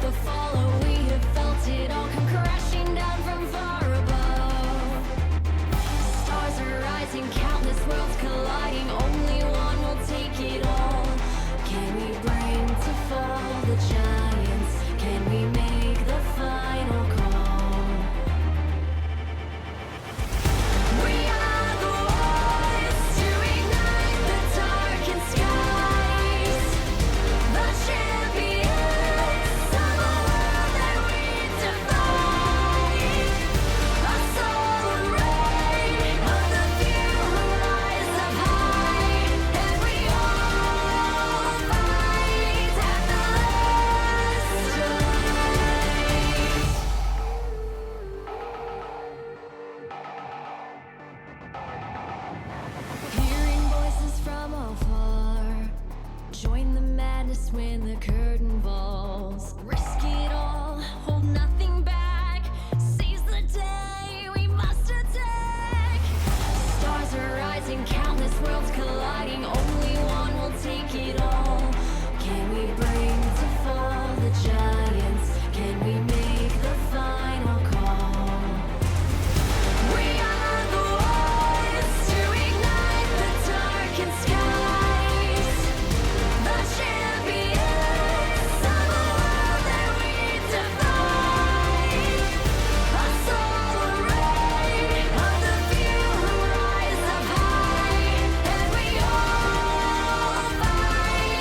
the fallout, we have felt it all come crashing down from far above. Stars are rising, countless worlds colliding, only one will take it all. Can we bring to fall the giants? Can we make the final call? We are the ones to ignite the darkened skies, the champions of a world that we defy. A solar ray of the few who rise up high, and we all fight at the last light. Hearing voices from afar, join the madness when the curtain falls. Risk it all, hold nothing back. Seize the day, we must attack. Stars are rising, countless worlds colliding, only one will take it all. Can we bring to fall the giants? Can we make the final call? We are the ones to ignite the darkened skies, the champions of a world that we defy. A solar ray of the few who rise up high, and we all fight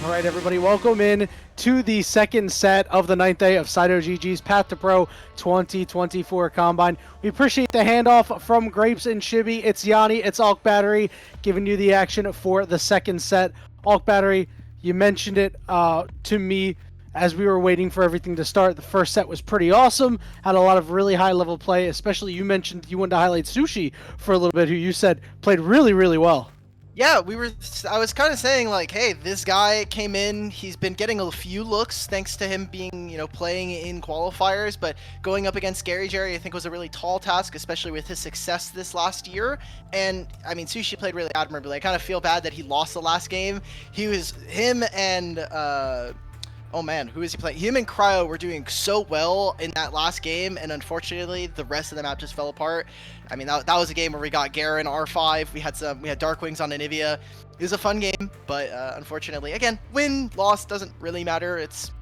All right, everybody, welcome in to the second set of the 9th day of Saito GG's Path2Pro 2024 Combine. We appreciate the handoff from Grapes and Chibi. It's Yanni, it's Alk Battery, giving you the action for the second set. Alk Battery, you mentioned it to me as we were waiting for everything to start. The first set was pretty awesome, had a lot of really high-level play, especially you mentioned you wanted to highlight Sushi for a little bit, who you said played really, really well. Yeah, I was kind of saying like, hey, this guy came in, he's been getting a few looks thanks to him being, playing in qualifiers, but going up against Scary Jerry, I think was a really tall task, especially with his success this last year. And I mean, Sushi played really admirably. I kind of feel bad that he lost the last game. Him and, oh man, who is he playing? Him and Cryo were doing so well in that last game, and unfortunately, the rest of the map just fell apart. I mean, that was a game where we got Garen R5, we had Darkwings on Anivia. It was a fun game, but unfortunately, again, win, loss doesn't really matter. It's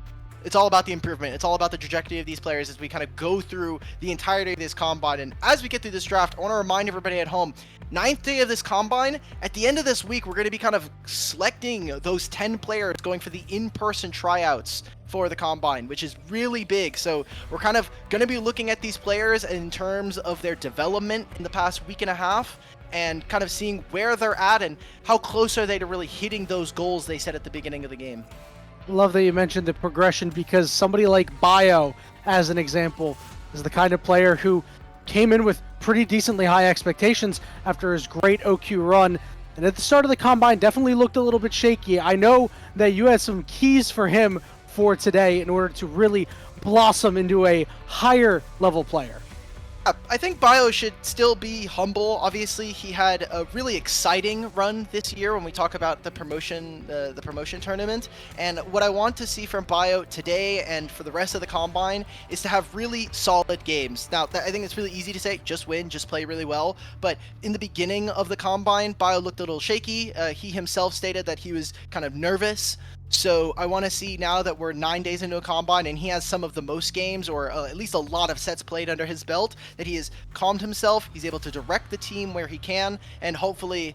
all about the improvement. It's all about the trajectory of these players as we kind of go through the entirety of this Combine. And as we get through this draft, I want to remind everybody at home, 9th day of this Combine, at the end of this week, we're going to be kind of selecting those 10 players going for the in-person tryouts for the Combine, which is really big. So we're kind of going to be looking at these players in terms of their development in the past week and a half, and kind of seeing where they're at and how close are they to really hitting those goals they set at the beginning of the game. Love that you mentioned the progression, because somebody like Bio, as an example, is the kind of player who came in with pretty decently high expectations after his great OQ run, and at the start of the Combine definitely looked a little bit shaky. I know that you had some keys for him for today in order to really blossom into a higher level player. I think Bio should still be humble. Obviously, he had a really exciting run this year when we talk about the promotion tournament. And what I want to see from Bio today and for the rest of the Combine is to have really solid games. Now, I think it's really easy to say, just win, just play really well. But in the beginning of the Combine, Bio looked a little shaky. He himself stated that he was kind of nervous. So I want to see, now that we're 9 days into a Combine and he has some of the most games, or at least a lot of sets played under his belt, that he has calmed himself, he's able to direct the team where he can, and hopefully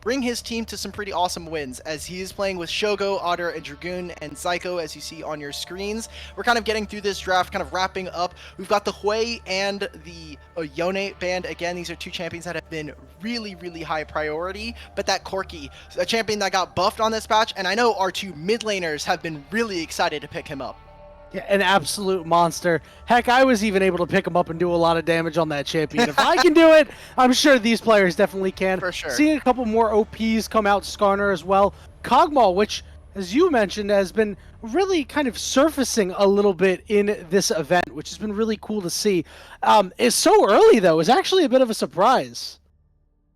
bring his team to some pretty awesome wins, as he is playing with Shogo, Otter, and Dragoon, and Psycho, as you see on your screens. We're kind of getting through this draft, kind of wrapping up. We've got the Hui and the Yone band. Again, these are two champions that have been really, really high priority, but that Corki, a champion that got buffed on this patch, and I know our two mid laners have been really excited to pick him up. Yeah, an absolute monster. Heck, I was even able to pick him up and do a lot of damage on that champion. If I can do it, I'm sure these players definitely can. For sure. Seeing a couple more OPs come out, Skarner as well. Kog'Maw, which, as you mentioned, has been really kind of surfacing a little bit in this event, which has been really cool to see. It's so early, though. It's actually a bit of a surprise.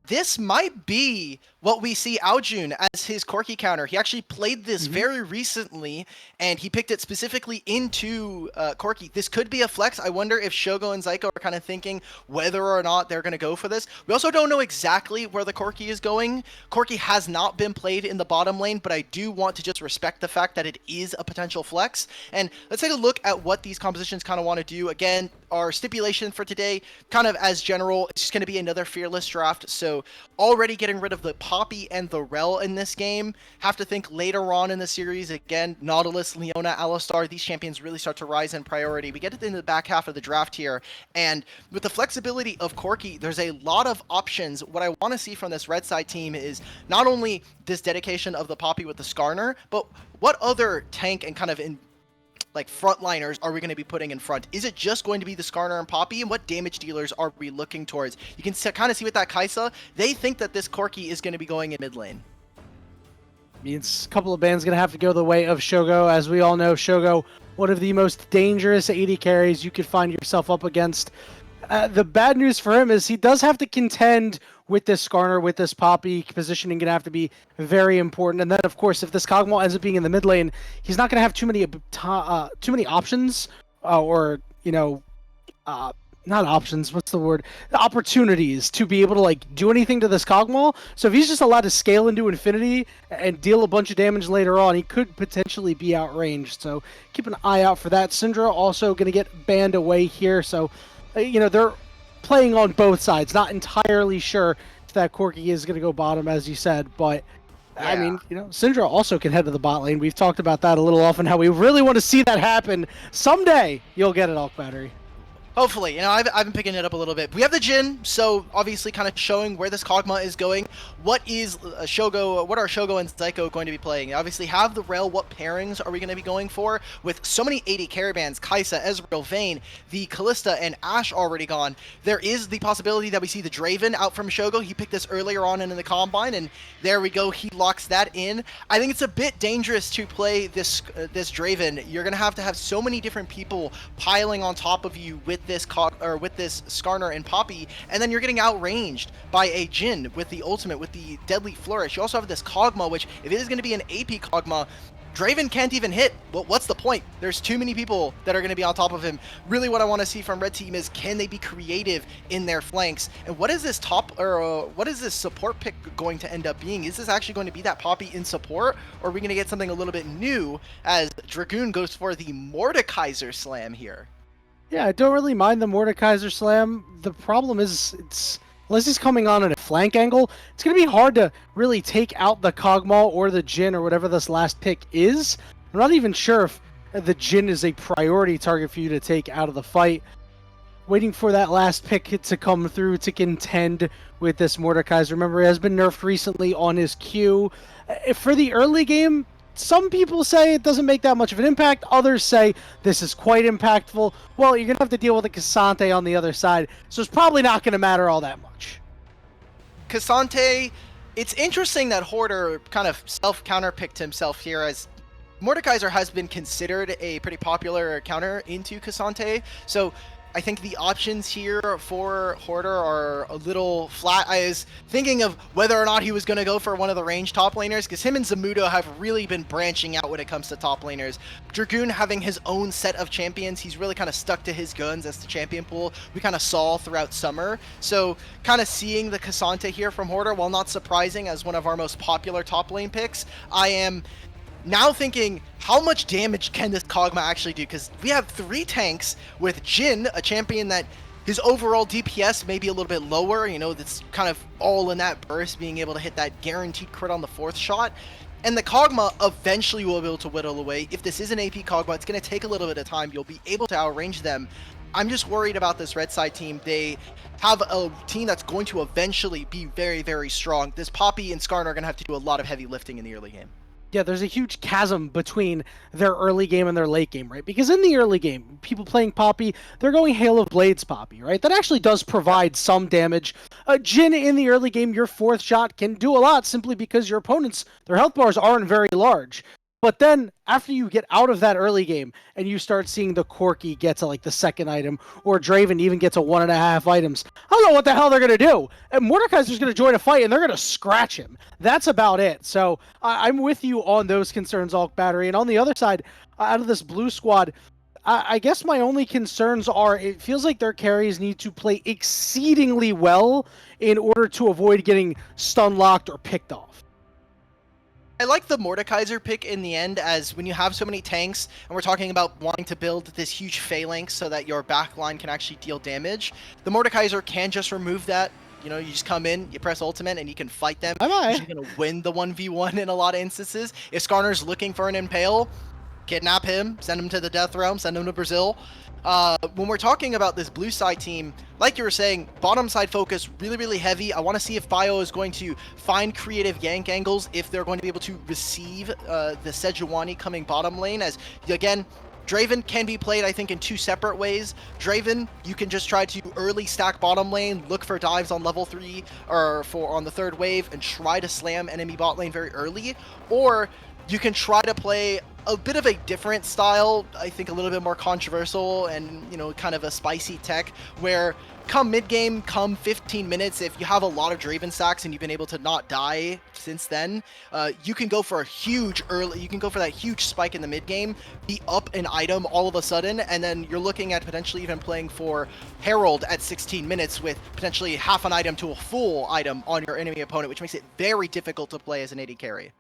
This might be what we see Aojun as his Corki counter. He actually played this very recently, and he picked it specifically into Corki. This could be a flex. I wonder if Shogo and Zyko are kind of thinking whether or not they're going to go for this. We also don't know exactly where the Corki is going. Corki has not been played in the bottom lane, but I do want to just respect the fact that it is a potential flex. And let's take a look at what these compositions kind of want to do. Again, our stipulation for today, kind of as general, it's just going to be another fearless draft. So already getting rid of the Poppy and the Rel in this game. Have to think later on in the series, again, Nautilus, Leona, Alistar, these champions really start to rise in priority. We get into the back half of the draft here, and with the flexibility of Corki, there's a lot of options. What I want to see from this red side team is not only this dedication of the Poppy with the Skarner, but what other tank and kind of frontliners are we going to be putting in front? Is it just going to be the Skarner and Poppy? And what damage dealers are we looking towards? You can kind of see with that Kaisa, they think that this Corki is going to be going in mid lane. Means a couple of bands going to have to go the way of Shogo. As we all know, Shogo, one of the most dangerous AD carries you could find yourself up against. The bad news for him is he does have to contend with this Skarner, with this Poppy. Positioning going to have to be very important. And then, of course, if this Kog'Maw ends up being in the mid lane, he's not going to have too many options, not options, what's the word? Opportunities to be able to do anything to this Kog'Maw. So if he's just allowed to scale into infinity and deal a bunch of damage later on, he could potentially be outranged. So keep an eye out for that. Syndra also going to get banned away here. So, they're playing on both sides. Not entirely sure if that Corki is going to go bottom, as you said, but I Yeah. mean, Syndra also can head to the bot lane. We've talked about that a little often, how we really want to see that happen. Someday, you'll get it, Alk Battery. Hopefully, I've been picking it up a little bit. We have the Jhin, so obviously kind of showing where this Kog'Maw is going. What are Shogo and Zyko going to be playing? Obviously have the Rel. What pairings are we going to be going for? With so many AD carry bands, Kai'Sa, Ezreal, Vayne, the Kalista, and Ashe already gone, there is the possibility that we see the Draven out from Shogo. He picked this earlier on in the Combine, and there we go. He locks that in. I think it's a bit dangerous to play this Draven. You're going to have so many different people piling on top of you with this Skarner and Poppy, and then you're getting outranged by a Jhin with the ultimate, with the Deadly Flourish. You also have this Kog'Maw, which if it is going to be an AP Kog'Maw, Draven can't even hit. Well, what's the point? There's too many people that are going to be on top of him. Really what I want to see from Red Team is, can they be creative in their flanks? And what is this what is this support pick going to end up being? Is this actually going to be that Poppy in support, or are we going to get something a little bit new as Dragoon goes for the Mordekaiser Slam here? Yeah, I don't really mind the Mordekaiser Slam. The problem is, unless he's coming on at a flank angle, it's going to be hard to really take out the Kog'Maw or the Jhin or whatever this last pick is. I'm not even sure if the Jhin is a priority target for you to take out of the fight. Waiting for that last pick to come through to contend with this Mordekaiser. Remember, he has been nerfed recently on his Q. For the early game, some people say it doesn't make that much of an impact. Others say this is quite impactful. Well, you're going to have to deal with a Cassante on the other side, so it's probably not going to matter all that much. Cassante, it's interesting that Hoarder kind of self-counter-picked himself here, as Mordekaiser has been considered a pretty popular counter into Cassante, so I think the options here for Hoarder are a little flat. I was thinking of whether or not he was going to go for one of the range top laners, because him and Zamudo have really been branching out when it comes to top laners. Dragoon having his own set of champions, he's really kind of stuck to his guns as the champion pool we kind of saw throughout summer. So kind of seeing the Cassante here from Hoarder, while not surprising as one of our most popular top lane picks, I am now thinking, how much damage can this Kog'Maw actually do? Because we have 3 tanks with Jhin, a champion that his overall DPS may be a little bit lower, that's kind of all in that burst, being able to hit that guaranteed crit on the 4th shot. And the Kog'Maw eventually will be able to whittle away. If this is an AP Kog'Maw, it's going to take a little bit of time. You'll be able to outrange them. I'm just worried about this red side team. They have a team that's going to eventually be very, very strong. This Poppy and Skarner are going to have to do a lot of heavy lifting in the early game. Yeah, there's a huge chasm between their early game and their late game, right? Because in the early game, people playing Poppy, they're going Hail of Blades Poppy, right? That actually does provide some damage. Jhin in the early game, your 4th shot can do a lot simply because your opponents, their health bars aren't very large. But then, after you get out of that early game, and you start seeing the Corki get to, like, the 2nd item, or Draven even get to 1.5 items, I don't know what the hell they're going to do. And Mordekaiser's going to join a fight, and they're going to scratch him. That's about it. So, I'm with you on those concerns, Alk Battery. And on the other side, out of this blue squad, I guess my only concerns are, it feels like their carries need to play exceedingly well in order to avoid getting stun-locked or picked off. I like the Mordekaiser pick in the end, as when you have so many tanks, and we're talking about wanting to build this huge phalanx so that your backline can actually deal damage, the Mordekaiser can just remove that. You just come in, you press ultimate, and you can fight them. You're going to win the 1v1 in a lot of instances. If Skarner's looking for an Impale, kidnap him, send him to the Death Realm, send him to Brazil. When we're talking about this blue side team, like you were saying, bottom side focus really, really heavy. I want to see if Bio is going to find creative gank angles, if they're going to be able to receive the Sejuani coming bottom lane, as, again, Draven can be played, I think, in 2 separate ways. Draven, you can just try to early stack bottom lane, look for dives on level 3 or on the 3rd wave, and try to slam enemy bot lane very early. Or you can try to play a bit of a different style, I think a little bit more controversial and, kind of a spicy tech, where come mid-game, come 15 minutes, if you have a lot of Draven stacks and you've been able to not die since then, you can go for a huge you can go for that huge spike in the mid-game, be up an item all of a sudden, and then you're looking at potentially even playing for Herald at 16 minutes with potentially half an item to a full item on your enemy opponent, which makes it very difficult to play as an AD carry.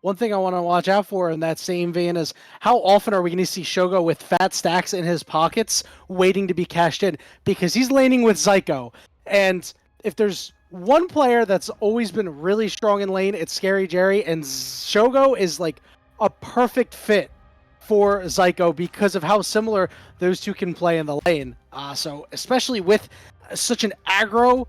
One thing I want to watch out for in that same vein is, how often are we going to see Shogo with fat stacks in his pockets waiting to be cashed in? Because he's laning with Zyko. And if there's one player that's always been really strong in lane, it's Scary Jerry, and Shogo is like a perfect fit for Zyko because of how similar those two can play in the lane. So especially with such an aggro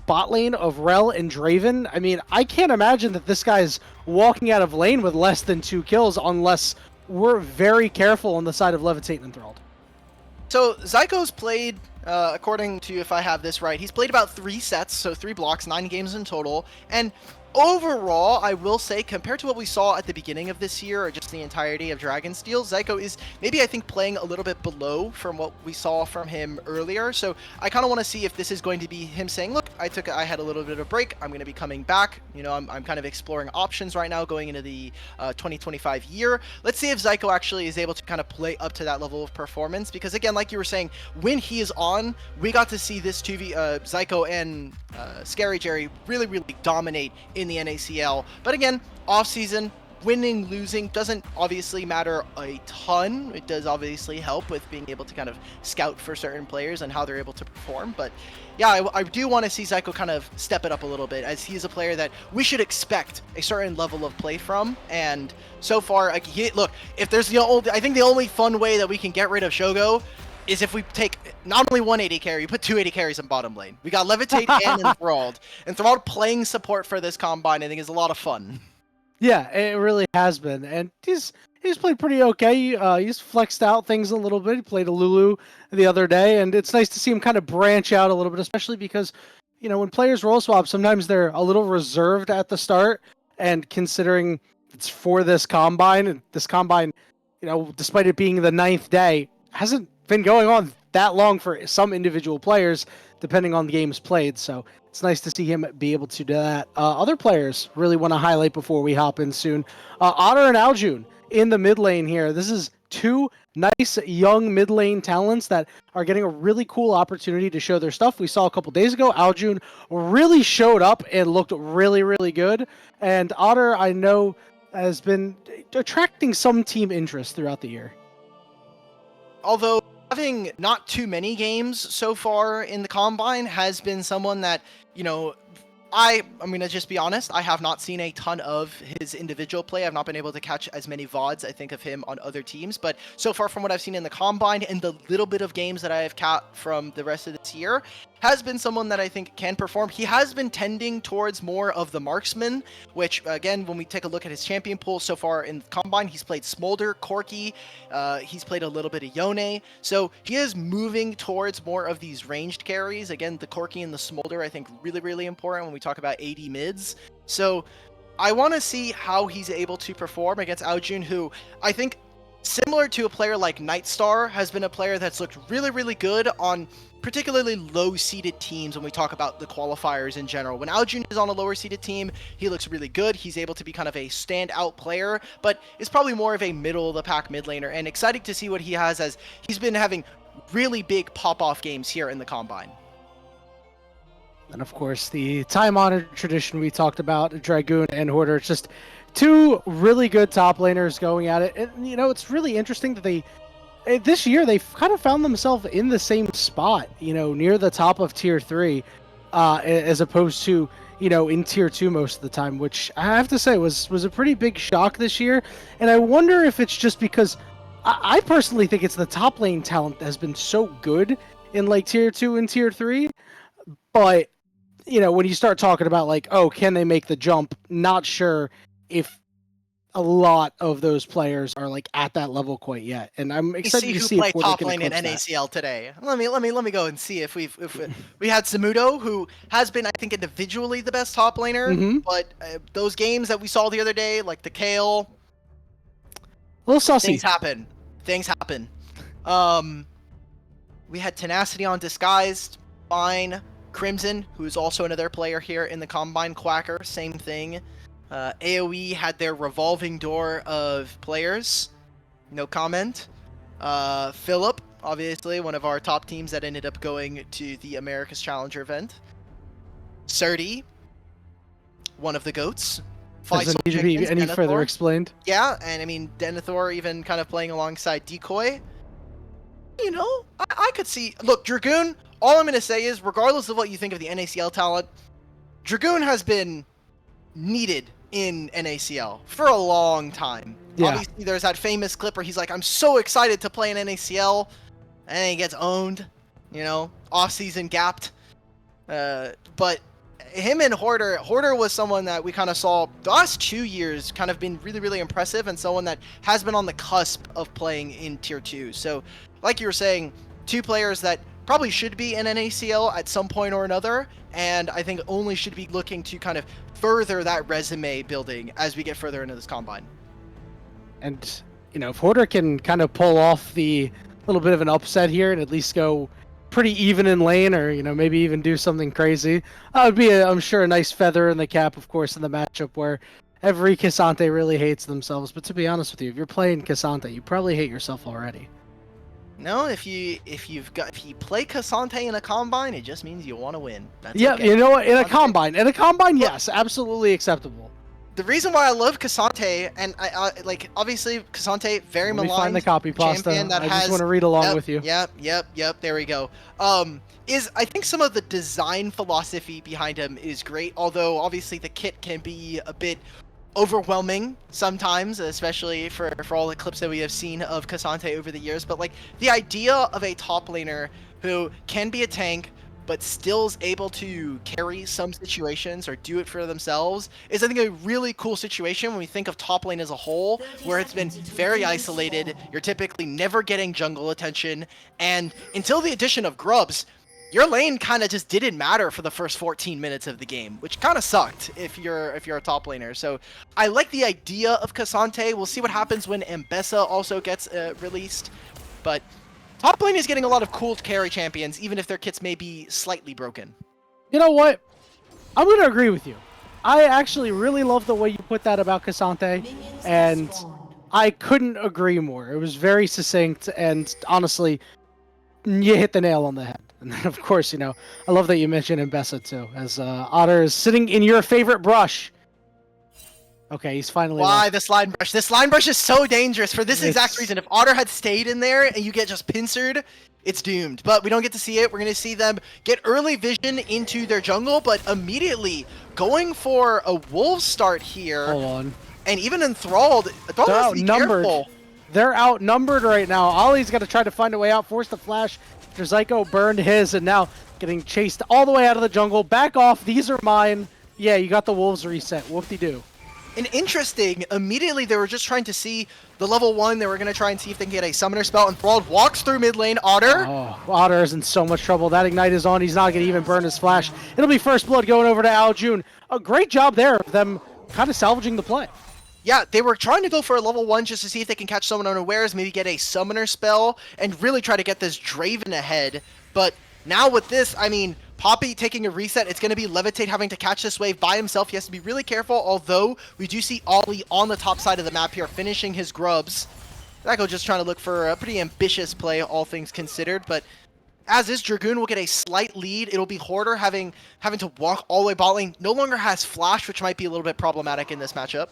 bot lane of Rel and Draven, I mean, I can't imagine that this guy's walking out of lane with less than 2 kills unless we're very careful on the side of Levitate and Enthralled. So Zyko's played, according to if I have this right, he's played about 3 sets, so 3 blocks, 9 games in total. And overall, I will say, compared to what we saw at the beginning of this year, or just the entirety of Dragonsteel, Zyko is maybe, I think, playing a little bit below from what we saw from him earlier. So I kind of want to see if this is going to be him saying, look, I had a little bit of a break, I'm going to be coming back. You know, I'm kind of exploring options right now going into the 2025 year. Let's see if Zyko actually is able to kind of play up to that level of performance, because again, like you were saying, when he is on, we got to see this 2v Zyko and Scary Jerry really dominate in the NACL. But again, off season, winning, losing doesn't obviously matter a ton. It does obviously help with being able to kind of scout for certain players and how they're able to perform. But yeah, I do want to see Zyko kind of step it up a little bit, as he is a player that we should expect a certain level of play from. And so far, look, if there's I think the only fun way that we can get rid of Shogo is if we take not only one AD carry, we put 2 AD carries in bottom lane. We got Levitate and Enthralled. Enthralled playing support for this Combine, I think, is a lot of fun. Yeah, it really has been, and he's played pretty okay. He's flexed out things a little bit. He played a Lulu the other day, and it's nice to see him kind of branch out a little bit, especially because, you know, when players role swap, sometimes they're a little reserved at the start, and considering it's for this Combine, and this Combine, you know, despite it being the 9th day, hasn't been going on that long for some individual players, depending on the games played. So it's nice to see him be able to do that. Other players really want to highlight before we hop in soon. Otter and Aljun in the mid lane here. This is 2 nice young mid lane talents that are getting a really cool opportunity to show their stuff. We saw a couple days ago, Aljun really showed up and looked really good. And Otter, I know, has been attracting some team interest throughout the year. Although having not too many games so far in the Combine has been someone that, you know, I'm going to just be honest, I have not seen a ton of his individual play. I've not been able to catch as many VODs, I think, of him on other teams. But so far from what I've seen in the Combine and the little bit of games that I have caught from the rest of this year, has been someone that I think can perform. He has been tending towards more of the marksman, which, again, when we take a look at his champion pool so far in Combine, he's played Smolder, Corki, he's played a little bit of Yone. So he is moving towards more of these ranged carries. Again, the Corki and the Smolder, I think, really important when we talk about AD mids. So I want to see how he's able to perform against Aljun, who I think, similar to a player like Nightstar, has been a player that's looked really good on particularly low-seeded teams when we talk about the qualifiers in general. When Aljun is on a lower-seeded team, he looks really good. He's able to be kind of a standout player, but is probably more of a middle-of-the-pack mid laner, and exciting to see what he has, as he's been having really big pop-off games here in the Combine. And of course, the time-honored tradition we talked about, Dragoon and Hoarder. It's just 2 really good top laners going at it. And, you know, it's really interesting that this year they've kind of found themselves in the same spot, you know, near the top of tier 3, as opposed to, you know, in tier 2 most of the time, which I have to say was a pretty big shock this year. And I wonder if it's just because I personally think it's the top lane talent that has been so good in like tier 2 and tier 3. But, you know, when you start talking about like, oh, can they make the jump? Not sure if a lot of those players are like at that level quite yet, and I'm excited to see who if play top lane in NACL today. Let me go and see if we had Samudo, who has been, I think, individually the best top laner, but those games that we saw the other day, like the Kale, a little sussy. Things happen. We had Tenacity on Disguised, fine. Crimson, who is also another player here in the Combine, Quacker, same thing. AoE had their revolving door of players. No comment. Philip, obviously, one of our top teams that ended up going to the America's Challenger event. Surdy, one of the GOATs. Doesn't need to be any further explained. Yeah, and I mean, Denethor even kind of playing alongside Decoy. You know, I could see... Look, Dragoon, all I'm going to say is, regardless of what you think of the NACL talent, Dragoon has been needed in NACL for a long time. Yeah. Obviously, there's that famous clip where he's like, I'm so excited to play in NACL, and then he gets owned, you know, off-season gapped. But him and Hoarder was someone that we kind of saw the last 2 years kind of been really, really impressive, and someone that has been on the cusp of playing in Tier 2. So, like you were saying, two players that probably should be in NACL at some point or another, and I think only should be looking to kind of further that resume building as we get further into this combine. And, you know, if Hoarder can kind of pull off the little bit of an upset here and at least go pretty even in lane, or, you know, maybe even do something crazy, that would be, I'm sure, a nice feather in the cap, of course, in the matchup where every Cassante really hates themselves. But to be honest with you, if you're playing Cassante, you probably hate yourself already. No, if you play Cassante in a combine, it just means you want to win. That's Yeah, okay. you know what? In a combine, yes, absolutely acceptable. The reason why I love Cassante, and I like, obviously Cassante, very Let me maligned find the copy pasta. champion that I has, just want to read along yep, with you. Yep. There we go. Is I think some of the design philosophy behind him is great, although obviously the kit can be a bit overwhelming sometimes, especially for all the clips that we have seen of Cassante over the years. But like, the idea of a top laner who can be a tank but still is able to carry some situations or do it for themselves is, I think, a really cool situation when we think of top lane as a whole, where it's been very isolated. You're typically never getting jungle attention, and until the addition of Grubs, your lane kind of just didn't matter for the first 14 minutes of the game, which kind of sucked if you're a top laner. So I like the idea of Cassante. We'll see what happens when Ambessa also gets released, but top lane is getting a lot of cool carry champions, even if their kits may be slightly broken. You know what? I'm going to agree with you. I actually really love the way you put that about Cassante, and I couldn't agree more. It was very succinct, and honestly, you hit the nail on the head. And then, of course, you know, I love that you mentioned Ambessa too, as Otter is sitting in your favorite brush. Okay, he's finally Why left. this line brush? This line brush is so dangerous for this exact reason. If Otter had stayed in there and you get just pincered, it's doomed. But we don't get to see it. We're going to see them get early vision into their jungle, but immediately going for a wolf start here. Hold on. And even enthralled. They're Has to be outnumbered. careful. They're outnumbered right now. Ollie's got to try to find a way out, force the flash. Zyko burned his, and now getting chased all the way out of the jungle. Back off. These are mine. Yeah, you got the wolves reset. Whoop-de-doo. And interesting, immediately they were just trying to see the level 1. They were going to try and see if they can get a summoner spell. Enthralled walks through mid lane. Otter. Oh, Otter is in so much trouble. That ignite is on. He's not going to even burn his flash. It'll be first blood going over to Aljun. A great job there of them kind of salvaging the play. Yeah, they were trying to go for a level 1 just to see if they can catch someone unawares, maybe get a summoner spell, and really try to get this Draven ahead. But now with this, I mean, Poppy taking a reset, it's going to be Levitate having to catch this wave by himself. He has to be really careful, although we do see Ollie on the top side of the map here finishing his grubs. Zyko just trying to look for a pretty ambitious play, all things considered, but as is, Dragoon will get a slight lead. It'll be Hoarder having to walk all the way bot lane. No longer has flash, which might be a little bit problematic in this matchup.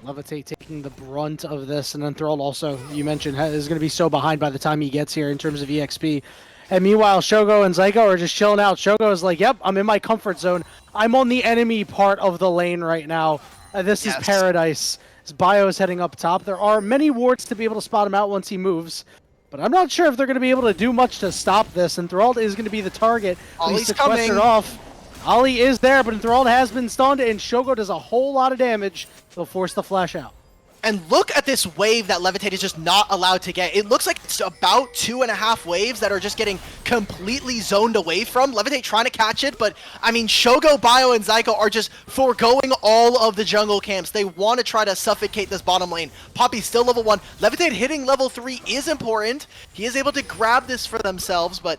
Levitate taking the brunt of this, and then Enthralled also, you mentioned, is going to be so behind by the time he gets here in terms of EXP. And meanwhile, Shogo and Zyko are just chilling out. Shogo is like, yep, I'm in my comfort zone. I'm on the enemy part of the lane right now. This is paradise. His bio is heading up top. There are many wards to be able to spot him out once he moves, but I'm not sure if they're going to be able to do much to stop this. Enthralled is going to be the target. Ollie's He's sequestered off. Ollie is there, but Enthralled has been stunned, and Shogo does a whole lot of damage. They'll force the flash out. And look at this wave that Levitate is just not allowed to get. It looks like it's about 2.5 waves that are just getting completely zoned away from. Levitate trying to catch it, but I mean, Shogo, Bio, and Zyko are just foregoing all of the jungle camps. They want to try to suffocate this bottom lane. Poppy's still level 1. Levitate hitting level 3 is important. He is able to grab this for themselves, but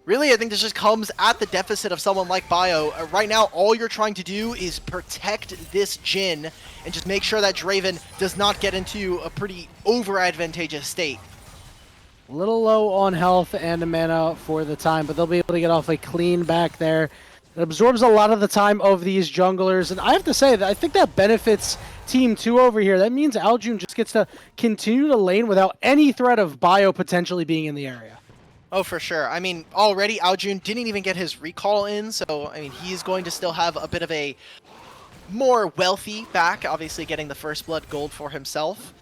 really, I think this just comes at the deficit of someone like Bio. Right now, all you're trying to do is protect this Jhin and just make sure that Draven does not get into a pretty over-advantageous state. A little low on health and mana for the time, but they'll be able to get off a clean back there. It absorbs a lot of the time of these junglers, and I have to say that I think that benefits Team 2 over here. That means Aljun just gets to continue to lane without any threat of Bio potentially being in the area. Oh, for sure. I mean, already Aljun didn't even get his recall in, so I mean, he's going to still have a bit of a more wealthy back, obviously getting the first blood gold for himself.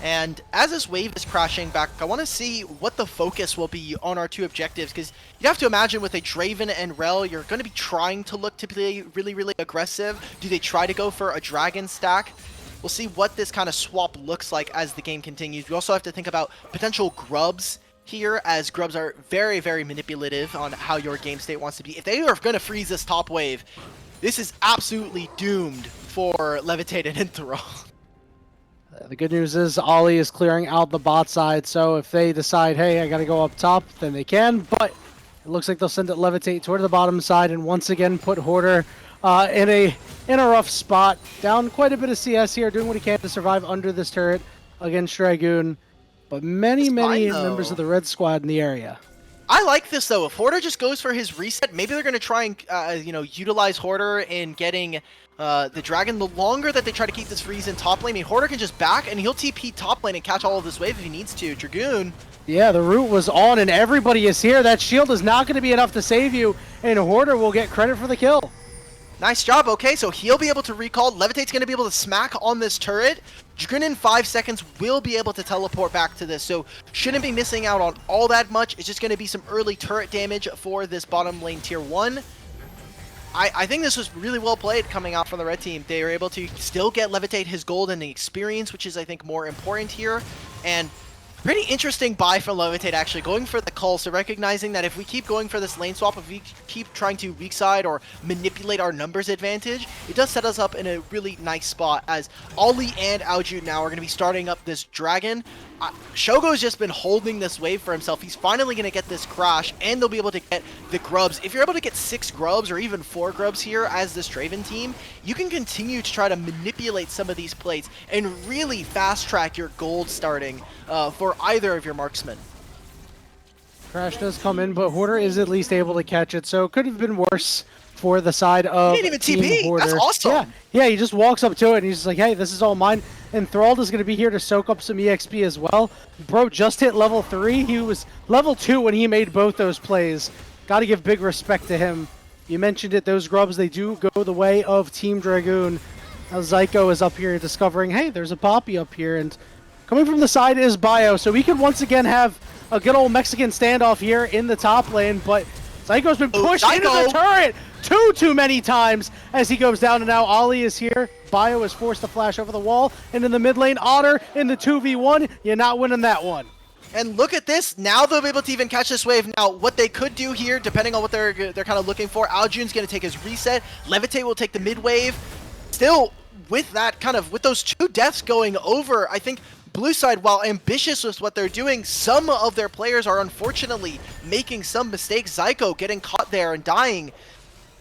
And as this wave is crashing back, I want to see what the focus will be on our two objectives, because you have to imagine with a Draven and Rel, you're going to be trying to look to play really, really aggressive. Do they try to go for a dragon stack? We'll see what this kind of swap looks like as the game continues. We also have to think about potential grubs here, as grubs are very, very manipulative on how your game state wants to be. If they are going to freeze this top wave, this is absolutely doomed for Levitate and Enthrall. The good news is Ollie is clearing out the bot side, so if they decide, hey, I gotta go up top, then they can, but it looks like they'll send it Levitate toward the bottom side and once again put Hoarder in a rough spot. Down quite a bit of CS here, doing what he can to survive under this turret against Dragoon, but many members of the red squad in the area. I like this though. If Hoarder just goes for his reset, maybe they're going to try and utilize Hoarder in getting the dragon. The longer that they try to keep this freeze in top lane, I mean, Hoarder can just back and he'll TP top lane and catch all of this wave if he needs to. Dragoon. Yeah, the root was on and everybody is here. That shield is not going to be enough to save you, and Hoarder will get credit for the kill. Nice job. Okay, so he'll be able to recall. Levitate's going to be able to smack on this turret. Dragoon in 5 seconds will be able to teleport back to this, so shouldn't be missing out on all that much. It's just going to be some early turret damage for this bottom lane tier 1. I think this was really well played coming out from the red team. They were able to still get Levitate his gold and the experience, which is, I think, more important here. And pretty interesting buy from Levitate, actually, going for the cull. So recognizing that if we keep going for this lane swap, if we keep trying to weak side or manipulate our numbers advantage, it does set us up in a really nice spot, as Ollie and Aljun now are going to be starting up this dragon. Shogo's just been holding this wave for himself. He's finally going to get this crash, and they'll be able to get the grubs. If you're able to get 6 grubs or even 4 grubs here as this Draven team, you can continue to try to manipulate some of these plates and really fast track your gold starting for either of your marksmen. Crash does come in, but Hoarder is at least able to catch it, so it could have been worse for the side of He didn't even Team TP. Hoarder. That's awesome. Yeah, he just walks up to it and he's just like, hey, this is all mine. And Thrall is going to be here to soak up some EXP as well. Bro just hit level 3. He was level 2 when he made both those plays. Got to give big respect to him. You mentioned it, those grubs, they do go the way of Team Dragoon. Now Zyko is up here discovering, hey, there's a Poppy up here. And coming from the side is Bio. So we could once again have a good old Mexican standoff here in the top lane. But Zyko's been pushed into the turret too many times as he goes down, and now Ollie is here. Bio is forced to flash over the wall, and in the mid lane, Otter in the 2v1. You're not winning that one. And look at this. Now they'll be able to even catch this wave. Now, what they could do here, depending on what they're kind of looking for, Aljun's going to take his reset. Levitate will take the mid wave. Still, with that with those 2 deaths going over, I think Blue side, while ambitious with what they're doing, some of their players are unfortunately making some mistakes. Zyko getting caught there and dying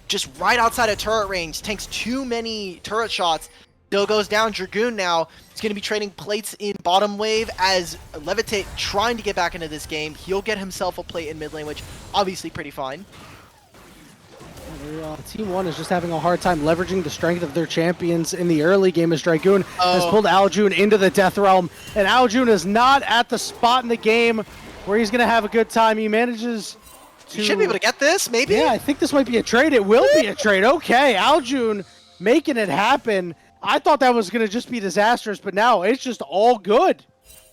just right outside of turret range, tanks too many turret shots. Still goes down. Dragoon now is going to be trading plates in bottom wave as Levitate trying to get back into this game. He'll get himself a plate in mid lane, which obviously pretty fine. Team 1 is just having a hard time leveraging the strength of their champions in the early game, as Dragoon has pulled Aljun into the Death Realm, and Aljun is not at the spot in the game where he's going to have a good time. He manages to... You should be able to get this, maybe? Yeah, I think this might be a trade. It will be a trade. Okay, Aljun making it happen. I thought that was going to just be disastrous, but now it's just all good.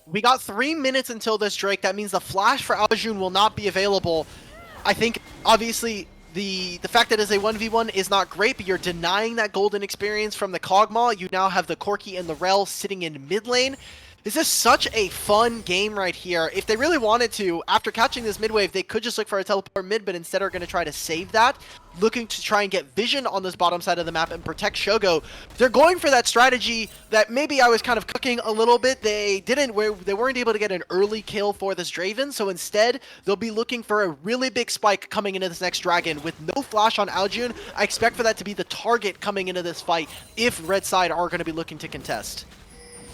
We got 3 minutes until this Drake. That means the flash for Aljun will not be available. I think, obviously... The fact that it's a 1v1 is not great, but you're denying that golden experience from the Kog'Maw. You now have the Corki and the Rel sitting in mid lane. This is such a fun game right here. If they really wanted to, after catching this mid wave, they could just look for a teleport mid, but instead are going to try to save that, looking to try and get vision on this bottom side of the map and protect Shogo. They're going for that strategy that maybe I was kind of cooking a little bit. They weren't able to get an early kill for this Draven, so instead they'll be looking for a really big spike coming into this next dragon. With no flash on Aljun, I expect for that to be the target coming into this fight if red side are going to be looking to contest.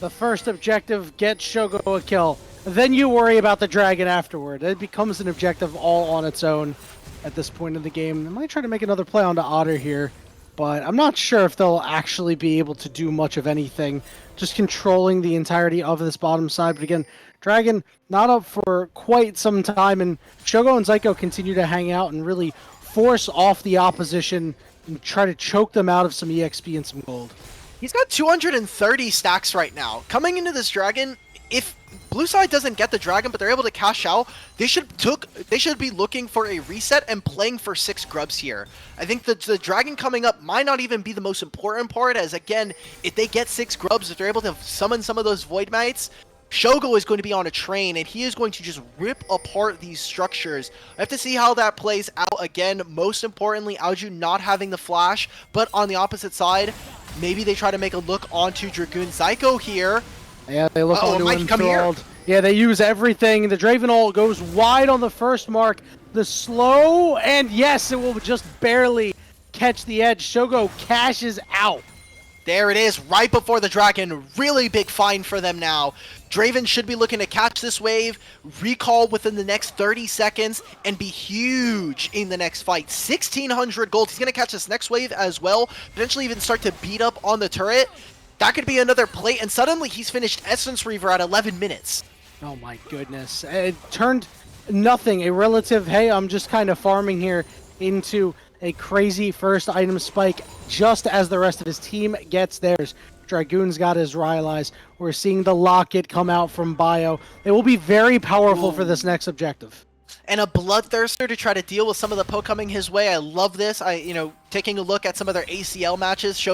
The first objective, get Shogo a kill. Then you worry about the dragon afterward. It becomes an objective all on its own at this point in the game. I might try to make another play onto Otter here. but I'm not sure if they'll actually be able to do much of anything, just controlling the entirety of this bottom side. But again, Dragon not up for quite some time, and Shogo and Zyko continue to hang out and really force off the opposition and try to choke them out of some EXP and some gold. He's got 230 stacks right now. Coming into this Dragon, if blue side doesn't get the Dragon, but they're able to cash out, they should be looking for a reset and playing for 6 grubs here. I think the Dragon coming up might not even be the most important part, as again, if they get 6 grubs, if they're able to summon some of those Void Mites, Shogo is going to be on a train, and he is going to just rip apart these structures. I have to see how that plays out again. Most importantly, Aoju not having the flash, but on the opposite side, maybe they try to make a look onto Dragoon Zyko here. Yeah, they look onto him come here. thralled. Yeah, they use everything. The Draven ult goes wide on the first mark. The slow, and yes, it will just barely catch the edge. Shogo cashes out. There it is, right before the Dragon. Really big find for them now. Draven should be looking to catch this wave, recall within the next 30 seconds, and be huge in the next fight. 1,600 gold. He's going to catch this next wave as well, potentially even start to beat up on the turret. That could be another plate, and suddenly he's finished Essence Reaver at 11 minutes. Oh my goodness. It turned nothing, a relative, hey, I'm just kind of farming here, into a crazy first item spike just as the rest of his team gets theirs. Dragoon's got his Rylai's. We're seeing the Locket come out from Bio. It will be very powerful for this next objective. And a Bloodthirster to try to deal with some of the poke coming his way. I love this. Taking a look at some of their ACL matches,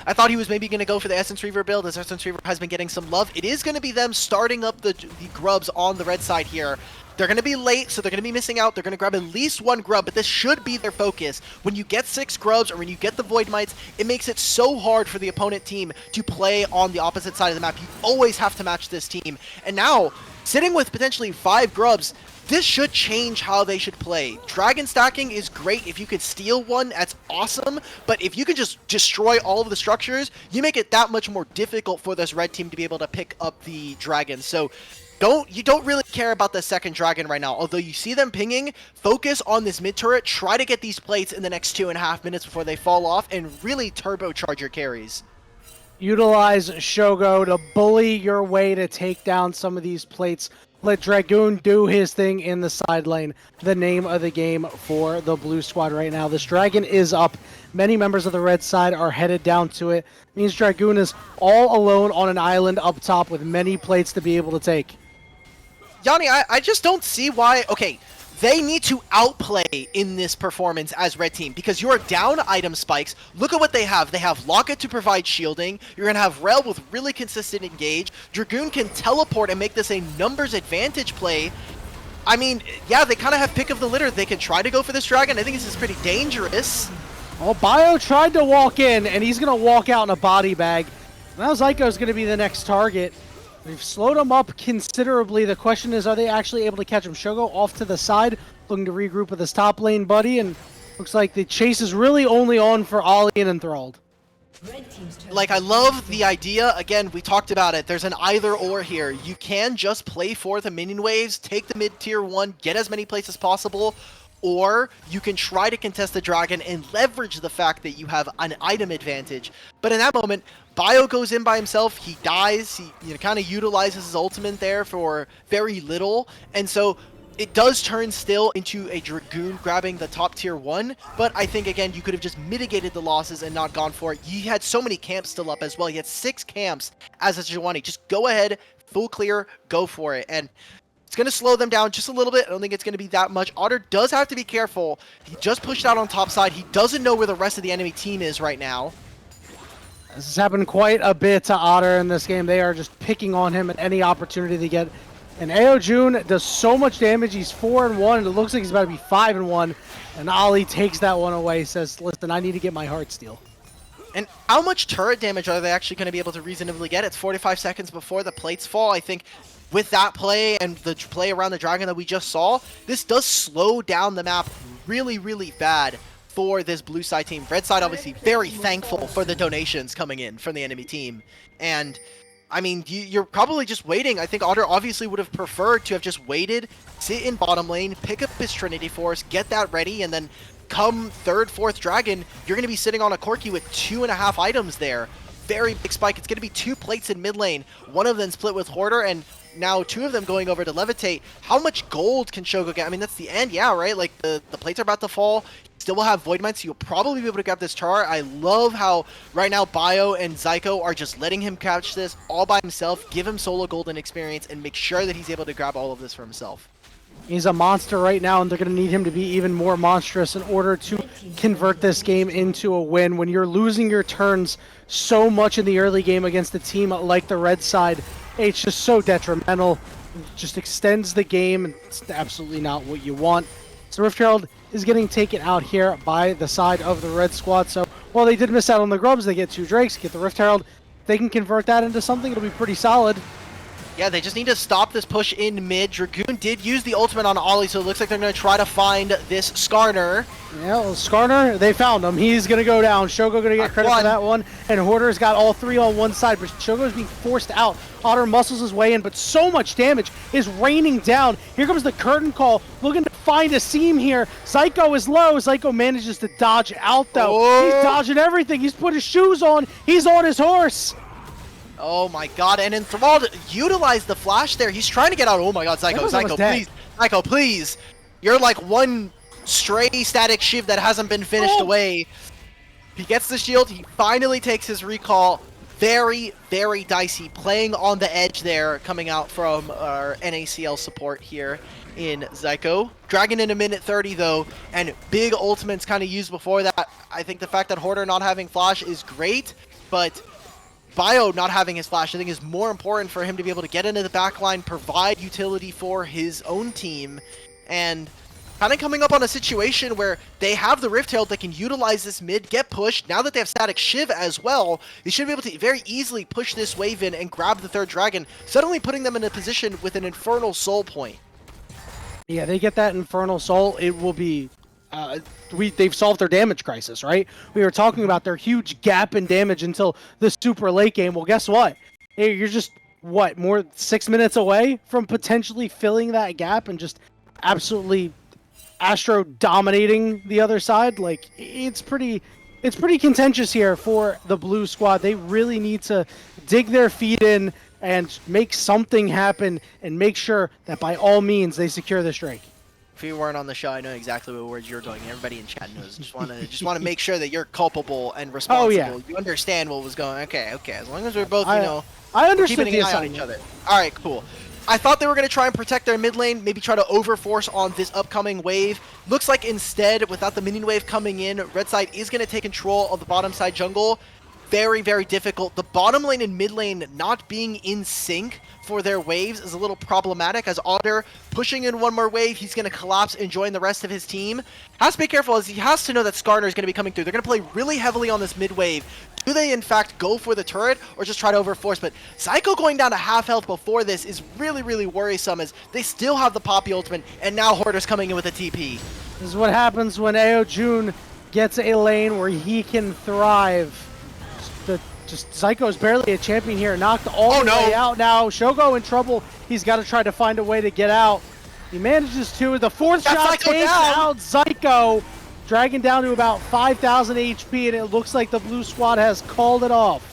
I thought he was maybe going to go for the Essence Reaver build, as Essence Reaver has been getting some love. It is going to be them starting up the grubs on the red side here. They're going to be late, so they're going to be missing out. They're going to grab at least 1 grub, but this should be their focus. When you get 6 grubs or when you get the Void Mites, it makes it so hard for the opponent team to play on the opposite side of the map. You always have to match this team. And now, sitting with potentially 5 grubs, this should change how they should play. Dragon stacking is great. If you could steal one, that's awesome. But if you can just destroy all of the structures, you make it that much more difficult for this red team to be able to pick up the Dragon. So you don't really care about the second Dragon right now. Although you see them pinging, focus on this mid turret. Try to get these plates in the next 2.5 minutes before they fall off and really turbocharge your carries. Utilize Shogo to bully your way to take down some of these plates. Let Dragoon do his thing in the side lane. The name of the game for the blue squad right now. This Dragon is up. Many members of the red side are headed down to it. Means Dragoon is all alone on an island up top with many plates to be able to take. Yanni, I just don't see why... Okay, they need to outplay in this performance as red team, because you are down item spikes. Look at what they have. They have Locket to provide shielding. You're going to have Rel with really consistent engage. Dragoon can teleport and make this a numbers advantage play. I mean, yeah, they kind of have pick of the litter. They can try to go for this Dragon. I think this is pretty dangerous. Well, Bio tried to walk in, and he's going to walk out in a body bag. Now Zyko's going to be the next target. We've slowed him up considerably. The question is, are they actually able to catch him? Shogo off to the side, looking to regroup with his top lane buddy, and looks like the chase is really only on for Ollie and Enthralled. Like, I love the idea. Again, we talked about it. There's an either or here. You can just play for the minion waves, take the mid tier 1, get as many plays as possible, or you can try to contest the Dragon and leverage the fact that you have an item advantage. But in that moment, Bio goes in by himself, he dies, he kind of utilizes his ultimate there for very little, and so it does turn still into a Dragoon grabbing the top tier 1, but I think, again, you could have just mitigated the losses and not gone for it. He had so many camps still up as well. He had 6 camps as a Sejuani. Just go ahead, full clear, go for it. And it's going to slow them down just a little bit. I don't think it's going to be that much. Otter does have to be careful. He just pushed out on top side. He doesn't know where the rest of the enemy team is right now. This has happened quite a bit to Otter in this game. They are just picking on him at any opportunity they get. And Aojun does so much damage. He's 4-1, and it looks like he's about to be 5-1. And Ollie takes that one away, says, listen, I need to get my Heartsteel. And how much turret damage are they actually going to be able to reasonably get? It's 45 seconds before the plates fall. I think with that play and the play around the Dragon that we just saw, this does slow down the map really, really bad for this blue side team. Red side obviously very thankful for the donations coming in from the enemy team. And I mean, you're probably just waiting. I think Otter obviously would have preferred to have just waited, sit in bottom lane, pick up his Trinity Force, get that ready, and then come third, fourth dragon, you're going to be sitting on a Corki with 2.5 items there. Very big spike. It's going to be 2 plates in mid lane. One of them split with Hoarder, and now 2 of them going over to Levitate. How much gold can Shogo get? I mean, that's the end, yeah, right? Like, the plates are about to fall. Still will have Void Mine, so you'll probably be able to grab this char. I love how right now Bio and Zyko are just letting him catch this all by himself, give him solo golden experience, and make sure that he's able to grab all of this for himself. He's a monster right now, and they're going to need him to be even more monstrous in order to convert this game into a win. When you're losing your turns so much in the early game against a team like the red side, it's just so detrimental. It just extends the game, and it's absolutely not what you want. So Rift Herald is getting taken out here by the side of the red squad. So while they did miss out on the grubs, they get 2 Drakes, get the Rift Herald. If they can convert that into something, it'll be pretty solid. Yeah, they just need to stop this push in mid. Dragoon did use the ultimate on Ollie, so it looks like they're going to try to find this Skarner. Yeah, well, Skarner, they found him. He's going to go down. Shogo going to get credit for that one. And Hoarder's got all 3 on one side, but Shogo's being forced out. Otter muscles his way in, but so much damage is raining down. Here comes the curtain call, looking to find a seam here. Zyko is low. Zyko manages to dodge out, though. Oh. He's dodging everything. He's put his shoes on. He's on his horse. Oh my god, and Enthralled utilized the flash there. He's trying to get out. Oh my god, Zyko, please. Zyko, please. You're like one stray static shiv that hasn't been finished away. He gets the shield. He finally takes his recall. Very, very dicey. Playing on the edge there, coming out from our NACL support here in Zyko. Dragon in a minute 30 though, and big ultimates kind of used before that. I think the fact that Hoarder not having flash is great, but Bio not having his flash, I think, is more important for him to be able to get into the backline, provide utility for his own team, and kind of coming up on a situation where they have the Rift Herald that can utilize this mid, get pushed. Now that they have Static Shiv as well, they should be able to very easily push this wave in and grab the 3rd dragon, suddenly putting them in a position with an Infernal Soul point. Yeah, they get that Infernal Soul, it will be... they've solved their damage crisis, right? We were talking about their huge gap in damage until the super late game. Well, guess what? Hey, you're just, more 6 minutes away from potentially filling that gap and just absolutely Astro dominating the other side. Like, it's pretty contentious here for the blue squad. They really need to dig their feet in and make something happen and make sure that by all means they secure this Drake. If you weren't on the show, I know exactly what words you're going. Everybody in chat knows. Just want to make sure that you're culpable and responsible. Oh, yeah. You understand what was going. Okay. As long as we're both, I understood keeping an eye on each other. All right, cool. I thought they were going to try and protect their mid lane, maybe try to overforce on this upcoming wave. Looks like instead, without the minion wave coming in, red side is going to take control of the bottom side jungle. Very, very difficult. The bottom lane and mid lane not being in sync for their waves is a little problematic, as Otter pushing in one more wave, he's going to collapse and join the rest of his team. Has to be careful, as he has to know that Skarner is going to be coming through. They're going to play really heavily on this mid wave. Do they in fact go for the turret or just try to overforce? But Zyko going down to half health before this is really, really worrisome, as they still have the Poppy ultimate, and now Hoarder's coming in with a TP. This is what happens when AO June gets a lane where he can thrive. Just Zyko's barely a champion here, knocked all the way out now. Shogo in trouble. He's got to try to find a way to get out. He manages to. The 4th shot takes out Zyko. Dragon down to about 5,000 HP, and it looks like the blue squad has called it off.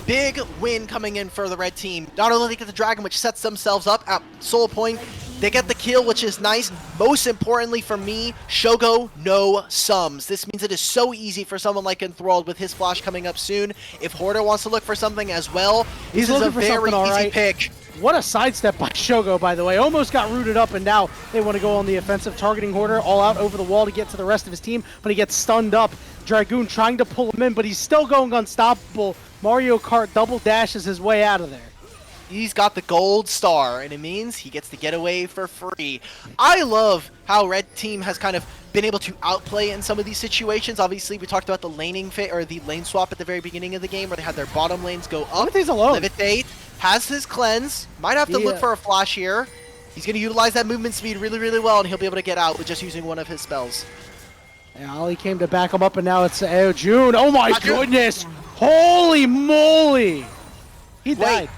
Big win coming in for the red team. Not only they get the dragon, which sets themselves up at soul point, they get the kill, which is nice. Most importantly for me, Shogo, no sums. This means it is so easy for someone like Enthralled with his flash coming up soon. If Hoarder wants to look for something as well, this is a very easy pick. What a sidestep by Shogo, by the way. Almost got rooted up, and now they want to go on the offensive, targeting Hoarder all out over the wall to get to the rest of his team, but he gets stunned up. Dragoon trying to pull him in, but he's still going unstoppable. Mario Kart double dashes his way out of there. He's got the gold star, and it means he gets to get away for free. I love how red team has kind of been able to outplay in some of these situations. Obviously, we talked about the laning fit, or the lane swap at the very beginning of the game, where they had their bottom lanes go up. Levitate has his cleanse. Might have to look for a flash here. He's going to utilize that movement speed really, really well, and he'll be able to get out with just using one of his spells. Yeah, Ollie came to back him up, and now it's AO June. Oh my goodness! Holy moly! He died.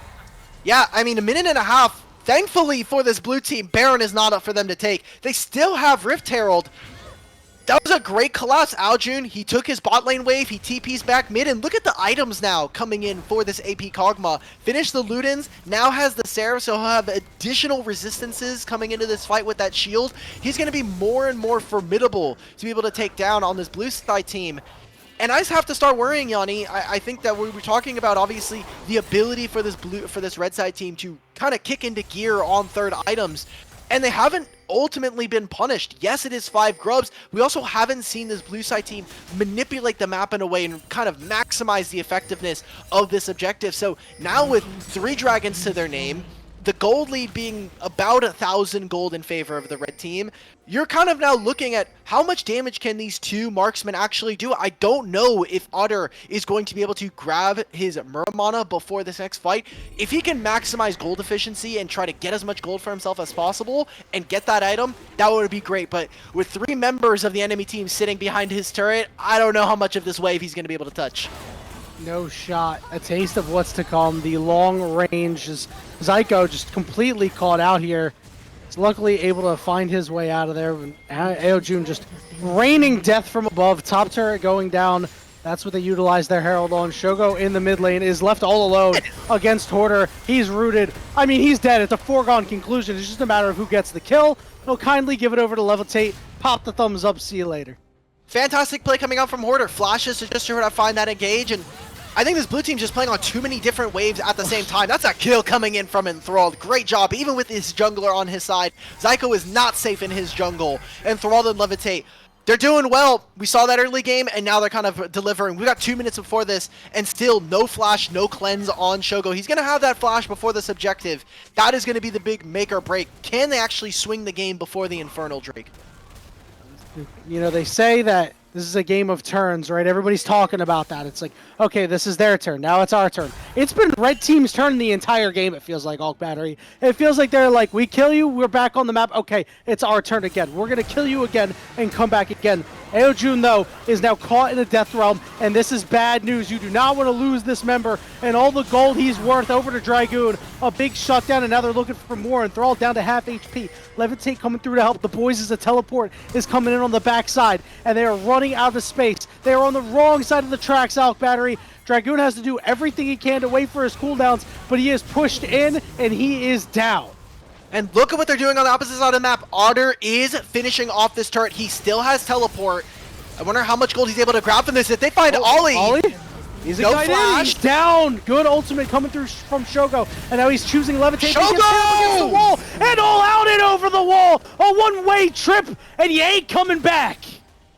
Yeah, I mean, a minute and a half. Thankfully for this blue team, Baron is not up for them to take. They still have Rift Herald. That was a great collapse, Aljun. He took his bot lane wave, he TP's back mid, and look at the items now coming in for this AP Kog'Maw. Finished the Ludens, now has the Seraph, so he'll have additional resistances coming into this fight with that shield. He's going to be more and more formidable to be able to take down on this blue side team. And I just have to start worrying, Yanni. I think that we were talking about, obviously, the ability for this red side team to kind of kick into gear on third items. And they haven't ultimately been punished. Yes, it is 5 grubs. We also haven't seen this blue side team manipulate the map in a way and kind of maximize the effectiveness of this objective. So now with 3 dragons to their name, the gold lead being about 1,000 gold in favor of the red team, you're kind of now looking at how much damage can these 2 marksmen actually do. I don't know if Otter is going to be able to grab his Muramana before this next fight. If he can maximize gold efficiency and try to get as much gold for himself as possible and get that item, that would be great. But with 3 members of the enemy team sitting behind his turret, I don't know how much of this wave he's going to be able to touch. No shot. A taste of what's to come. The long range is Zyko just completely caught out here. He's luckily able to find his way out of there. Aojun just raining death from above. Top turret going down. That's what they utilize their Herald on. Shogo in the mid lane is left all alone against Hoarder. He's rooted. I mean, he's dead. It's a foregone conclusion. It's just a matter of who gets the kill. He'll kindly give it over to Levitate. Pop the thumbs up. See you later. Fantastic play coming out from Hoarder. Flashes to just try to find that engage, and I think this blue team's just playing on too many different waves at the same time. That's a kill coming in from Enthralled. Great job, even with his jungler on his side. Zyko is not safe in his jungle. Enthralled and Levitate, they're doing well. We saw that early game, and now they're kind of delivering. We got 2 minutes before this, and still no flash, no cleanse on Shogo. He's going to have that flash before this objective. That is going to be the big make or break. Can they actually swing the game before the Infernal Drake? You know, they say that this is a game of turns, right? Everybody's talking about that. It's like, okay, this is their turn. Now it's our turn. It's been red team's turn the entire game, it feels like, Alk Battery. It feels like they're like, we kill you, we're back on the map. Okay, it's our turn again. We're going to kill you again and come back again. Aojun, though, is now caught in a death realm, and this is bad news. You do not want to lose this member and all the gold he's worth over to Dragoon. A big shutdown, and now they're looking for more, and they're all down to half HP. Levitate coming through to help. The boys as a teleport is coming in on the backside, and they are running out of space. They are on the wrong side of the tracks, Alk Battery. Dragoon has to do everything he can to wait for his cooldowns, but he is pushed in, and he is down. And look at what they're doing on the opposite side of the map. Otter is finishing off this turret. He still has teleport. I wonder how much gold he's able to grab from this. If they find Ollie. He's no ignited. flash. He's down. Good ultimate coming through from Shogo. And now he's choosing Levitate. Shogo! Against the wall. And all out and over the wall. A one-way trip. And you ain't coming back.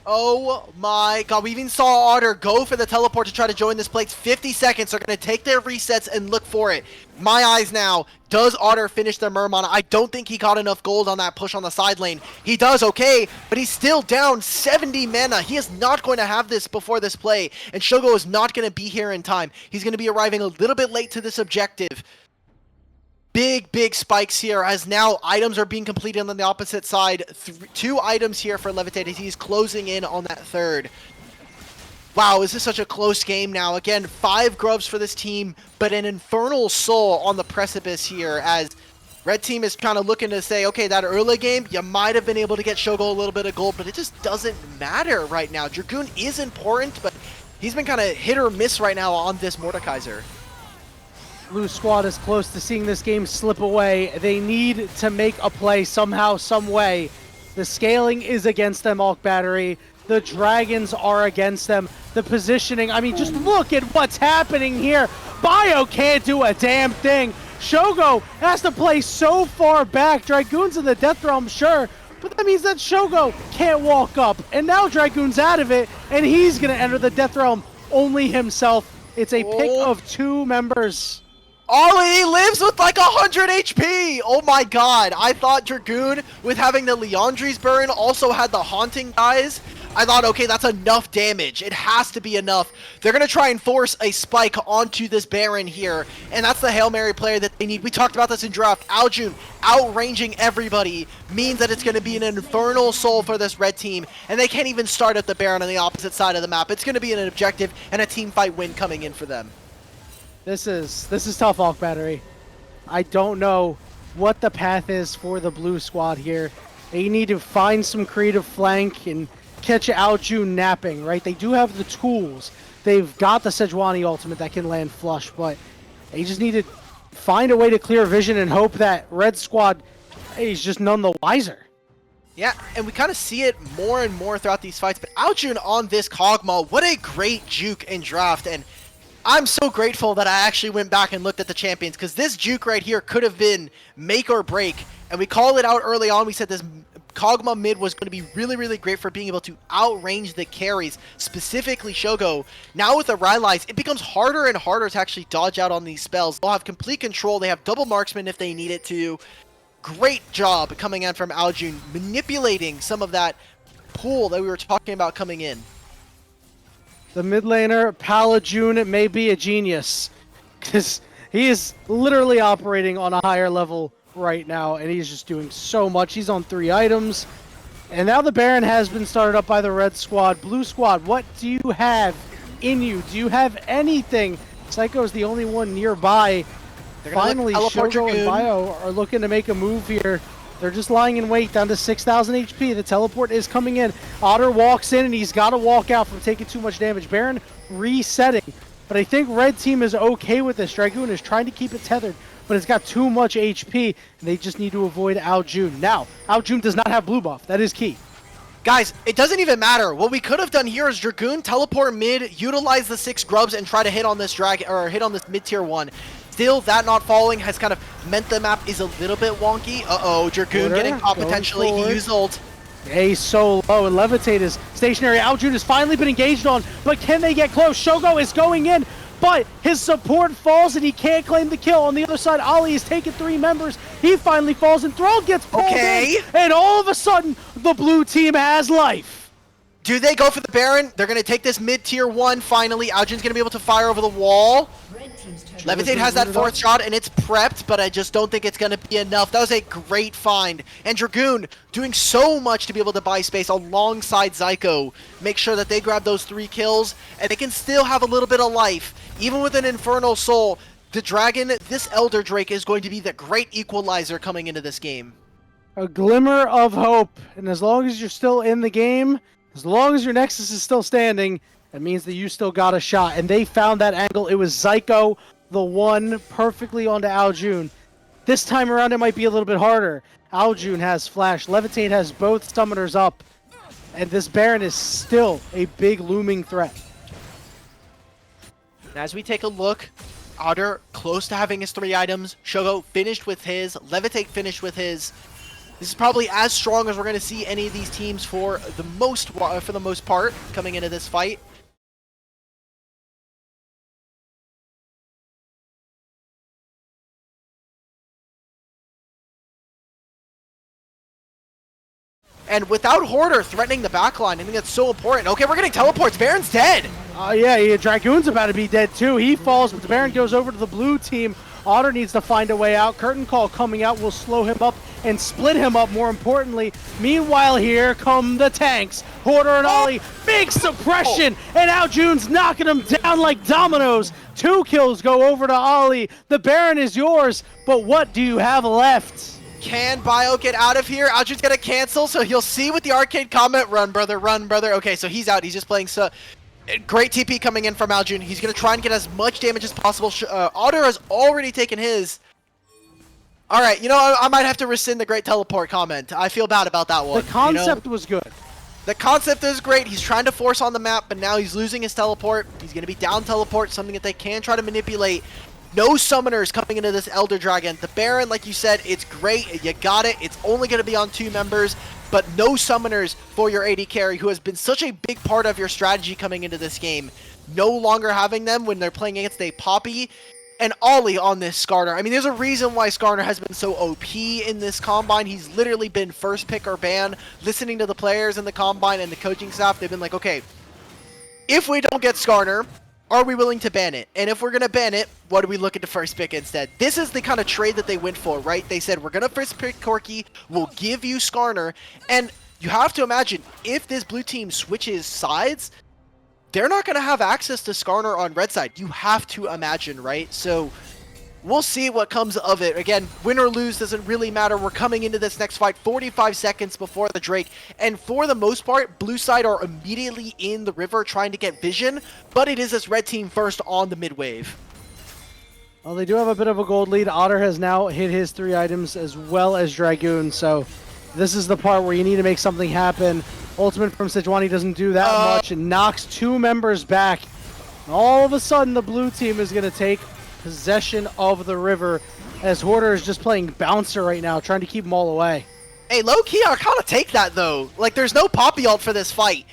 Oh my god, we even saw Otter go for the teleport to try to join this place. 50 seconds, they're going to take their resets and look for it. My eyes now, does Otter finish the Murmana? I don't think he got enough gold on that push on the side lane. He does, okay, but he's still down 70 mana. He is not going to have this before this play, and Shogo is not going to be here in time. He's going to be arriving a little bit late to this objective. Big spikes here as now items are being completed on the opposite side. 2 items here for Levitate as he's closing in on that third. Wow, this is such a close game now. Again, 5 grubs for this team, but an Infernal Soul on the precipice here as red team is kind of looking to say, okay, that early game, you might have been able to get Shogo a little bit of gold, but it just doesn't matter right now. Dragoon is important, but he's been kind of hit or miss right now on this Mordekaiser. Blue squad is close to seeing this game slip away. They need to make a play somehow, some way. The scaling is against them, Alk Battery. The dragons are against them. The positioning, I mean, just look at what's happening here. Bio can't do a damn thing. Shogo has to play so far back. Dragoon's in the death realm, sure, but that means that Shogo can't walk up. And now Dragoon's out of it, and he's going to enter the death realm only himself. It's a pick of 2 members. Ollie lives with like 100 HP! Oh my god, I thought Dragoon, with having the Leandri's burn, also had the Haunting guys. I thought, okay, that's enough damage. It has to be enough. They're going to try and force a spike onto this Baron here, and that's the Hail Mary player that they need. We talked about this in draft. Aljun outranging everybody means that it's going to be an Infernal Soul for this red team, and they can't even start at the Baron on the opposite side of the map. It's going to be an objective and a team fight win coming in for them. This is tough, Alk Battery. I don't know what the path is for the blue squad here. They need to find some creative flank and catch Aljun napping, right? They do have the tools. They've got the Sejuani ultimate that can land flush, but they just need to find a way to clear vision and hope that Red Squad is just none the wiser. Yeah, and we kind of see it more and more throughout these fights, but Aljun on this Kog'Maw, what a great juke and draft, and I'm so grateful that I actually went back and looked at the champions, because this juke right here could have been make or break, and we called it out early on. We said this Kog'Maw mid was going to be really, really great for being able to outrange the carries, specifically Shogo. Now with the Rylai's, it becomes harder and harder to actually dodge out on these spells. They'll have complete control, they have double marksman if they need it to. Great job coming in from Aljun, manipulating some of that pool that we were talking about coming in. The mid laner, Palajun, may be a genius, because he is literally operating on a higher level right now, and he's just doing so much. He's on 3 items, and now the Baron has been started up by the Red Squad. Blue Squad, what do you have in you? Do you have anything? Psycho is the only one nearby. Finally, Shogo and Bio are looking to make a move here. They're just lying in wait down to 6,000 HP. The teleport is coming in. Otter walks in, and he's got to walk out from taking too much damage. Baron resetting. But I think Red Team is okay with this. Dragoon is trying to keep it tethered, but it's got too much HP, and they just need to avoid Aljun. Now, Aljun does not have blue buff. That is key. Guys, it doesn't even matter. What we could have done here is Dragoon teleport mid, utilize the 6 grubs, and try to hit on this dragon or hit on this mid tier 1. Still, that not falling has kind of meant the map is a little bit wonky. Uh-oh, Dragoon getting caught potentially. He used ult. Ace so low, and Levitate is stationary. Aljun has finally been engaged on, but can they get close? Shogo is going in, but his support falls and he can't claim the kill. On the other side, Ali is taking 3 members. He finally falls and Thrall gets pulled in, and all of a sudden, the blue team has life. Do they go for the Baron? They're going to take this mid-tier 1 finally. Aljun's going to be able to fire over the wall. Levitate has that 4th shot, and it's prepped, but I just don't think it's going to be enough. That was a great find. And Dragoon doing so much to be able to buy space alongside Zyko. Make sure that they grab those 3 kills, and they can still have a little bit of life. Even with an Infernal Soul, the Dragon, this Elder Drake, is going to be the great equalizer coming into this game. A glimmer of hope, and as long as you're still in the game, as long as your Nexus is still standing, that means that you still got a shot. And they found that angle. It was Zyko, the one, perfectly onto Aljun. This time around, it might be a little bit harder. Aljun has Flash. Levitate has both summoners up. And this Baron is still a big looming threat. As we take a look, Otter close to having his 3 items. Shogo finished with his. Levitate finished with his. This is probably as strong as we're going to see any of these teams for the most part coming into this fight. And without Hoarder threatening the backline, I think that's so important. Okay, we're getting teleports. Baron's dead. Yeah, Dragoon's about to be dead too. He falls, but the Baron goes over to the blue team. Otter needs to find a way out. Curtain Call coming out will slow him up and split him up, more importantly. Meanwhile, here come the tanks. Hoarder and Ollie, big suppression, and Aljun's knocking him down like dominoes. 2 kills go over to Ollie. The Baron is yours, but what do you have left? Can Bio get out of here? Aljun's gonna cancel, so he'll see with the arcade comment, run brother, run brother. Okay, so he's out, he's just playing great TP coming in from Aljun. He's gonna try and get as much damage as possible. Otter has already taken his. All right, you know, I might have to rescind the great teleport comment. I feel bad about that one. The concept was good. The concept is great. He's trying to force on the map, but now he's losing his teleport. He's gonna be down teleport, something that they can try to manipulate. No summoners coming into this Elder Dragon. The Baron, like you said, it's great. You got it. It's only going to be on 2 members, but no summoners for your AD carry, who has been such a big part of your strategy coming into this game. No longer having them when they're playing against a Poppy and Ollie on this Skarner. I mean, there's a reason why Skarner has been so OP in this Combine. He's literally been first pick or ban. Listening to the players in the Combine and the coaching staff, they've been like, okay, if we don't get Skarner, are we willing to ban it? And if we're going to ban it, what do we look at the first pick instead? This is the kind of trade that they went for, right? They said, we're going to first pick Corki, we'll give you Skarner, and you have to imagine, if this blue team switches sides, they're not going to have access to Skarner on red side. You have to imagine, right? So we'll see what comes of it. Again, win or lose doesn't really matter. We're coming into this next fight 45 seconds before the Drake, and for the most part, blue side are immediately in the river trying to get vision, but it is this red team first on the mid wave. Well, they do have a bit of a gold lead. Otter has now hit his 3 items as well as Dragoon, so this is the part where you need to make something happen. Ultimate from Sejuani doesn't do that much. It knocks 2 members back. And all of a sudden, the blue team is going to take possession of the river as Hoarder is just playing bouncer right now, trying to keep them all away. Hey, low-key, I kind of take that, though. Like, there's no Poppy ult for this fight.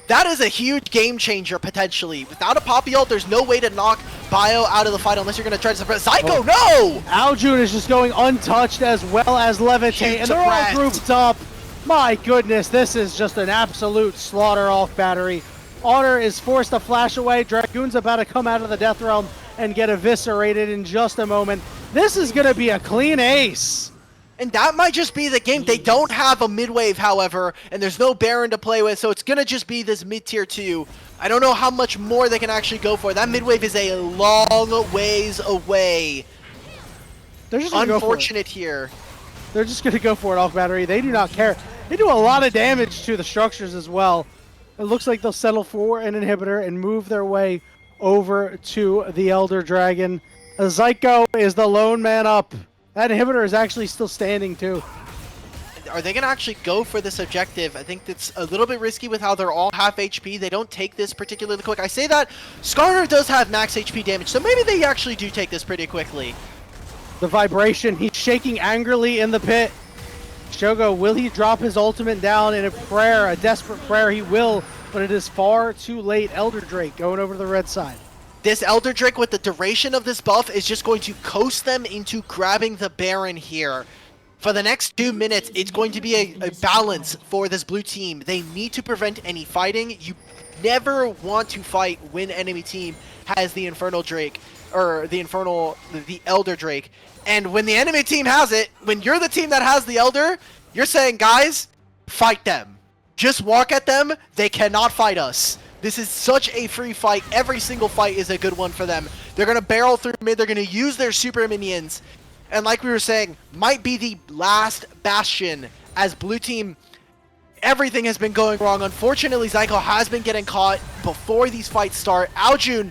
That is a huge game changer, potentially. Without a Poppy ult, there's no way to knock Bio out of the fight unless you're going to try to suppress. Zyko, no! Aljun is just going untouched as well as Levitate, and they're all grouped up. My goodness, this is just an absolute slaughter off battery. Otter is forced to flash away. Dragoon's about to come out of the Death Realm and get eviscerated in just a moment. This is going to be a clean ace. And that might just be the game. They don't have a mid-wave, however, and there's no Baron to play with, so it's going to just be this mid-tier 2. I don't know how much more they can actually go for. That mid-wave is a long ways away. They're just unfortunate here. They're just going to go for it off battery. They do not care. They do a lot of damage to the structures as well. It looks like they'll settle for an inhibitor and move their way over to the Elder Dragon. Zyko is the lone man up. That inhibitor is actually still standing too. Are they going to actually go for this objective? I think that's a little bit risky with how they're all half HP. They don't take this particularly quick. I say that Skarner does have max HP damage, so maybe they actually do take this pretty quickly. The vibration, he's shaking angrily in the pit. Shogo, will he drop his ultimate down in a prayer, a desperate prayer? He will, but it is far too late. Elder Drake going over to the red side. This Elder Drake with the duration of this buff is just going to coast them into grabbing the Baron here. For the next 2 minutes, it's going to be a balance for this blue team. They need to prevent any fighting. You never want to fight when enemy team has the Infernal Drake, or the Elder Drake. And when the enemy team has it, when you're the team that has the Elder, you're saying, guys, fight them. Just walk at them. They cannot fight us. This is such a free fight. Every single fight is a good one for them. They're going to barrel through mid. They're going to use their super minions. And like we were saying, might be the last bastion as blue team. Everything has been going wrong. Unfortunately, Zyko has been getting caught before these fights start. Aljun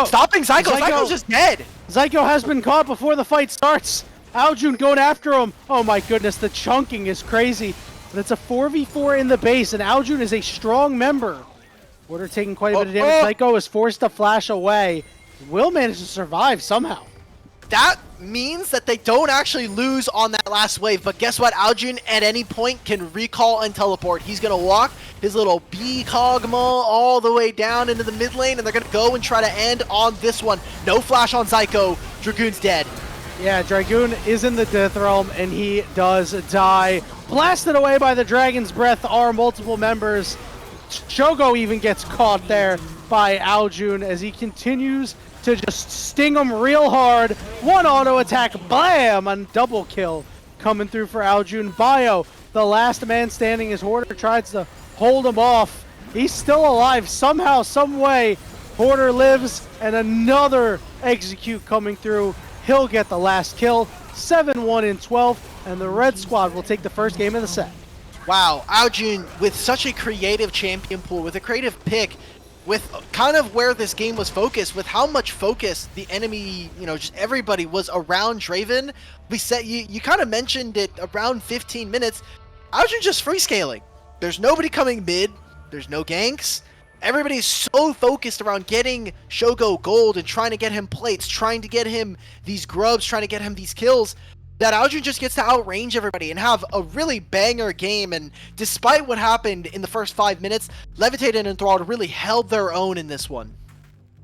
stopping Zyko. Zyko's just dead. Zyko has been caught before the fight starts. Aljun going after him. Oh my goodness, the chunking is crazy. But it's a 4v4 in the base, and Aljun is a strong member. Order taking quite a bit of damage. Zyko is forced to flash away. Will manage to survive somehow. That means that they don't actually lose on that last wave, but guess what? Aljun at any point can recall and teleport. He's going to walk his little B-Cogma all the way down into the mid lane, and they're going to go and try to end on this one. No flash on Zyko. Dragoon's dead. Yeah, Dragoon is in the Death Realm, and he does die. Blasted away by the Dragon's Breath are multiple members. Shogo even gets caught there by Aljun as he continues to just sting him real hard. One auto attack, blam, and double kill coming through for Aljun. Bio, the last man standing as Hoarder tries to hold him off. He's still alive somehow, some way. Hoarder lives, and another execute coming through. He'll get the last kill. 7-1 in 12, and the red squad will take the first game of the set. Wow, Aljun with such a creative champion pool, with a creative pick, with kind of where this game was focused, with how much focus the enemy, just everybody was around Draven. We said, you kind of mentioned it around 15 minutes. Aljun just free scaling. There's nobody coming mid. There's no ganks. Everybody's so focused around getting Shogo gold and trying to get him plates, trying to get him these grubs, trying to get him these kills, that Aljun just gets to outrange everybody and have a really banger game. And despite what happened in the first 5 minutes, Levitate and Enthralled really held their own in this one.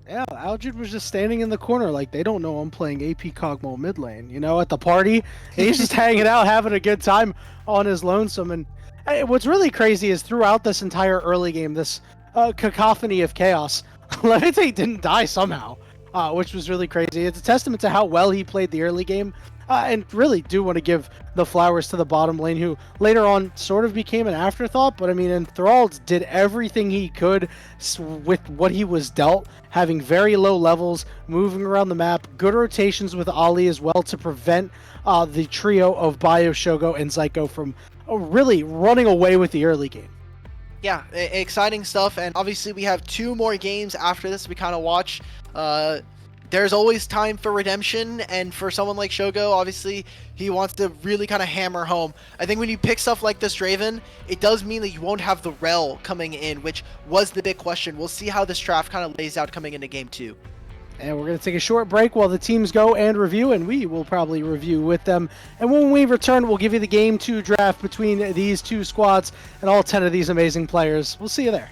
Yeah, Aljun was just standing in the corner like they don't know I'm playing AP Cogmo mid lane, at the party. And he's just hanging out, having a good time on his lonesome. And what's really crazy is throughout this entire early game, this cacophony of chaos, Levitate didn't die somehow, which was really crazy. It's a testament to how well he played the early game. And really do want to give the flowers to the bottom lane, who later on sort of became an afterthought. But I mean, Enthralled did everything he could with what he was dealt, having very low levels, moving around the map, good rotations with Ali as well to prevent the trio of Bio, Shogo, and Zyko from really running away with the early game. Yeah, exciting stuff. And obviously we have 2 more games after this we kind of watch. There's always time for redemption, and for someone like Shogo, obviously he wants to really kind of hammer home. I think when you pick stuff like this Draven, it does mean that you won't have the Rel coming in, which was the big question. We'll see how this draft kind of lays out coming into game 2. And we're going to take a short break while the teams go and review, and we will probably review with them. And when we return, we'll give you the game 2 draft between these 2 squads and all 10 of these amazing players. We'll see you there.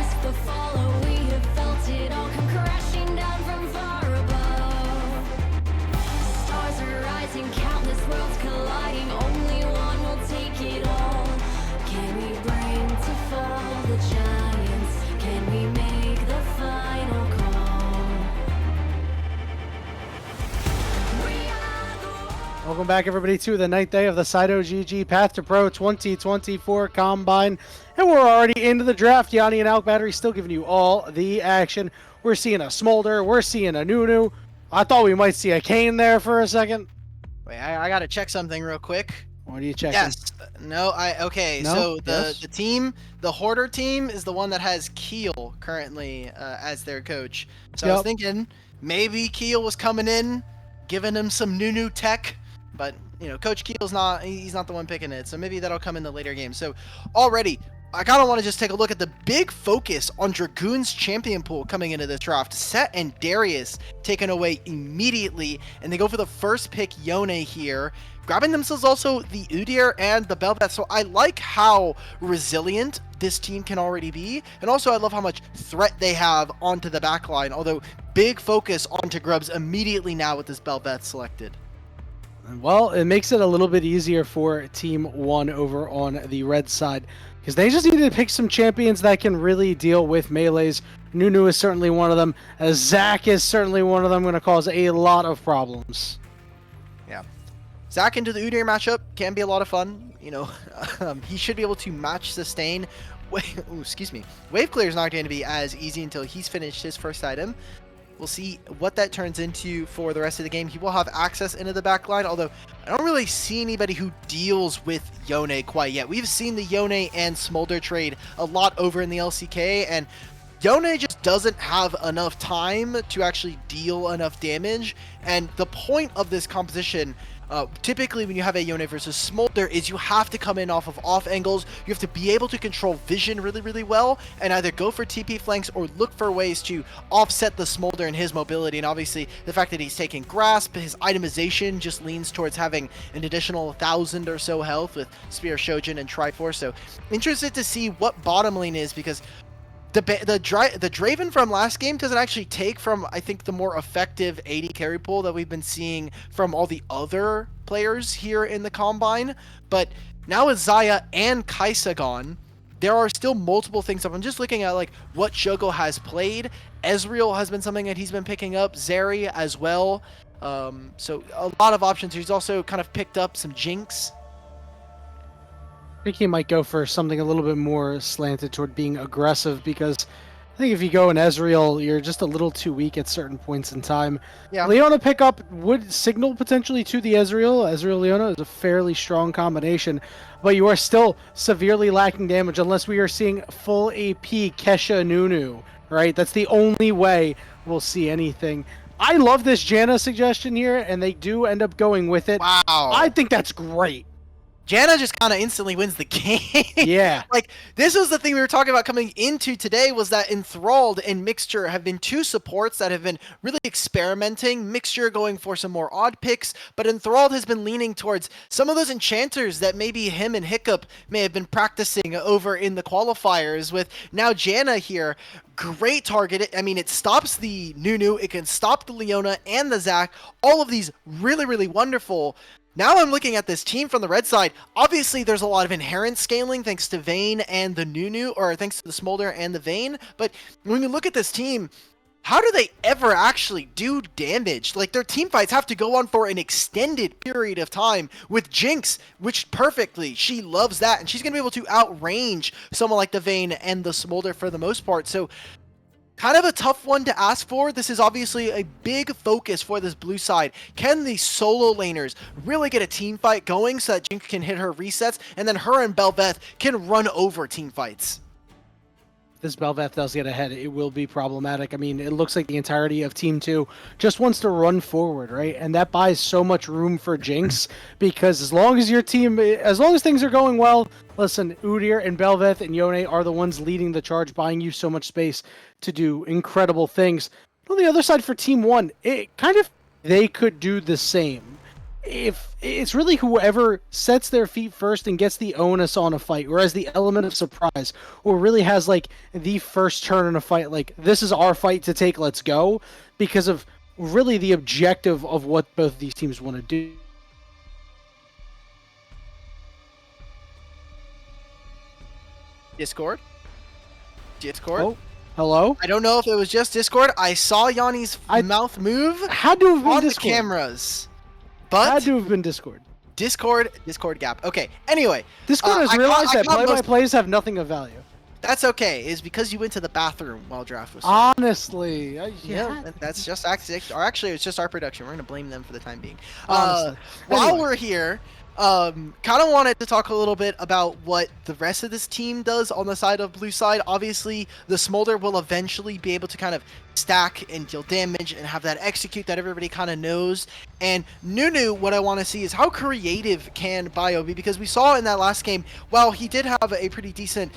risk the follow. We have felt it all come crashing down from far above. Stars are rising, countless worlds colliding. Only one will take it all. Can we bring to fall the giants? Can we make the final call? We are the Welcome back, everybody, to the 9th day of the Saito GG Path to Pro 2024 Combine. And we're already into the draft. Yanni and Alk Battery still giving you all the action. We're seeing a Smolder. We're seeing a Nunu. I thought we might see a Kane there for a second. Wait, I gotta check something real quick. What are you checking? Yes. No, okay. No? So Yes? the team, the Hoarder team, is the one that has Keel currently as their coach. So I was Yep. thinking maybe Keel was coming in, giving him some new tech, but you know, Coach Keel's he's not the one picking it. So maybe that'll come in the later game. So already, I kind of want to just take a look at the big focus on Dragoon's champion pool coming into this draft. Set and Darius taken away immediately, and they go for the first pick, Yone here, grabbing themselves also the Udyr and the Bel'Veth. So I like how resilient this team can already be, and also I love how much threat they have onto the backline, although big focus onto Grubs immediately now with this Bel'Veth selected. Well, it makes it a little bit easier for Team 1 over on the red side, because they just need to pick some champions that can really deal with melees. Nunu is certainly one of them. Zach is certainly one of them, going to cause a lot of problems. Yeah. Zach into the Udyr matchup can be a lot of fun. You know, he should be able to match sustain. Excuse me. Wave clear is not going to be as easy until he's finished his first item. We'll see what that turns into for the rest of the game. He will have access into the back line, although I don't really see anybody who deals with Yone quite yet. We've seen the Yone and Smolder trade a lot over in the LCK, and Yone just doesn't have enough time to actually deal enough damage. And the point of this composition, typically when you have a Yone versus Smolder, is you have to come in off of off angles. You have to be able to control vision really well, and either go for TP flanks or look for ways to offset the Smolder and his mobility. And obviously the fact that he's taking Grasp, his itemization just leans towards having an additional 1,000 or so health with Spear of Shojin and Triforce. So interested to see what bottom lane is, because the Draven from last game doesn't actually take from, I think, the more effective AD carry pool that we've been seeing from all the other players here in the Combine. But now with Xayah and Kaisa gone, there are still multiple things up. I'm just looking at like what Shogo has played. Ezreal has been something that he's been picking up. Zeri as well. So a lot of options. He's also kind of picked up some Jinx. I think he might go for something a little bit more slanted toward being aggressive, because I think if you go in Ezreal, you're just a little too weak at certain points in time. Yeah. Leona pickup would signal potentially to the Ezreal. Ezreal-Leona is a fairly strong combination, but you are still severely lacking damage unless we are seeing full AP Kesha Nunu, right? That's the only way we'll see anything. I love this Janna suggestion here, and they do end up going with it. Wow. I think that's great. Janna just kind of instantly wins the game. Yeah. Like, this was the thing we were talking about coming into today, was that Enthralled and Mixture have been two supports that have been really experimenting. Mixture going for some more odd picks, but Enthralled has been leaning towards some of those enchanters that maybe him and Hiccup may have been practicing over in the qualifiers, with now Janna here. Great target. I mean, it stops the Nunu, it can stop the Leona and the Zac. All of these really wonderful. Now I'm looking at this team from the red side. Obviously, there's a lot of inherent scaling thanks to Vayne and the Nunu, or thanks to the Smolder and the Vayne. But when you look at this team, how do they ever actually do damage? Like, their team fights have to go on for an extended period of time with Jinx, which perfectly, she loves that. And she's going to be able to outrange someone like the Vayne and the Smolder for the most part. So kind of a tough one to ask for. This is obviously a big focus for this blue side. Can the solo laners really get a team fight going so that Jinx can hit her resets, and then her and Bel'Veth can run over team fights? This Bel'Veth does get ahead, it will be problematic. I mean, it looks like the entirety of Team 2 just wants to run forward, right? And that buys so much room for Jinx, because as long as things are going well, listen, Udyr and Bel'Veth and Yone are the ones leading the charge, buying you so much space to do incredible things. On the other side for Team 1, they could do the same. if it's really whoever sets their feet first and gets the onus on a fight, or has the element of surprise, or really has like the first turn in a fight, like this is our fight to take, let's go, because of really the objective of what both of these teams want to do. Discord? Oh, hello? I don't know if it was just Discord. I saw Yanni's mouth move Had to have been on Discord. the cameras. But Had to have been Discord. Discord gap. Okay, anyway. Discord has realized that play-by-plays have nothing of value. That's okay. It's because you went to the bathroom while draft was starting. Honestly. Yeah, that's just or actually it's just our production. We're gonna blame them for the time being. Honestly. While Anyway. we're here, kind of wanted to talk a little bit about what the rest of this team does on the side of blue side. Obviously, the Smolder will eventually be able to kind of stack and deal damage and have that execute that everybody kind of knows. And Nunu, what I want to see is how creative can Bio be, because we saw in that last game, while he did have a pretty decent,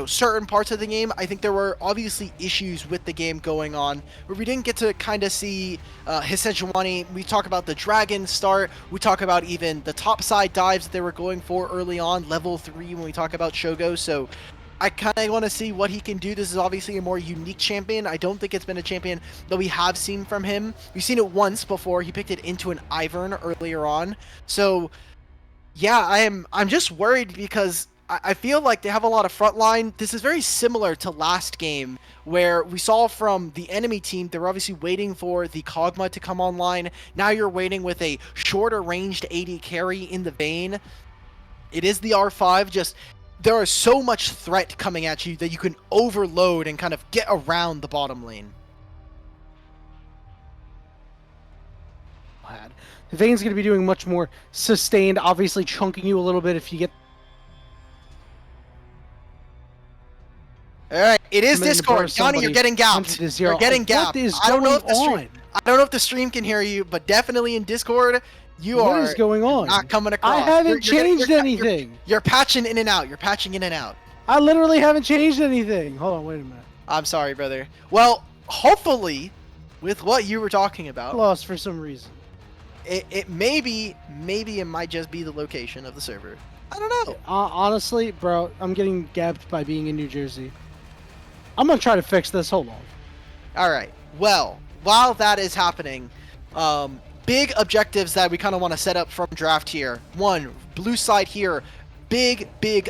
certain parts of the game, I think there were obviously issues with the game going on where we didn't get to kind of see his Sejuani. We talk about the dragon start. We talk about even the top side dives that they were going for early on, level 3 when we talk about Shogo. So I kind of want to see what he can do. This is obviously a more unique champion. I don't think it's been a champion that we have seen from him. We've seen it once before. He picked it into an Ivern earlier on. So yeah, I'm just worried because I feel like they have a lot of frontline. This is very similar to last game where we saw from the enemy team, they're obviously waiting for the Kog'Maw to come online. Now you're waiting with a shorter ranged AD carry in the Vayne. It is the R5, just there is so much threat coming at you that you can overload and kind of get around the bottom lane. The Vayne's going to be doing much more sustained, obviously chunking you a little bit if you get... All right, it is Discord. Johnny, you're getting gapped. You're getting gapped. What is going on? I don't know if the stream can hear you, but definitely in Discord, what is going on? Not coming across. I haven't changed anything. You're patching in and out. You're patching in and out. I literally haven't changed anything. Hold on, wait a minute. I'm sorry, brother. Well, hopefully, with what you were talking about, lost for some reason. It maybe it might just be the location of the server. I don't know. Honestly, bro, I'm getting gapped by being in New Jersey. I'm gonna try to fix this. Hold on. All right. Well, while that is happening, big objectives that we kind of want to set up from draft here. One, blue side here. Big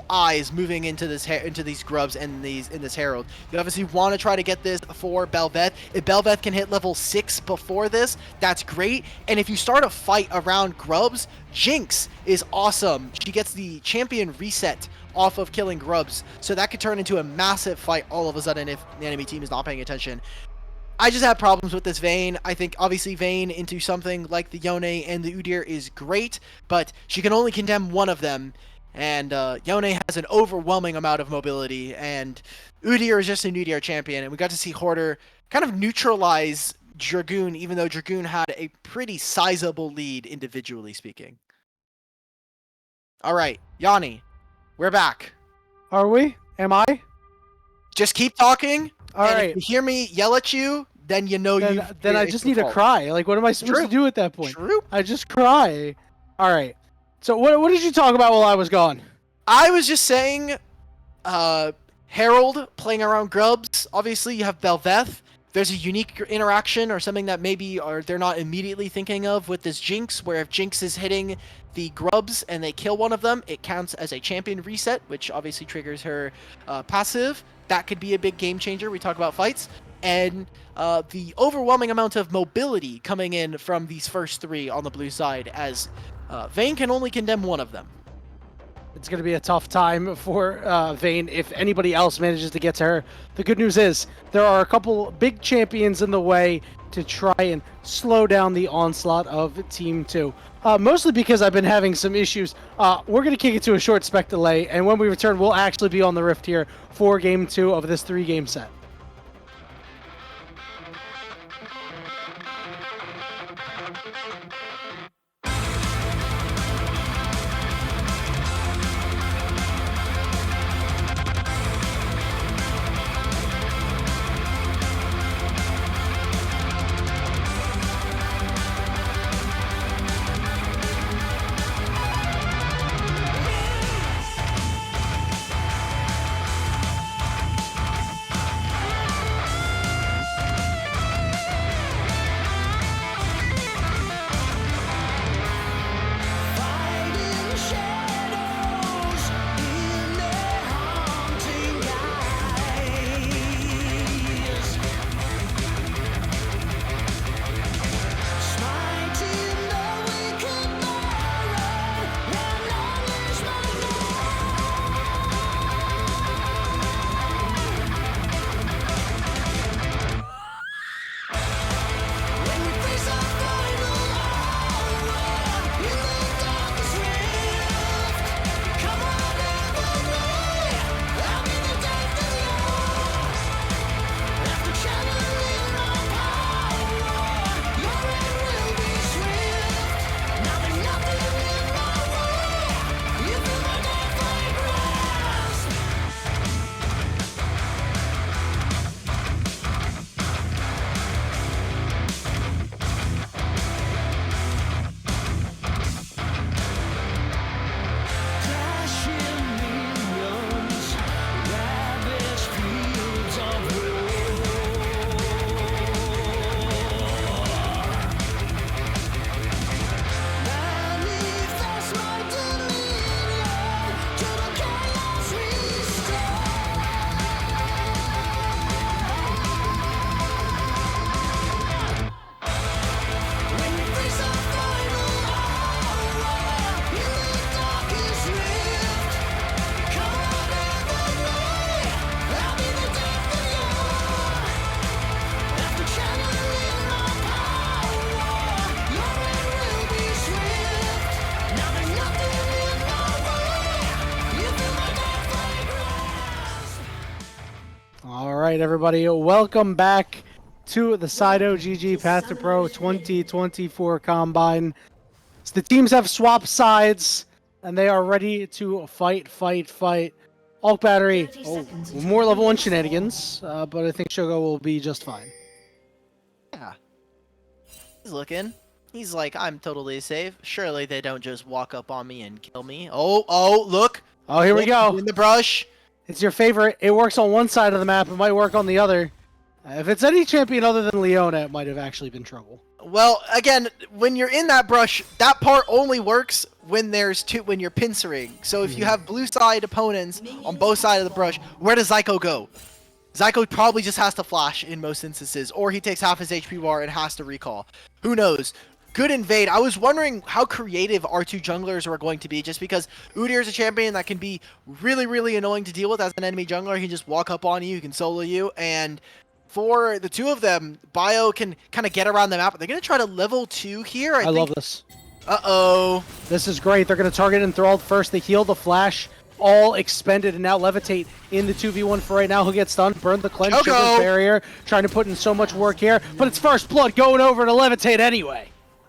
eyes moving into these grubs and in this herald. You obviously want to try to get this for Bel'Veth. If Bel'Veth can hit level 6 before this, that's great. And if you start a fight around grubs, Jinx is awesome. She gets the champion reset off of killing grubs, so that could turn into a massive fight all of a sudden if the enemy team is not paying attention. I just have problems with this Vayne. I think obviously Vayne into something like the Yone and the Udyr is great, but she can only condemn one of them. And Yone has an overwhelming amount of mobility, and Udyr is just a Udyr champion, and we got to see Hoarder kind of neutralize Dragoon, even though Dragoon had a pretty sizable lead individually speaking. Alright, Yanni, we're back. Are we? Am I? Just keep talking. Alright. If you hear me yell at you, then you know you... Then I just need to cry. Like, what am I supposed to do at that point? True. I just cry. Alright. So what did you talk about while I was gone? I was just saying, Herald playing around grubs. Obviously, you have Bel'Veth. There's a unique interaction or something that maybe they're not immediately thinking of with this Jinx, where if Jinx is hitting the grubs and they kill one of them, it counts as a champion reset, which obviously triggers her passive. That could be a big game changer. We talk about fights. And the overwhelming amount of mobility coming in from these first three on the blue side, as Vayne can only condemn one of them. It's going to be a tough time for Vayne if anybody else manages to get to her. The good news is there are a couple big champions in the way to try and slow down the onslaught of Team 2. Mostly because I've been having some issues. We're going to kick it to a short spec delay, and when we return, we'll actually be on the Rift here for Game 2 of this 3-game set. right, everybody, welcome back to the Sido GG Path to Pro 2024 Combine. So the teams have swapped sides, and they are ready to fight. Hulk Battery, more level 1 shenanigans, but I think Shogo will be just fine. Yeah. He's looking. He's like, I'm totally safe. Surely they don't just walk up on me and kill me. Oh, look. Oh, here we go. In the brush. It's your favorite. It works on one side of the map. It might work on the other. If it's any champion other than Leona, it might have actually been trouble. Well, again, when you're in that brush, that part only works when when you're pincering. So if you have blue side opponents on both sides of the brush, where does Zyko go? Zyko probably just has to flash in most instances, or he takes half his HP bar and has to recall. Who knows? Good invade. I was wondering how creative our two junglers were going to be, just because Udyr is a champion that can be really annoying to deal with as an enemy jungler. He can just walk up on you, he can solo you, and for the two of them, Bio can kind of get around the map. They're going to try to level 2 here. I think. Love this. Uh-oh. This is great. They're going to target Enthralled first. They heal the flash. All expended and now Levitate in the 2v1 for right now. Who gets stunned? Burn the cleanse Sugar's barrier. Trying to put in so much work here. But it's First Blood going over to Levitate anyway.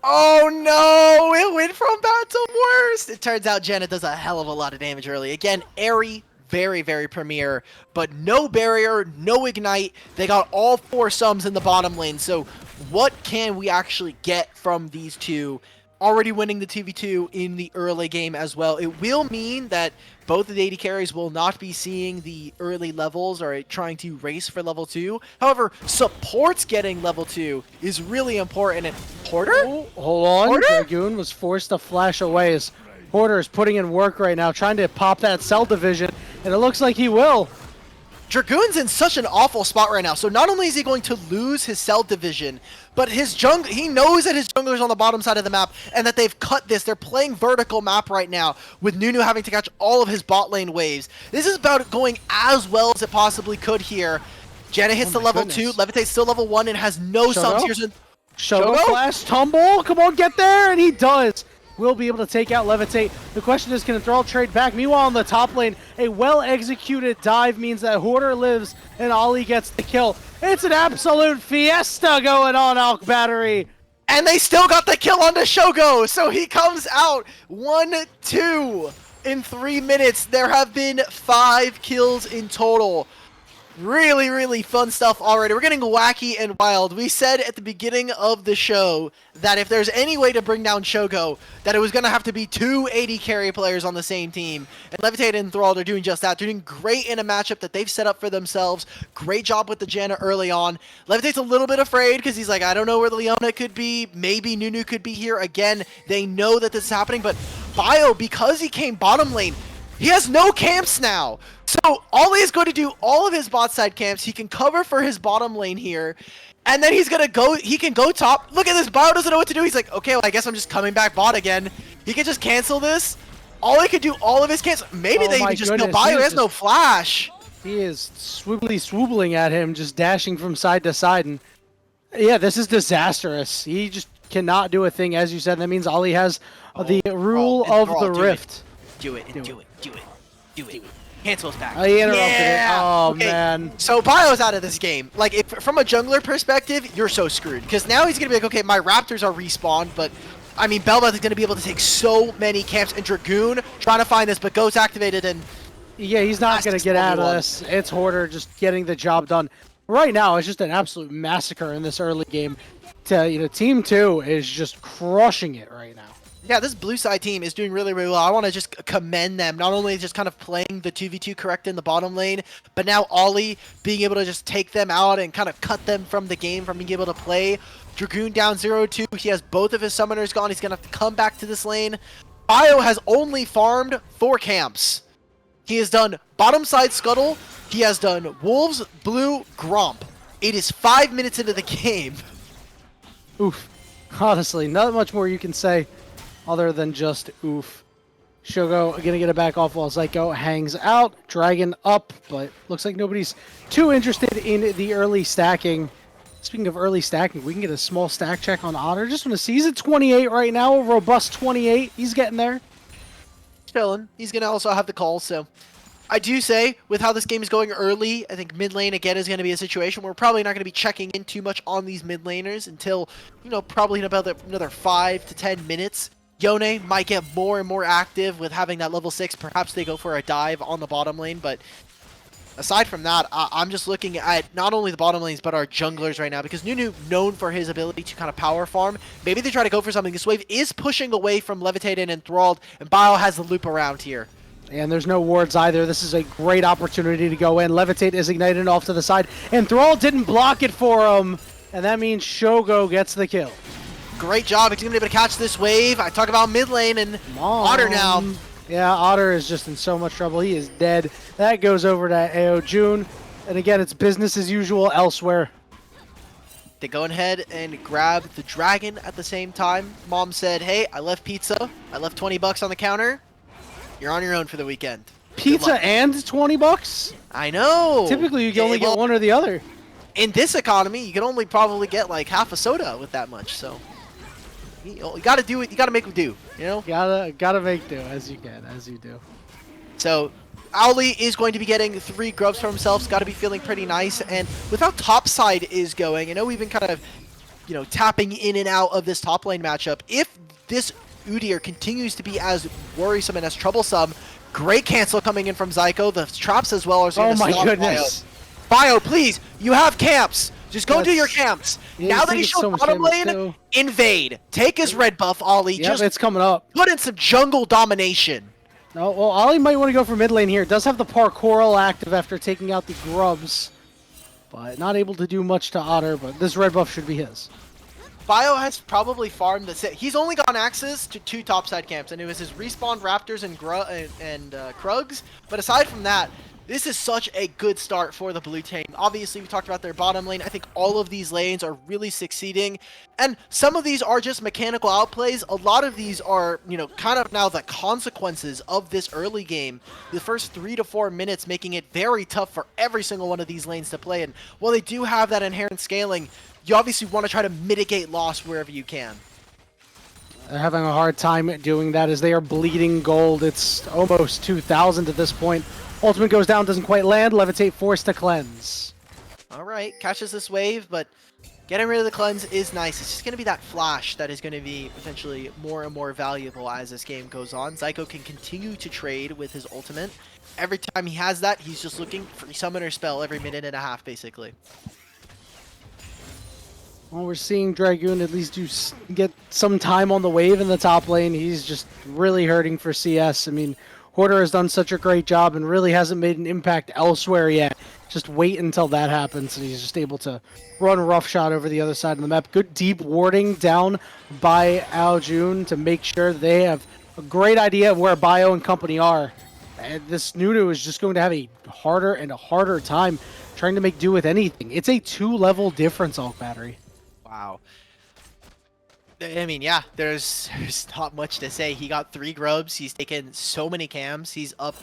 Oh no! It went from bad to worse! It turns out Janet does a hell of a lot of damage early. Again, Airy, very premier, but no barrier, no ignite. They got all 4 sums in the bottom lane, so what can we actually get from these two? Already winning the 2v2 in the early game as well. It will mean that both of the AD carries will not be seeing the early levels or trying to race for level 2. However, supports getting level 2 is really important. And Porter? Oh, hold on. Porter? Dragoon was forced to flash away as Porter is putting in work right now, trying to pop that cell division, and it looks like he will. Dragoon's in such an awful spot right now. So not only is he going to lose his cell division, but his he knows that his jungler's on the bottom side of the map and that they've cut this. They're playing vertical map right now with Nunu having to catch all of his bot lane waves. This is about going as well as it possibly could here. Janet hits the level 2, Levitate's still level 1 and has no sums. Here's Shogo flash tumble. Come on, get there, and he does. Will be able to take out Levitate. The question is, can Enthrall trade back? Meanwhile, on the top lane, a well-executed dive means that Hoarder lives and Ollie gets the kill. It's an absolute fiesta going on, Alk Battery. And they still got the kill onto Shogo, so he comes out 1-2 in 3 minutes. There have been 5 kills in total. Really fun stuff already. We're getting wacky and wild. We said at the beginning of the show that if there's any way to bring down Shogo, that it was going to have to be 2 AD carry players on the same team. And Levitate and Enthralled are doing just that. They're doing great in a matchup that they've set up for themselves. Great job with the Janna early on. Levitate's a little bit afraid because he's like, I don't know where the Leona could be. Maybe Nunu could be here. Again, they know that this is happening, but Bio, because he came bottom lane, he has no camps now. So Ollie is going to do all of his bot side camps. He can cover for his bottom lane here. And then he's going to go, he can go top. Look at this, Bio doesn't know what to do. He's like, okay, well, I guess I'm just coming back bot again. He can just cancel this. Ollie could do all of his camps. Maybe they even just kill Bio. He has no flash. He is swoobling at him, just dashing from side to side. And yeah, this is disastrous. He just cannot do a thing, as you said. That means Ollie has the rule of the rift. Do it. Cancels back. Oh, he interrupted it. Oh, okay. Man. So Bio's out of this game. Like, if from a jungler perspective, you're so screwed. Because now he's going to be like, okay, my Raptors are respawned, but, I mean, Bel'Veth is going to be able to take so many camps. And Dragoon trying to find this, but Ghost activated and... Yeah, he's not going to get out of this. It's Hoarder just getting the job done. Right now, it's just an absolute massacre in this early game. Team 2 is just crushing it right now. Yeah, this blue side team is doing really well. I want to just commend them. Not only just kind of playing the 2v2 correct in the bottom lane, but now Ollie being able to just take them out and kind of cut them from the game from being able to play. Dragoon down 0-2. He has both of his summoners gone. He's going to have to come back to this lane. Bio has only farmed 4 camps. He has done bottom side Scuttle. He has done Wolves, Blue, Gromp. It is 5 minutes into the game. Oof. Honestly, not much more you can say other than just oof. Shogo gonna get it back off while Zyko hangs out. Dragon up, but looks like nobody's too interested in the early stacking. Speaking of early stacking, we can get a small stack check on Otter. Just want to see, he's at 28 right now, a robust 28. He's getting there. Chilling. He's gonna also have the call, so I do say, with how this game is going early, I think mid lane again is going to be a situation where we're probably not going to be checking in too much on these mid laners until, probably in about another 5 to 10 minutes. Yone might get more and more active with having that level 6. Perhaps they go for a dive on the bottom lane, but aside from that, I'm just looking at not only the bottom lanes, but our junglers right now, because Nunu, known for his ability to kind of power farm, maybe they try to go for something. This wave is pushing away from Levitate and Enthralled, and Bio has the loop around here. And there's no wards either. This is a great opportunity to go in. Levitate is ignited off to the side. And Thrall didn't block it for him. And that means Shogo gets the kill. Great job. He's going to be able to catch this wave. I talk about mid lane and Otter now. Yeah, Otter is just in so much trouble. He is dead. That goes over to AO June. And again, it's business as usual elsewhere. They go ahead and grab the dragon at the same time. Mom said, hey, I left pizza. I left 20 bucks on the counter. You're on your own for the weekend. Pizza and 20 bucks? I know. Typically, you can only get one or the other. In this economy, you can only probably get like half a soda with that much. So you got to do it. You got to make them do. Gotta make do as you can, as you do. So Owly is going to be getting 3 grubs for himself. He's got to be feeling pretty nice. And with how topside is going, I know we've been kind of, tapping in and out of this top lane matchup. If this Udyr continues to be as worrisome and as troublesome, great cancel coming in from Zyko. The traps as well are going to stop Oh my goodness. Bio, please, you have camps. Just go do your camps. Yeah, now that he's shown bottom lane, invade. Take his red buff, Ollie. Yep, just it's coming up. Put in some jungle domination. No, well, Ollie might want to go for mid lane here. Does have the parkoural active after taking out the grubs, but not able to do much to Otter, but this red buff should be his. Bio has probably farmed the He's only gotten access to 2 topside camps, and it was his respawned Raptors and Krugs. But aside from that, this is such a good start for the blue team. Obviously, we talked about their bottom lane. I think all of these lanes are really succeeding. And some of these are just mechanical outplays. A lot of these are, kind of now the consequences of this early game. The first 3 to 4 minutes making it very tough for every single one of these lanes to play. And while they do have that inherent scaling, you obviously want to try to mitigate loss wherever you can. They're having a hard time doing that as they are bleeding gold. It's almost 2,000 at this point. Ultimate goes down, doesn't quite land. Levitate forced to cleanse. All right, catches this wave, but getting rid of the cleanse is nice. It's just going to be that flash that is going to be potentially more and more valuable as this game goes on. Zyko can continue to trade with his ultimate. Every time he has that, he's just looking for summoner spell every minute and a half, basically. Well, we're seeing Dragoon at least get some time on the wave in the top lane. He's just really hurting for CS. I mean, Hoarder has done such a great job and really hasn't made an impact elsewhere yet. Just wait until that happens and he's just able to run roughshod over the other side of the map. Good deep warding down by Aljun to make sure they have a great idea of where Bio and company are. And this Nunu is just going to have a harder and a harder time trying to make do with anything. It's a 2-level difference, Alt Battery. Wow. I mean, yeah, there's not much to say. He got 3 grubs. He's taken so many cams. He's up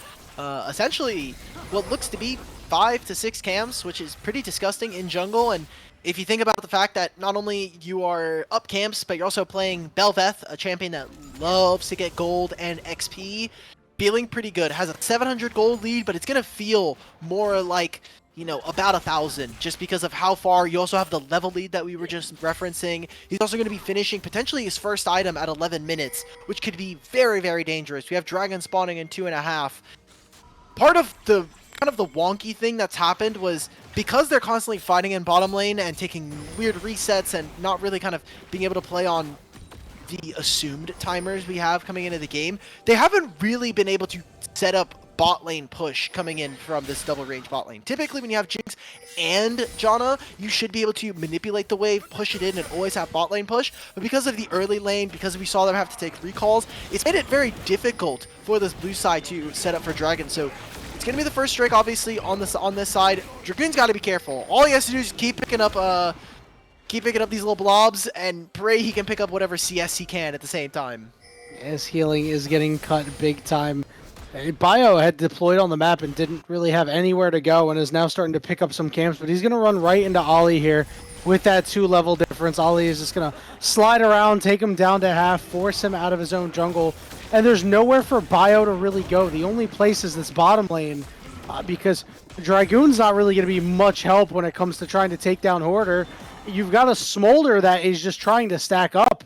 essentially what looks to be 5 to 6 cams, which is pretty disgusting in jungle. And if you think about the fact that not only you are up camps, but you're also playing Belveth, a champion that loves to get gold and XP, feeling pretty good. Has a 700 gold lead, but it's going to feel more like, about 1,000 just because of how far. You also have the level lead that we were just referencing. He's also going to be finishing potentially his first item at 11 minutes, which could be very, very dangerous. We have dragon spawning in 2.5. Part of the kind of the wonky thing that's happened was because they're constantly fighting in bottom lane and taking weird resets and not really kind of being able to play on the assumed timers we have coming into the game, they haven't really been able to set up bot lane push coming in from this double range bot lane. Typically when you have Jinx and Janna, you should be able to manipulate the wave, push it in, and always have bot lane push. But because of the early lane, because we saw them have to take recalls, it's made it very difficult for this blue side to set up for Dragon. So it's going to be the first strike obviously on this side. Dragoon's got to be careful. All he has to do is keep picking up these little blobs and pray he can pick up whatever CS he can at the same time. His healing is getting cut big time. Bio had deployed on the map and didn't really have anywhere to go and is now starting to pick up some camps, but he's going to run right into Ollie here with that 2-level difference. Ollie is just going to slide around, take him down to half, force him out of his own jungle, and there's nowhere for Bio to really go. The only place is this bottom lane, because Dragoon's not really going to be much help when it comes to trying to take down Hoarder. You've got a Smolder that is just trying to stack up,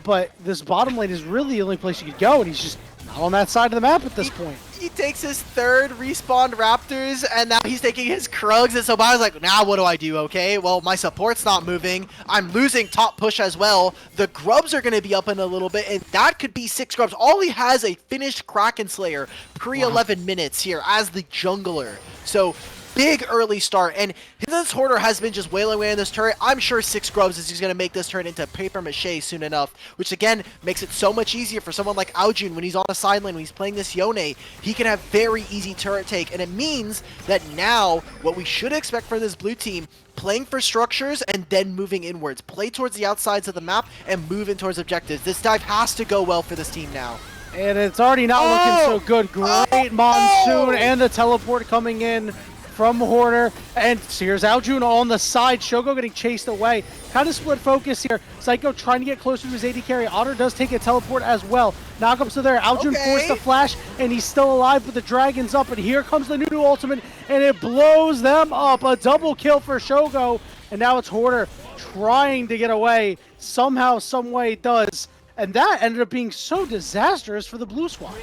but this bottom lane is really the only place you could go, and he's just not on that side of the map at this point. He takes his third respawned Raptors, and now he's taking his Krugs, and so Bio's like, now what do I do, okay? Well, my support's not moving. I'm losing top push as well. The Grubs are going to be up in a little bit, and that could be 6 Grubs. All he has a finished Kraken Slayer pre-11 minutes here as the jungler. So big early start, and this Hoarder has been just wailing away in this turret. I'm sure 6 Grubs is going to make this turn into paper mache soon enough, which again makes it so much easier for someone like Aljun when he's on a side lane, when he's playing this Yone. He can have very easy turret take, and it means that now what we should expect from this blue team, playing for structures and then moving inwards. Play towards the outsides of the map and move in towards objectives. This dive has to go well for this team now. And it's already not looking so good. Great Monsoon and the teleport coming in from Hoarder, and here's Aljun on the side. Shogo getting chased away. Kind of split focus here. Psycho trying to get closer to his AD carry. Otter does take a teleport as well. Knockups are there. Aljun forced the flash, and he's still alive, but the dragon's up, and here comes the Nunu ultimate, and it blows them up. A double kill for Shogo, and now it's Hoarder trying to get away. Somehow, some way it does, and that ended up being so disastrous for the blue squad.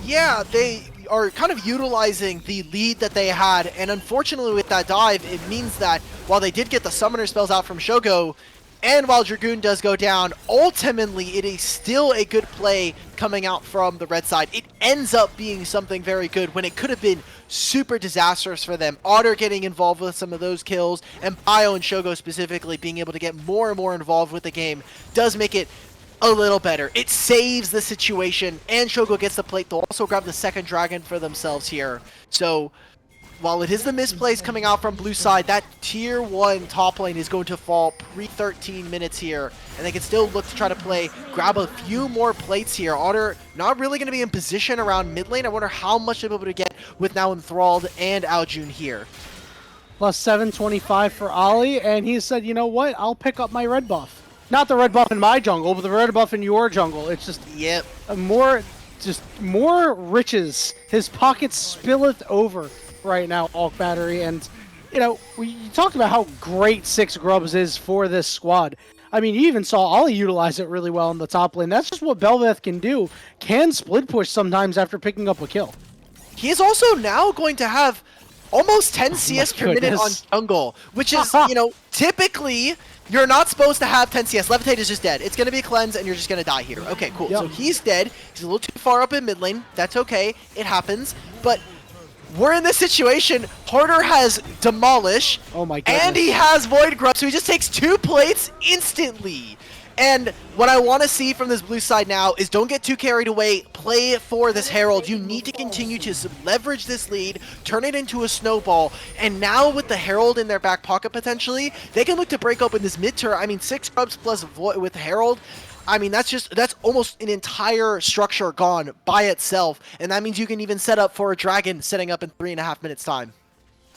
Yeah, they are kind of utilizing the lead that they had, and unfortunately with that dive, it means that while they did get the summoner spells out from Shogo, and while Dragoon does go down, ultimately it is still a good play coming out from the red side. It ends up being something very good when it could have been super disastrous for them. Otter getting involved with some of those kills, and Bio and Shogo specifically being able to get more and more involved with the game does make it a little better. It saves the situation, and Shogo gets the plate. They'll also grab the second dragon for themselves here. So while it is the misplays coming out from blue side, that tier 1 top lane is going to fall pre-13 minutes here, and they can still look to try to grab a few more plates here. Otter not really going to be in position around mid lane. I wonder how much they'll be able to get with now Enthralled and Aljun here. Plus 725 for Ollie, and he said, you know what, I'll pick up my red buff. Not the red buff in my jungle, but the red buff in your jungle. It's just more riches. His pockets spilleth over right now, Alk Battery. And, you know, you talked about how great 6 Grubs is for this squad. I mean, you even saw Ollie utilize it really well in the top lane. That's just what Belveth can do. Can split push sometimes after picking up a kill. He is also now going to have almost 10 CS per minute on jungle, which is, you know, typically you're not supposed to have 10 CS. Levitate is just dead. It's going to be a cleanse, and you're just going to die here. Okay, cool. So he's dead. He's a little too far up in mid lane. That's okay. It happens. But we're in this situation. Hoarder has Demolish. Oh my goodness. And he has Void Grub, so he just takes 2 plates instantly. And what I want to see from this blue side now is don't get too carried away. Play for this Herald. You need to continue to leverage this lead, turn it into a snowball. And now with the Herald in their back pocket potentially, they can look to break open this mid-turret. I mean, 6 Grubs plus Void with Herald. I mean, that's almost an entire structure gone by itself. And that means you can even set up for a dragon setting up in 3.5 minutes time.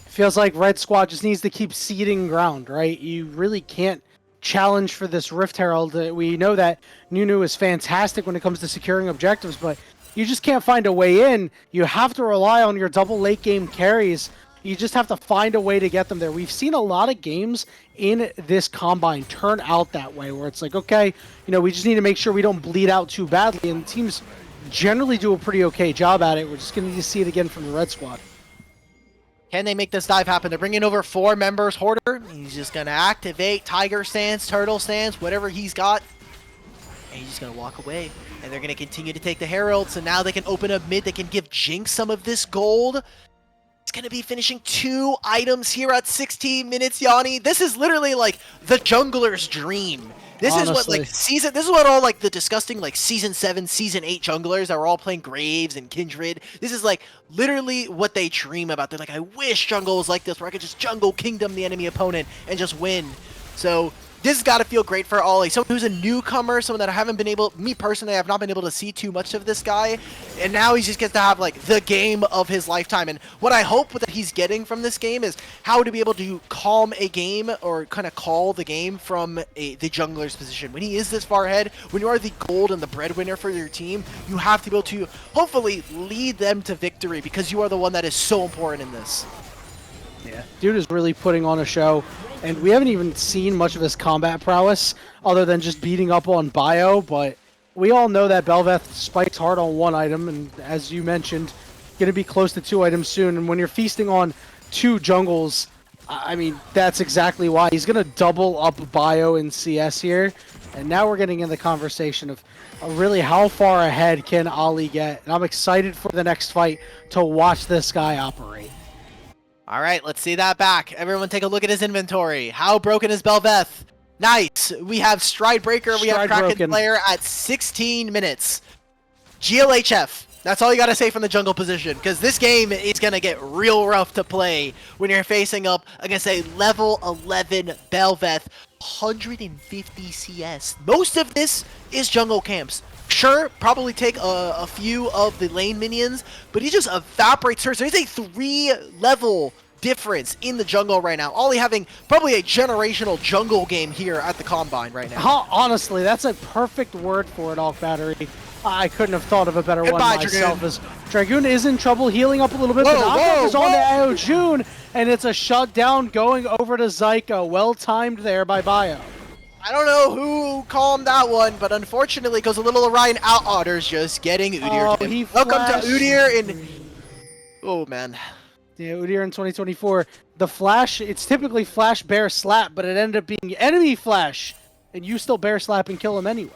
Feels like Red Squad just needs to keep seeding ground, right? You really can't challenge for this Rift Herald. We know that Nunu is fantastic when it comes to securing objectives, but you just can't find a way in. You have to rely on your double late game carries. You just have to find a way to get them there. We've seen a lot of games in this Combine turn out that way, where it's like, okay, you know, we just need to make sure we don't bleed out too badly, and teams generally do a pretty okay job at it. We're just going to need to see it again from the Red Squad. Can they make this dive happen? They're bringing over 4 members. Hoarder, he's just going to activate Tiger Stance, Turtle Stance, whatever he's got. And he's just going to walk away. And they're going to continue to take the Herald. So now they can open up mid. They can give Jinx some of this gold. He's going to be finishing 2 items here at 16 minutes, Yanni. This is literally like the jungler's dream. This Honestly. is what like this is what all like the disgusting like season 7, season 8 junglers that were all playing Graves and Kindred. This is like literally what they dream about. They're like, I wish jungle was like this, where I could just jungle kingdom the enemy opponent and just win. So this has got to feel great for Ollie. Someone who's a newcomer, someone that I haven't been able, me personally, I've not been able to see too much of this guy. And now he just gets to have like the game of his lifetime. And what I hope that he's getting from this game is how to be able to calm a game or kind of call the game from the jungler's position. When he is this far ahead, when you are the gold and the breadwinner for your team, you have to be able to hopefully lead them to victory because you are the one that is so important in this. Yeah, dude is really putting on a show, and we haven't even seen much of his combat prowess other than just beating up on Bio, but we all know that Bel'Veth spikes hard on one item, and as you mentioned, going to be close to 2 items soon, and when you're feasting on 2 jungles, I mean, that's exactly why. He's going to double up Bio in CS here, and now we're getting in the conversation of really how far ahead can Ollie get, and I'm excited for the next fight to watch this guy operate. All right, let's see that back. Everyone take a look at his inventory. How broken is Bel'Veth? Nice. We have Stride Breaker. We have Kraken Player at 16 minutes. GLHF. That's all you got to say from the jungle position, because this game is going to get real rough to play when you're facing up against a level 11 Bel'Veth, 150 CS. Most of this is jungle camps. Sure, probably take a few of the lane minions, but he just evaporates her. So he's a 3-level difference in the jungle right now. Ollie having probably a generational jungle game here at the Combine right now. Honestly, that's a perfect word for it, Alt Battery. I couldn't have thought of a better one myself. Dragoon. As Dragoon is in trouble, healing up a little bit. The knockup is on to Aojun, and it's a shutdown going over to Zyko. Well timed there by Bio. I don't know who calmed that one, but unfortunately, goes a little Orion out. Otter's just getting Udyr. Oh, he Welcome flashed. to Udyr in... Oh, man. Yeah, Udyr in 2024. The flash, it's typically flash, bear, slap, but it ended up being enemy flash, and you still bear, slap, and kill him anyway.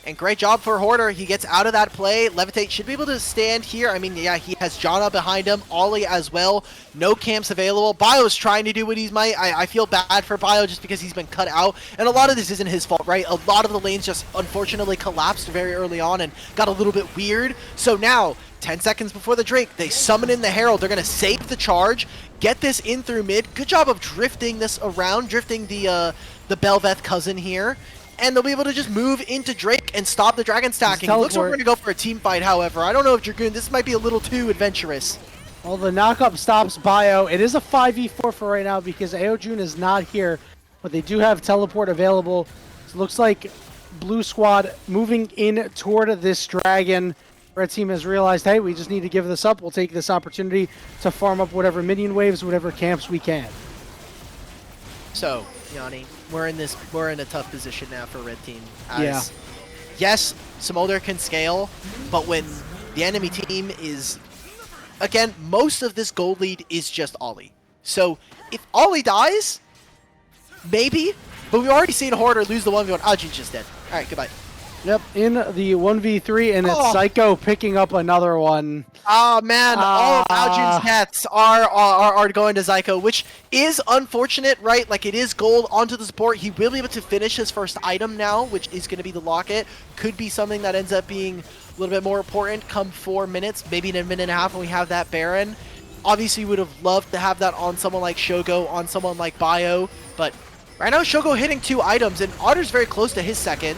And great job for Hoarder. He gets out of that play. Levitate should be able to stand here. I mean, yeah, he has Janna behind him. Ollie as well. No camps available. Bio's trying to do what he's might. I feel bad for Bio just because he's been cut out. And a lot of this isn't his fault, right? A lot of the lanes just unfortunately collapsed very early on and got a little bit weird. So now, 10 seconds before the Drake, they summon in the Herald. They're going to save the charge, get this in through mid. Good job of drifting this around, drifting the Bel'Veth cousin here. And they'll be able to just move into Drake and stop the dragon stacking. Looks like we're going to go for a team fight, however. I don't know if Dragoon, this might be a little too adventurous. Well, the knockup stops Bio. It is a 5v4 for right now because Aojun is not here, but they do have teleport available. So it looks like Blue Squad moving in toward this dragon. Red team has realized, hey, we just need to give this up. We'll take this opportunity to farm up whatever minion waves, whatever camps we can. So, Yanni, we're in a tough position now for Red Team. Yeah. Yes, Smolder can scale, but when the enemy team is, again, most of this gold lead is just Ollie. So if Ollie dies, maybe, but we've already seen Hoarder lose the 1v1. Ajin's just dead. All right, goodbye. Yep, in the 1v3, and it's Psycho picking up another one. Oh man, all of Aljun's deaths are going to Zyko, which is unfortunate, right? Like, it is gold onto the support. He will be able to finish his first item now, which is going to be the locket. Could be something that ends up being a little bit more important come 4 minutes, maybe in a minute and a half when we have that Baron. Obviously, we would have loved to have that on someone like Shogo, on someone like Bio, but right now Shogo hitting 2 items, and Otter's very close to his second.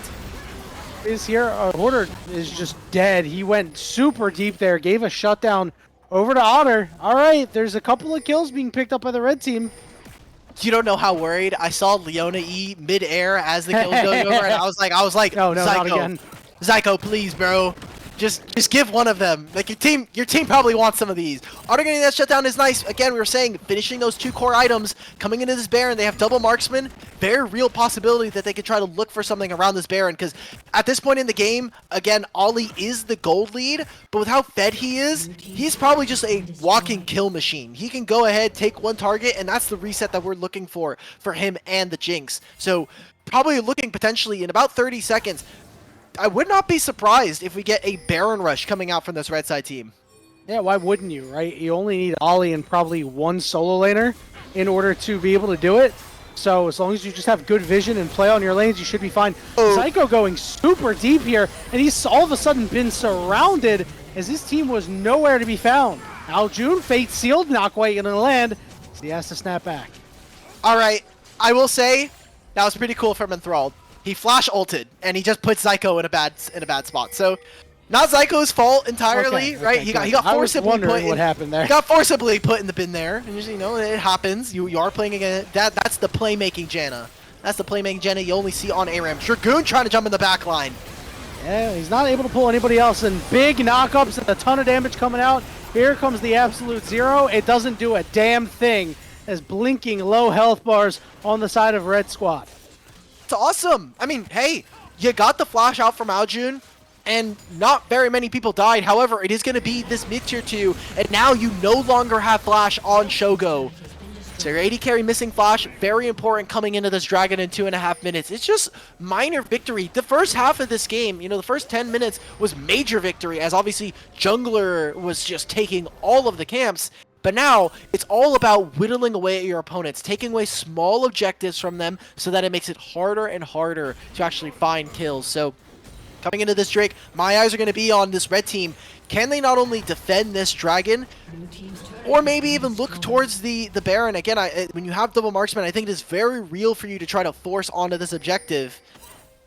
Is here. Hoarder is just dead. He went super deep there, gave a shutdown over to Otter. All right, there's a couple of kills being picked up by the red team. You don't know how worried I saw Leona E mid-air as the kill was going over, and I was like, no, Zyko, not again. Zyko, please, bro. Just give one of them. Like, your team probably wants some of these. Otter getting that shutdown is nice. Again, we were saying, finishing those 2 core items, coming into this Baron, they have double marksman. Very real possibility that they could try to look for something around this Baron, because at this point in the game, again, Ollie is the gold lead, but with how fed he is, he's probably just a walking kill machine. He can go ahead, take 1 target, and that's the reset that we're looking for him and the Jinx. So, probably looking potentially in about 30 seconds, I would not be surprised if we get a Baron rush coming out from this red side team. Yeah, why wouldn't you, right? You only need Ollie and probably 1 solo laner in order to be able to do it. So as long as you just have good vision and play on your lanes, you should be fine. Psycho going super deep here, and he's all of a sudden been surrounded as his team was nowhere to be found. Aljun, fate sealed, not quite going to land, so he has to snap back. All right, I will say, That was pretty cool from Enthralled. He flash ulted, and he just put Zyko in a bad spot. So, not Zyko's fault entirely, Okay, right? okay, He got good. I was forcibly wondering put what in, happened there. He got forcibly put in the bin there, and you know it happens. You are playing again. That's the playmaking Janna. That's the playmaking Janna you only see on ARAM. Dragoon trying to jump in the back line. Yeah, he's not able to pull anybody else, and big knockups and a ton of damage coming out. Here comes the absolute zero. It doesn't do a damn thing as blinking low health bars on the side of Red Squad. It's awesome. I mean, hey, you got the flash out from Aljun, and not very many people died. However, it is going to be this mid-tier 2, and now you no longer have flash on Shogo. So your AD carry missing flash, very important coming into this Dragon in 2.5 minutes. It's just minor victory. The first half of this game, you know, the first 10 minutes was major victory, as obviously Jungler was just taking all of the camps. But now, it's all about whittling away at your opponents, taking away small objectives from them so that it makes it harder and harder to actually find kills. So, coming into this Drake, my eyes are going to be on this red team. Can they not only defend this Dragon, or maybe even look towards the Baron? Again, when you have double marksman, I think it is very real for you to try to force onto this objective.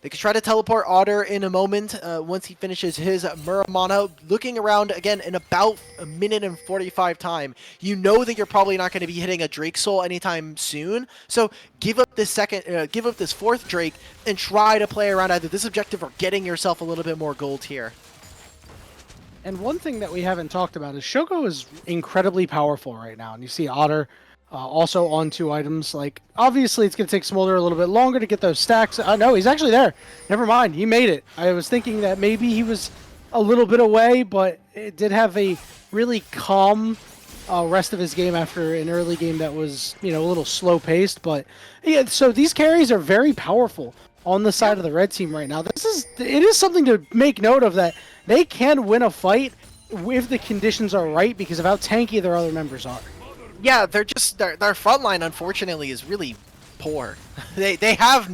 They could try to teleport Otter in a moment once he finishes his Muramana. Looking around again in about a minute and 45 time, you know that you're probably not going to be hitting a Drake Soul anytime soon. So give up this fourth Drake and try to play around either this objective or getting yourself a little bit more gold here. And one thing that we haven't talked about is Shogo is incredibly powerful right now, and you see Otter also on 2 items. Like, obviously, it's going to take Smolder a little bit longer to get those stacks. No, he's actually there. Never mind. He made it. I was thinking that maybe he was a little bit away, but it did have a really calm rest of his game after an early game that was, you know, a little slow-paced. But, yeah, so these carries are very powerful on the side of the red team right now. It is something to make note of, that they can win a fight if the conditions are right because of how tanky their other members are. Yeah, their front line unfortunately is really poor. they don't have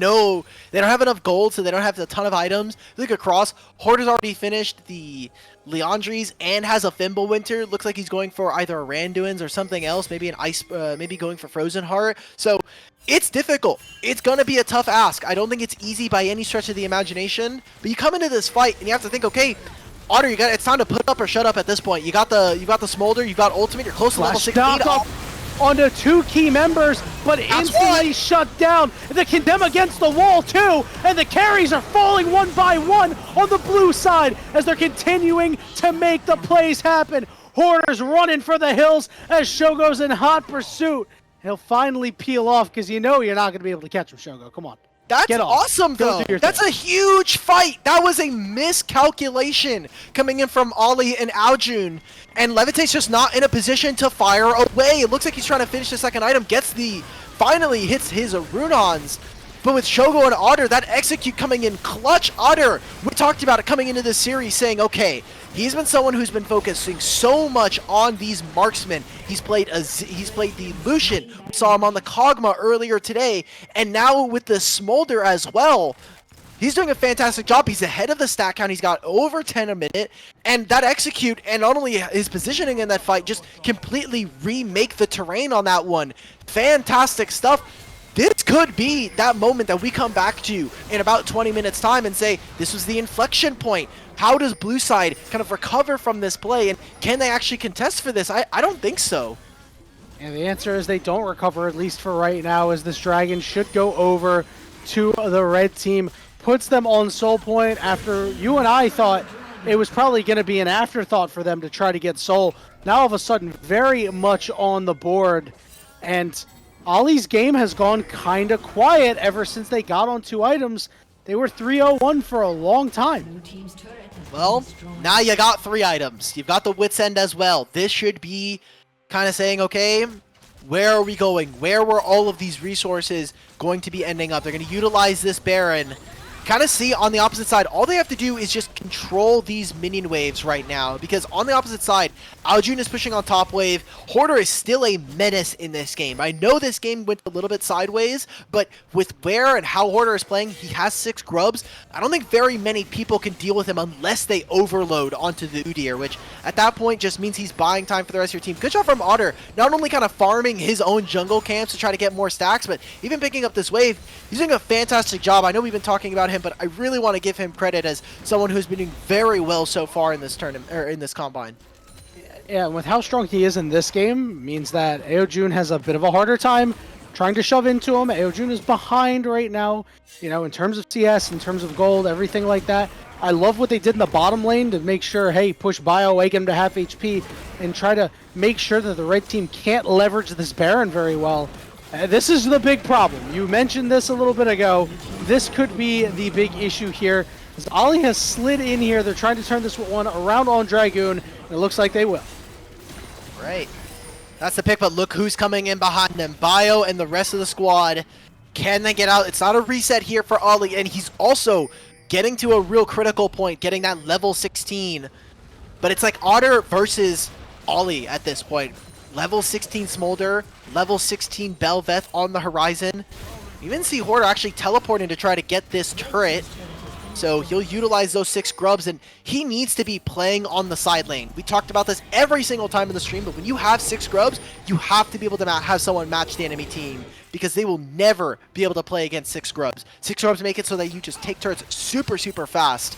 enough gold, so they don't have a ton of items. Look across, Horde has already finished the Leandries and has a Fimbulwinter. Looks like he's going for either a Randuin's or something else, maybe an ice, maybe going for Frozen Heart. So it's difficult. It's gonna be a tough ask. I don't think it's easy by any stretch of the imagination. But you come into this fight and you have to think, okay, Otter, it's time to put up or shut up at this point. You got the Smolder, you got ultimate, you're close to level 16. Onto 2 key members, but instantly shut down. The condemn against the wall too, and the carries are falling one by one on the blue side as they're continuing to make the plays happen. Hoarders running for the hills as Shogo's in hot pursuit. He'll finally peel off because you know you're not going to be able to catch him, Shogo. Come on. That's awesome, though. That's a huge fight. That was a miscalculation coming in from Ollie and Aljun. And Levitate's just not in a position to fire away. It looks like he's trying to finish the second item. Finally hits his Runons. But with Shogo and Otter, that execute coming in clutch. Otter, we talked about it coming into this series saying, okay, he's been someone who's been focusing so much on these marksmen. He's played the Lucian. We saw him on the Kog'Maw earlier today, and now with the Smolder as well. He's doing a fantastic job. He's ahead of the stat count. He's got over 10 a minute, and that execute and not only his positioning in that fight just completely remake the terrain on that one. Fantastic stuff. This could be that moment that we come back to in about 20 minutes time and say, this was the inflection point. How does Blue Side kind of recover from this play, and can they actually contest for this? I don't think so. And the answer is they don't recover, at least for right now, as this Dragon should go over to the red team. Puts them on Soul Point after you and I thought it was probably going to be an afterthought for them to try to get Soul. Now all of a sudden, very much on the board, and Ollie's game has gone kind of quiet ever since they got on 2 items. They were 3-0-1 for a long time. Well, now you got 3 items. You've got the Wit's End as well. This should be kind of saying, okay, where are we going? Where were all of these resources going to be ending up? They're going to utilize this Baron kind of see on the opposite side, all they have to do is just control these minion waves right now, because on the opposite side, Aljun is pushing on top wave. Hoarder is still a menace in this game. I know this game went a little bit sideways, but with where and how Hoarder is playing, he has 6 grubs. I don't think very many people can deal with him unless they overload onto the Udyr, which at that point just means he's buying time for the rest of your team. Good job from Otter, not only kind of farming his own jungle camps to try to get more stacks, but even picking up this wave. He's doing a fantastic job. I know we've been talking about him, but I really want to give him credit as someone who's been doing very well so far in this tournament, or in this combine. Yeah, and with how strong he is in this game, means that Aojun has a bit of a harder time trying to shove into him. Aojun is behind right now, you know, in terms of CS, in terms of gold, everything like that. I love what they did in the bottom lane to make sure, hey, push Bio away, get him to half HP, and try to make sure that the red team can't leverage this Baron very well. This is the big problem. You mentioned this a little bit ago. This could be the big issue here. As Ollie has slid in here, they're trying to turn this one around on Dragoon, and it looks like they will. Right. That's the pick, but look who's coming in behind them. Bio and the rest of the squad. Can they get out? It's not a reset here for Ollie, and he's also getting to a real critical point, getting that level 16. But it's like Otter versus Ollie at this point. Level 16 Smolder, level 16 Belveth on the horizon. You even see Hoarder actually teleporting to try to get this turret. So he'll utilize those 6 grubs, and he needs to be playing on the side lane. We talked about this every single time in the stream, but when you have 6 grubs, you have to be able to have someone match the enemy team, because they will never be able to play against 6 grubs. 6 grubs make it so that you just take turrets super, super fast.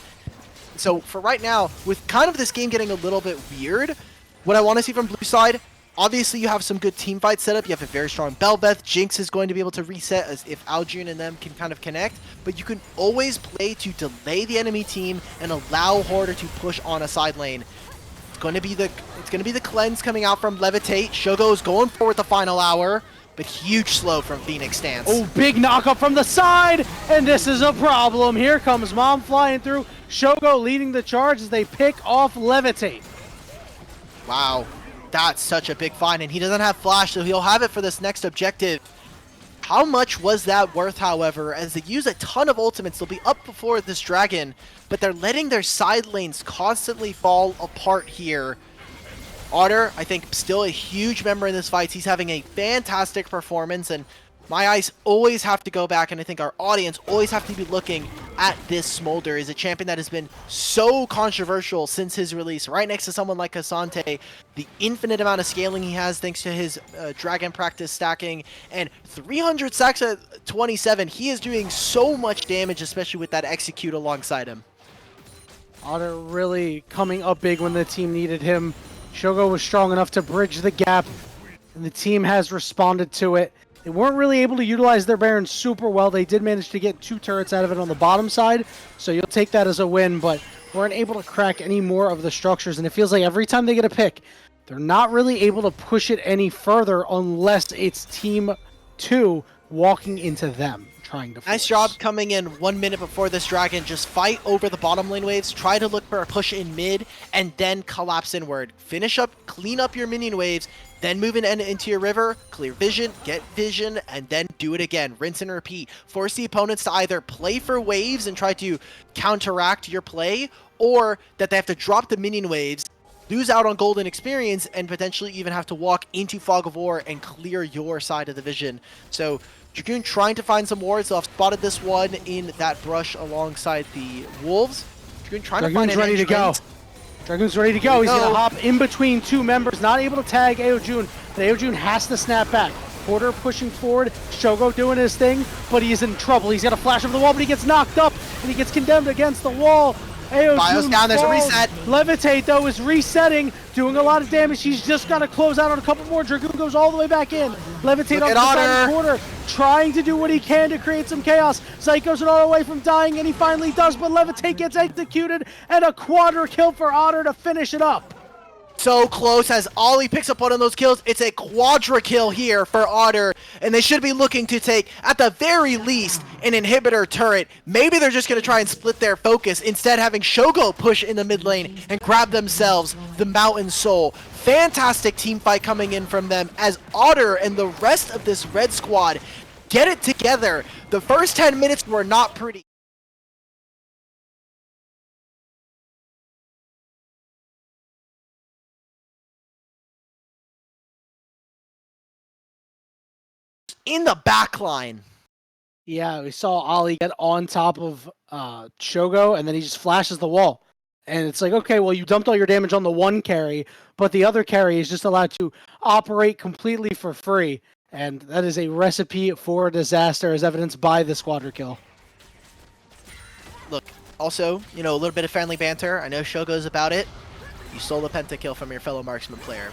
So for right now, with kind of this game getting a little bit weird, what I want to see from blue side, obviously you have some good team fights set up. You have a very strong Belveth. Jinx is going to be able to reset as if Aljun and them can kind of connect. But you can always play to delay the enemy team and allow Hoarder to push on a side lane. It's going to be the cleanse coming out from Levitate. Shogo's going forward the final hour, but huge slow from Phoenix Stance. Oh, big knockup from the side, and this is a problem. Here comes Mom flying through. Shogo leading the charge as they pick off Levitate. Wow. That's such a big find, and he doesn't have flash, so he'll have it for this next objective. How much was that worth, however, as they use a ton of ultimates? They'll be up before this dragon, but they're letting their side lanes constantly fall apart here. Otter, I think, still a huge member in this fight. He's having a fantastic performance, and my eyes always have to go back, and I think our audience always have to be looking at this Smolder. Is a champion that has been so controversial since his release, right next to someone like Asante. The infinite amount of scaling he has thanks to his dragon practice stacking, and 300 stacks at 27. He is doing so much damage, especially with that execute alongside him. Otter really coming up big when the team needed him. Shogo was strong enough to bridge the gap, and the team has responded to it. They weren't really able to utilize their Baron super well. They did manage to get 2 turrets out of it on the bottom side, so you'll take that as a win, but weren't able to crack any more of the structures, and it feels like every time they get a pick, they're not really able to push it any further unless it's Team 2 walking into them, trying to force. Nice job coming in 1 minute before this dragon. Just fight over the bottom lane waves, try to look for a push in mid, and then collapse inward. Finish up, clean up your minion waves, then move into your river, clear vision, get vision, and then do it again. Rinse and repeat. Force the opponents to either play for waves and try to counteract your play, or that they have to drop the minion waves, lose out on golden experience, and potentially even have to walk into Fog of War and clear your side of the vision. So Dragoon trying to find some wards. They'll have spotted this one in that brush alongside the wolves. Dragoon trying to find an ready to go. Dragoon's ready to go. He's going to hop in between 2 members. Not able to tag Aojun, but Aojun has to snap back. Porter pushing forward. Shogo doing his thing, but he is in trouble. He's got a flash over the wall, but he gets knocked up, and he gets condemned against the wall. Bio's down, there's a reset. Levitate, though, is resetting, doing a lot of damage. He's just got to close out on a couple more. Dragoon goes all the way back in. Levitate on the side of the corner, trying to do what he can to create some chaos. Psycho's all the way from dying, and he finally does, but Levitate gets executed, and a quadra kill for Otter to finish it up. So close as Ollie picks up one of those kills. It's a quadra kill here for Otter, and they should be looking to take, at the very least, an inhibitor turret. Maybe they're just going to try and split their focus, instead having Shogo push in the mid lane and grab themselves the Mountain Soul. Fantastic team fight coming in from them as Otter and the rest of this red squad get it together. The first 10 minutes were not pretty. in the back line. Yeah, we saw Ali get on top of Shogo, and then he just flashes the wall. And it's like, okay, well, you dumped all your damage on the one carry, but the other carry is just allowed to operate completely for free. And that is a recipe for disaster, as evidenced by the squadra kill. Look, also, you know, a little bit of friendly banter. I know Shogo's about it. You stole the pentakill from your fellow marksman player.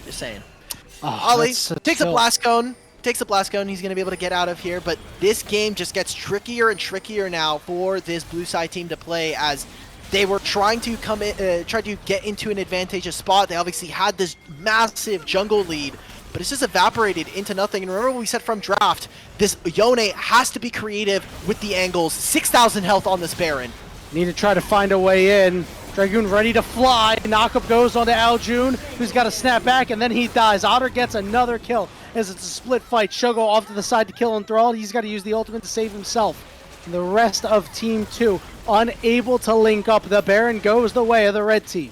Just saying. Oh, Ali takes a blast cone. Takes a blast cone. He's going to be able to get out of here. But this game just gets trickier and trickier now for this blue side team to play, as they were trying to come in, try to get into an advantageous spot. They obviously had this massive jungle lead, but it's just evaporated into nothing. And remember what we said from draft, this Yone has to be creative with the angles. 6,000 health on this Baron. Need to try to find a way in. Dragoon ready to fly. Knockup goes onto Aljun, who's got to snap back, and then he dies. Otter gets another kill as it's a split fight. Shogo off to the side to kill Enthralled. He's got to use the ultimate to save himself. And the rest of Team 2 unable to link up. The Baron goes the way of the red team.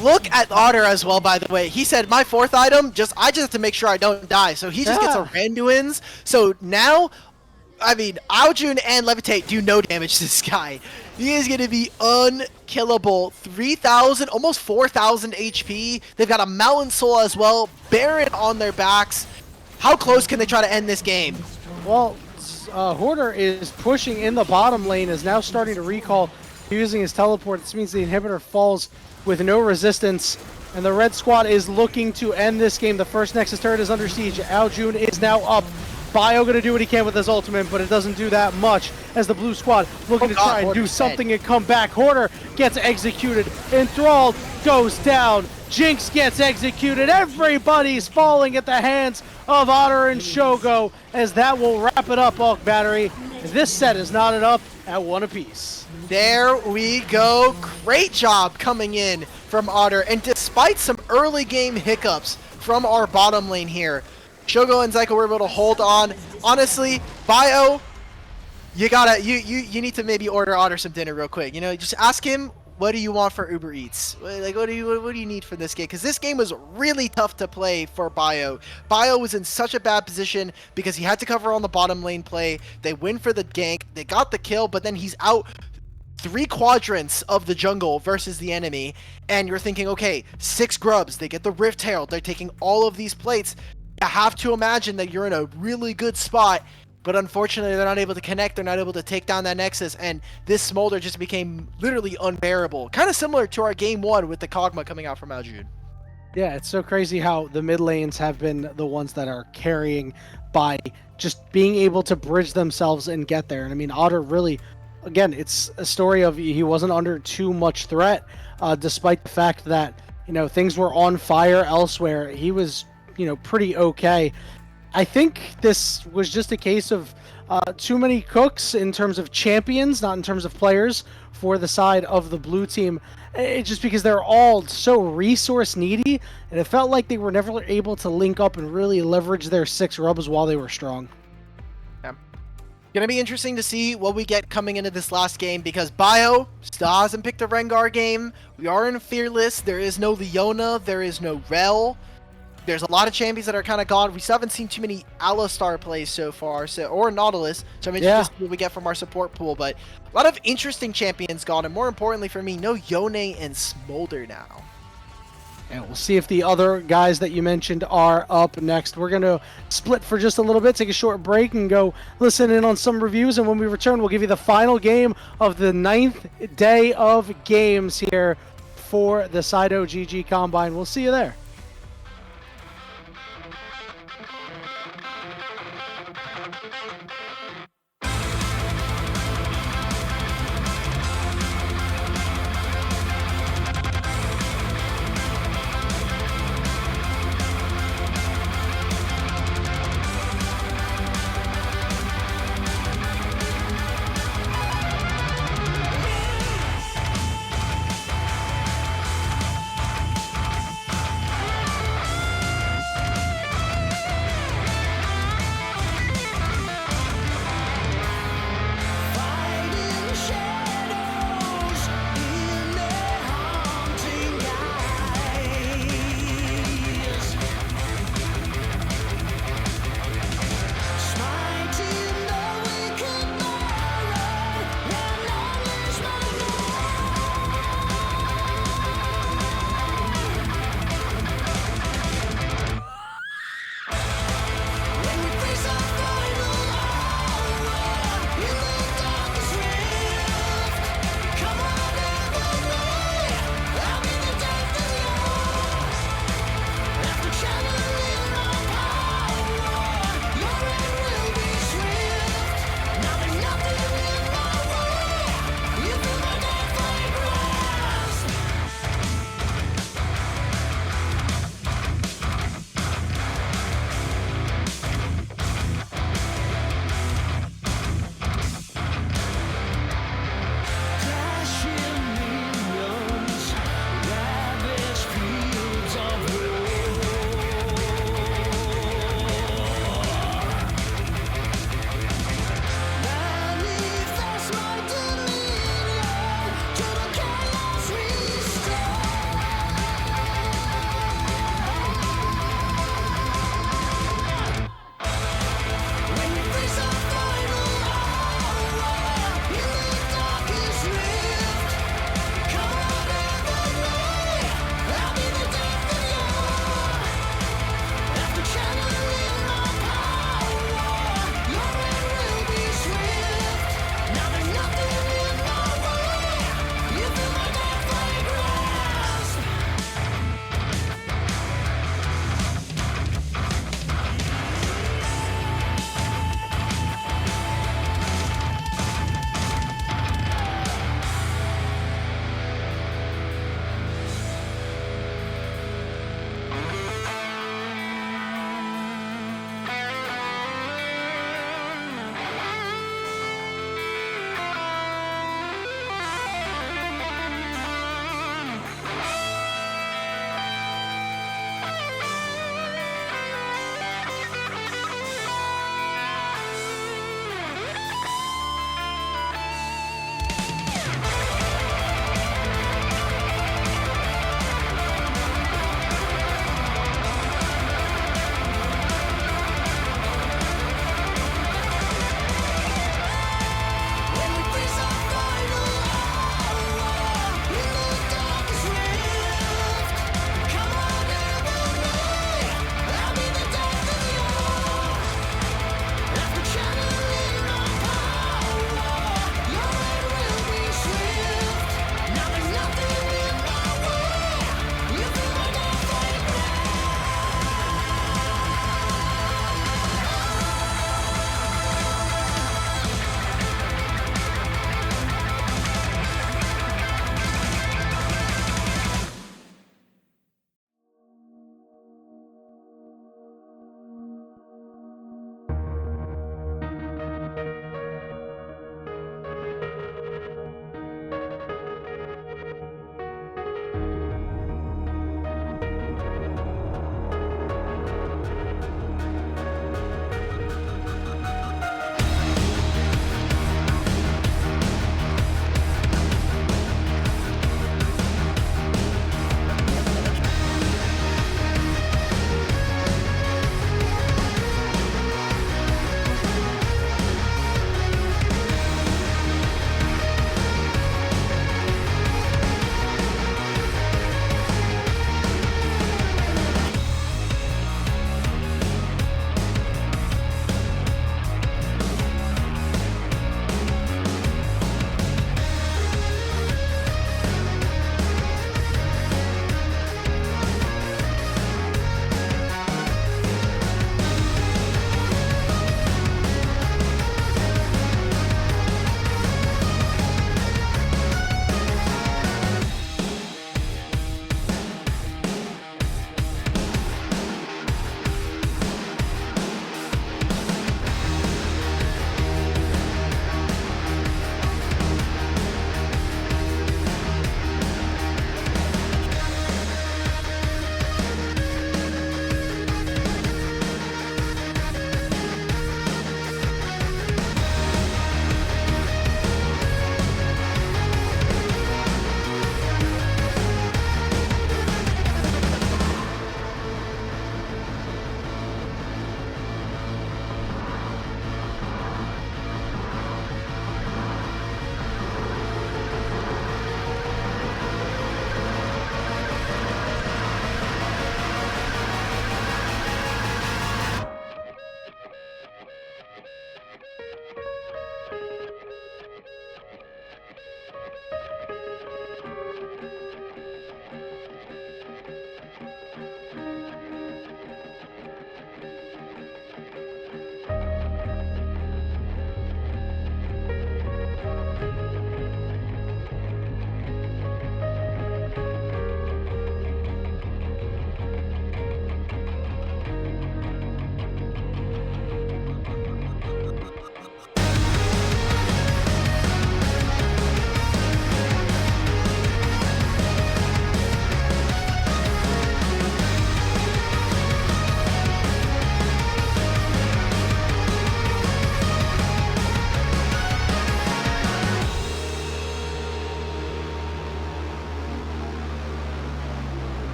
Look at Otter as well, by the way. He said, my fourth item, I just have to make sure I don't die. So he just gets a Randuin's. So now, I mean, Aljun and Levitate do no damage to this guy. He is going to be unkillable. 3,000, almost 4,000 HP. They've got a Mountain Soul as well. Baron on their backs. How close can they try to end this game? Well, Hoarder is pushing in the bottom lane, is now starting to recall using his teleport. This means the inhibitor falls with no resistance, and the red squad is looking to end this game. The first Nexus turret is under siege. Aljun is now up. Bio gonna do what he can with his ultimate, but it doesn't do that much, as the blue squad looking to try and do something and come back. Hoarder gets executed. Enthralled goes down. Jinx gets executed. Everybody's falling at the hands of Otter and Shogo, as that will wrap it up, Bulk Battery. This set is knotted up at 1 apiece. There we go. Great job coming in from Otter. And despite some early game hiccups from our bottom lane here, Shogo and Zyko were able to hold on. Honestly, Bio, you need to maybe order Otter some dinner real quick. You know, just ask him, what do you want for Uber Eats? Like, what do you need for this game? Because this game was really tough to play for Bio. Bio was in such a bad position because he had to cover on the bottom lane play. They win for the gank. They got the kill, but then he's out 3 quadrants of the jungle versus the enemy. And you're thinking, okay, 6 grubs. They get the Rift Herald. They're taking all of these plates. You have to imagine that you're in a really good spot, but unfortunately they're not able to connect. They're not able to take down that Nexus, and this Smolder just became literally unbearable. Kind of similar to our game 1 with the Kog'Maw coming out from Aljun. Yeah, it's so crazy how the mid lanes have been the ones that are carrying by just being able to bridge themselves and get there. And I mean, Otter really, again, it's a story of he wasn't under too much threat, despite the fact that, you know, things were on fire elsewhere. He was, you know, pretty okay. I think this was just a case of too many cooks in terms of champions, not in terms of players, for the side of the blue team. It's just because they're all so resource needy, and it felt like they were never able to link up and really leverage their 6 rubs while they were strong. Yeah. Gonna be interesting to see what we get coming into this last game, because Bio still hasn't picked a Rengar game. We are in Fearless. There is no Leona. There is no Rel. There's a lot of champions that are kind of gone. We still haven't seen too many Alistar plays so far, or Nautilus. So I'm interested to see what we get from our support pool. But a lot of interesting champions gone, and more importantly for me, no Yone and Smolder now. And we'll see if the other guys that you mentioned are up next. We're going to split for just a little bit, take a short break, and go listen in on some reviews. And when we return, we'll give you the final game of the 9th day of games here for the Saito GG Combine. We'll see you there.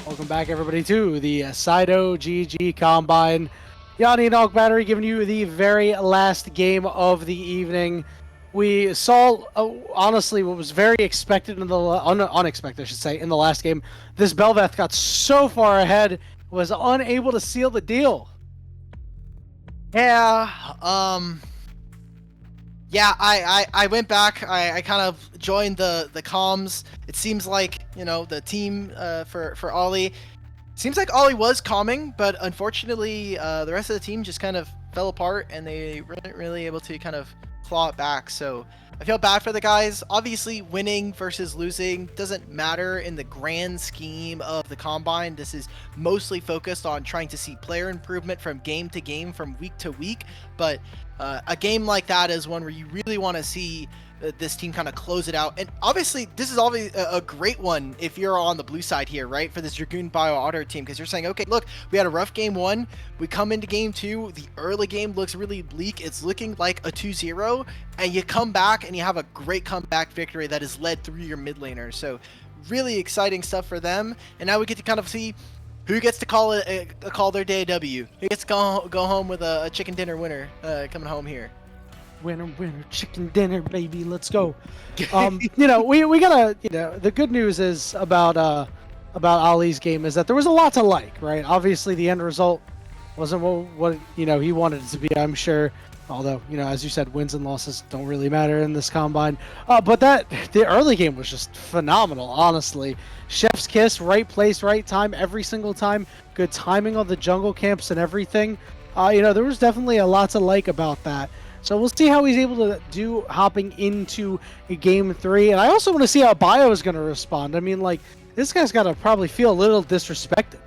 Welcome back, everybody, to the Saito GG Combine. Yanni and Alk Battery giving you the very last game of the evening. We saw, honestly, what was very expected in the unexpected, I should say, in the last game. This Belveth got so far ahead, was unable to seal the deal. Yeah, yeah, I went back. I kind of joined the comms. It seems like, you know, the team for Ollie. Seems like Ollie was calming, but unfortunately, the rest of the team just kind of fell apart, and they weren't really able to kind of claw it back. So I feel bad for the guys. Obviously, winning versus losing doesn't matter in the grand scheme of the Combine. This is mostly focused on trying to see player improvement from game to game, from week to week. But a game like that is one where you really want to see this team kind of close it out. And obviously, this is always a great one if you're on the blue side here, right? For this Dragoon Bio Auto team, because you're saying, okay, look, we had a rough game one. We come into game two. The early game looks really bleak. It's looking like a 2-0. And you come back and you have a great comeback victory that is led through your mid laner. So really exciting stuff for them. And now we get to kind of see who gets to call their day a W. Who gets to go home with a chicken dinner winner coming home here. Winner, chicken dinner, baby. Let's go. You know, we gotta, you know, the good news is about Ali's game is that there was a lot to like, right? Obviously, the end result wasn't what you know he wanted it to be, I'm sure. Although, you know, as you said, wins and losses don't really matter in this Combine. But the early game was just phenomenal, honestly. Chef's kiss, right place, right time, every single time. Good timing on the jungle camps and everything. You know, there was definitely a lot to like about that. So we'll see how he's able to do hopping into game 3. And I also want to see how Bio is going to respond. I mean, like, this guy's got to probably feel a little disrespected.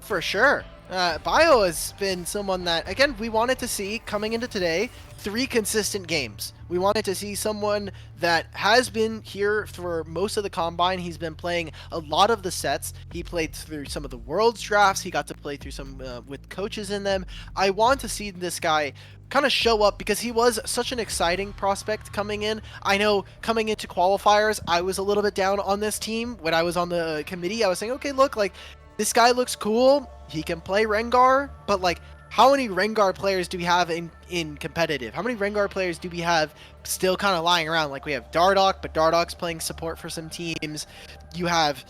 For sure. Bio has been someone that, again, we wanted to see coming into today 3 consistent games. We wanted to see someone that has been here for most of the Combine. He's been playing a lot of the sets. He played through some of the Worlds drafts. He got to play through some with coaches in them. I want to see this guy kind of show up because he was such an exciting prospect coming in. I know coming into qualifiers, I was a little bit down on this team. When I was on the committee, I was saying, okay, look, like, this guy looks cool. He can play Rengar, but like, how many Rengar players do we have in competitive? How many Rengar players do we have still kind of lying around? Like, we have Dardoch, but Dardoch's playing support for some teams. You have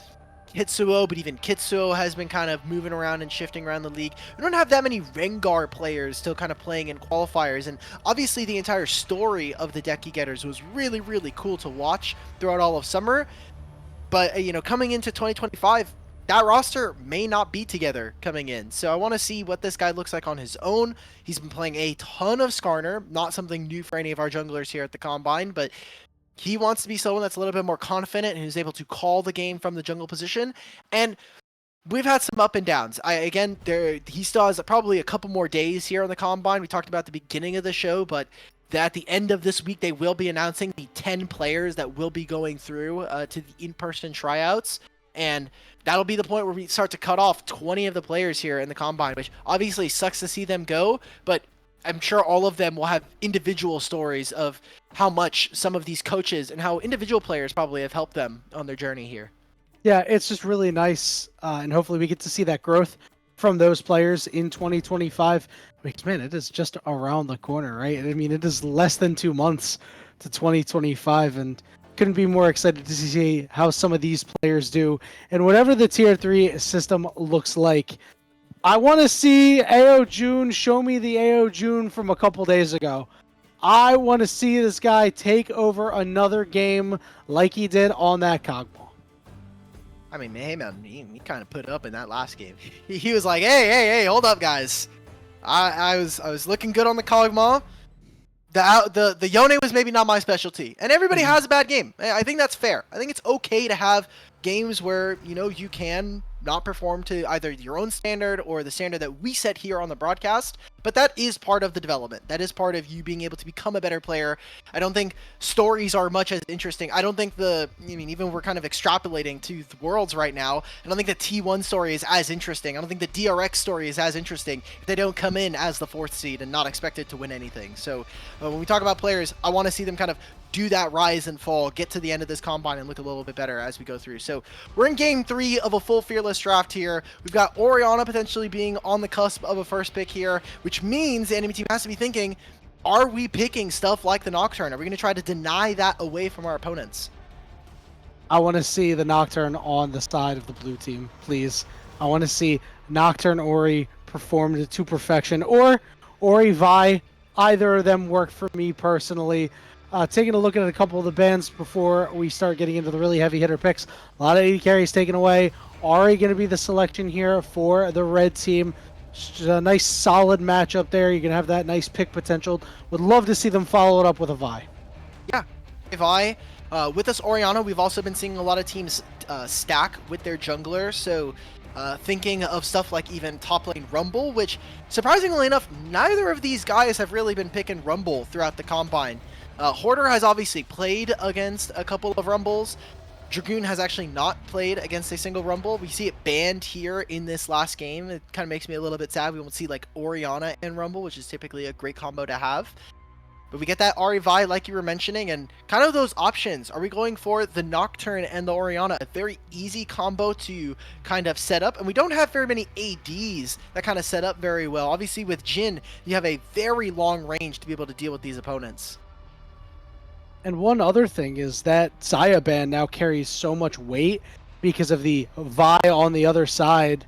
Kitsuo, but even Kitsuo has been kind of moving around and shifting around the league. We don't have that many Rengar players still kind of playing in qualifiers, and obviously the entire story of the Decky Getters was really, really cool to watch throughout all of summer. But, you know, coming into 2025, that roster may not be together coming in. So I want to see what this guy looks like on his own. He's been playing a ton of Skarner, not something new for any of our junglers here at the Combine, but he wants to be someone that's a little bit more confident and who's able to call the game from the jungle position. And we've had some up and downs. He still has probably a couple more days here on the Combine. We talked about at the beginning of the show, but at the end of this week, they will be announcing the 10 players that will be going through to the in-person tryouts. And that'll be the point where we start to cut off 20 of the players here in the Combine, which obviously sucks to see them go, but I'm sure all of them will have individual stories of how much some of these coaches and how individual players probably have helped them on their journey here. Yeah, it's just really nice, and hopefully we get to see that growth from those players in 2025. Because, man, it is just around the corner, right? I mean, it is less than 2 months to 2025, and couldn't be more excited to see how some of these players do. And whatever the tier 3 system looks like, I want to see AO June show me the AO June from a couple days ago. I want to see this guy take over another game like he did on that Cogball. I mean, hey man, he kind of put up in that last game. He was like, hey, hold up, guys. I was looking good on the Kog'Maw. The Yone was maybe not my specialty, and everybody has a bad game. I think that's fair. I think it's okay to have games where you can not perform to either your own standard or the standard that we set here on the broadcast, but that is part of the development. That is part of you being able to become a better player. I don't think stories are much as interesting. I don't think even we're kind of extrapolating to the worlds right now. I don't think the T1 story is as interesting. I don't think the DRX story is as interesting if they don't come in as the 4th seed and not expected to win anything. So when we talk about players, I want to see them kind of do that rise and fall, get to the end of this combine and look a little bit better as we go through. So we're in game 3 of a full fearless draft here. We've got Orianna potentially being on the cusp of a first pick here, which means the enemy team has to be thinking, are we picking stuff like the Nocturne? Are we going to try to deny that away from our opponents? I want to see the Nocturne on the side of the blue team, please. I want to see Nocturne Ori performed to perfection, or Ori Vi. Either of them work for me personally. Taking a look at a couple of the bans before we start getting into the really heavy hitter picks. A lot of AD carries taken away. Ari going to be the selection here for the red team. Just a nice solid matchup there. You're going to have that nice pick potential. Would love to see them follow it up with a Vi. Yeah, Vi. With this Orianna, we've also been seeing a lot of teams stack with their jungler. So thinking of stuff like even top lane Rumble, which surprisingly enough, neither of these guys have really been picking Rumble throughout the Combine. Hoarder has obviously played against a couple of Rumbles. Dragoon has actually not played against a single Rumble. We see it banned here in this last game. It kind of makes me a little bit sad. We won't see like Orianna and Rumble, which is typically a great combo to have. But we get that Ahri Vi like you were mentioning, and kind of those options. Are we going for the Nocturne and the Orianna? A very easy combo to kind of set up. And we don't have very many ADs that kind of set up very well. Obviously with Jhin, you have a very long range to be able to deal with these opponents. And one other thing is that Xayah ban now carries so much weight because of the Vi on the other side.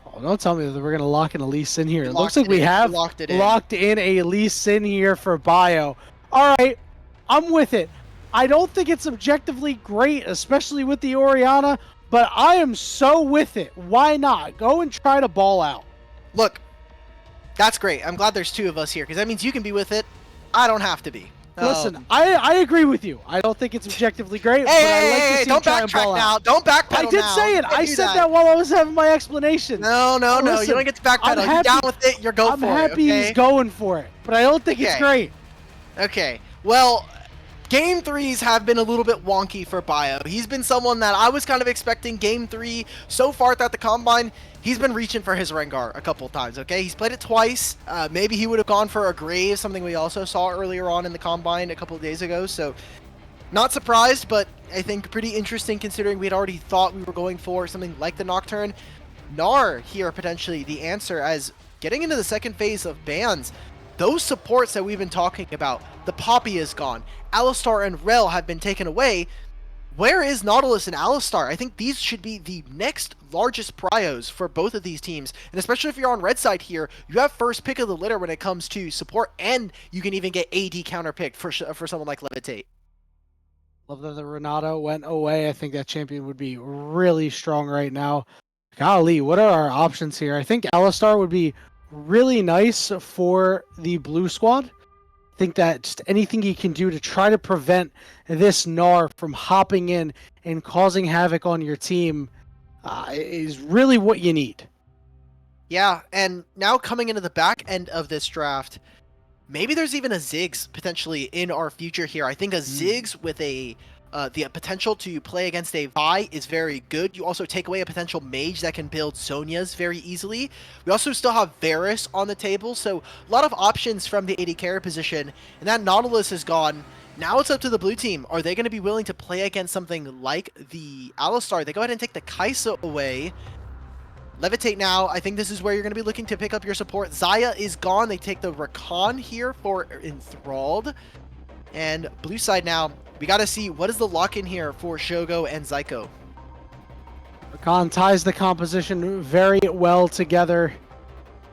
Oh, don't tell me that we're going to lock in a Lee Sin here. It looks like we have locked in a Lee Sin here for Bio. All right, I'm with it. I don't think it's objectively great, especially with the Orianna, but I am so with it. Why not? Go and try to ball out. Look, that's great. I'm glad there's 2 of us here because that means you can be with it. I don't have to be. Listen, I agree with you. I don't think it's objectively great, but I like to see don't try and ball backtrack now. out. Don't backpedal now. I did say it. I said that while I was having my explanation. No. Listen, you don't get to backpedal. You're down with it. You're going for it. I'm happy he's going for it, but I don't think it's great. Okay. Well, Game 3s have been a little bit wonky for Bio. He's been someone that I was kind of expecting Game 3 so far throughout the Combine. He's been reaching for his Rengar a couple times, okay? He's played it twice. Maybe he would have gone for a Grave, something we also saw earlier on in the Combine a couple of days ago. So, not surprised, but I think pretty interesting considering we had already thought we were going for something like the Nocturne. Gnar here potentially the answer, as getting into the second phase of bans, those supports that we've been talking about, the Poppy is gone, Alistar and Rel have been taken away. Where is Nautilus and Alistar? I think these should be the next largest prios for both of these teams. And especially if you're on red side here, you have first pick of the litter when it comes to support, and you can even get AD counter picked for someone like Levitate. Love that the Renato went away. I think that champion would be really strong right now. Golly, what are our options here? I think Alistar would be really nice for the blue squad. I think that just anything you can do to try to prevent this Gnar from hopping in and causing havoc on your team is really what you need. Yeah, and now coming into the back end of this draft, maybe there's even a Ziggs potentially in our future here. I think a Ziggs with the potential to play against a Vi is very good. You also take away a potential mage that can build Zhonya's very easily. We also still have Varus on the table, so a lot of options from the AD carry position, and that Nautilus is gone. Now it's up to the blue team. Are they going to be willing to play against something like the Alistar? They go ahead and take the Kai'Sa away. Levitate now. I think this is where you're going to be looking to pick up your support. Xayah is gone. They take the Rakan here for Enthralled. And blue side now, we got to see what is the lock-in here for Shogo and Zyko. Rakan ties the composition very well together.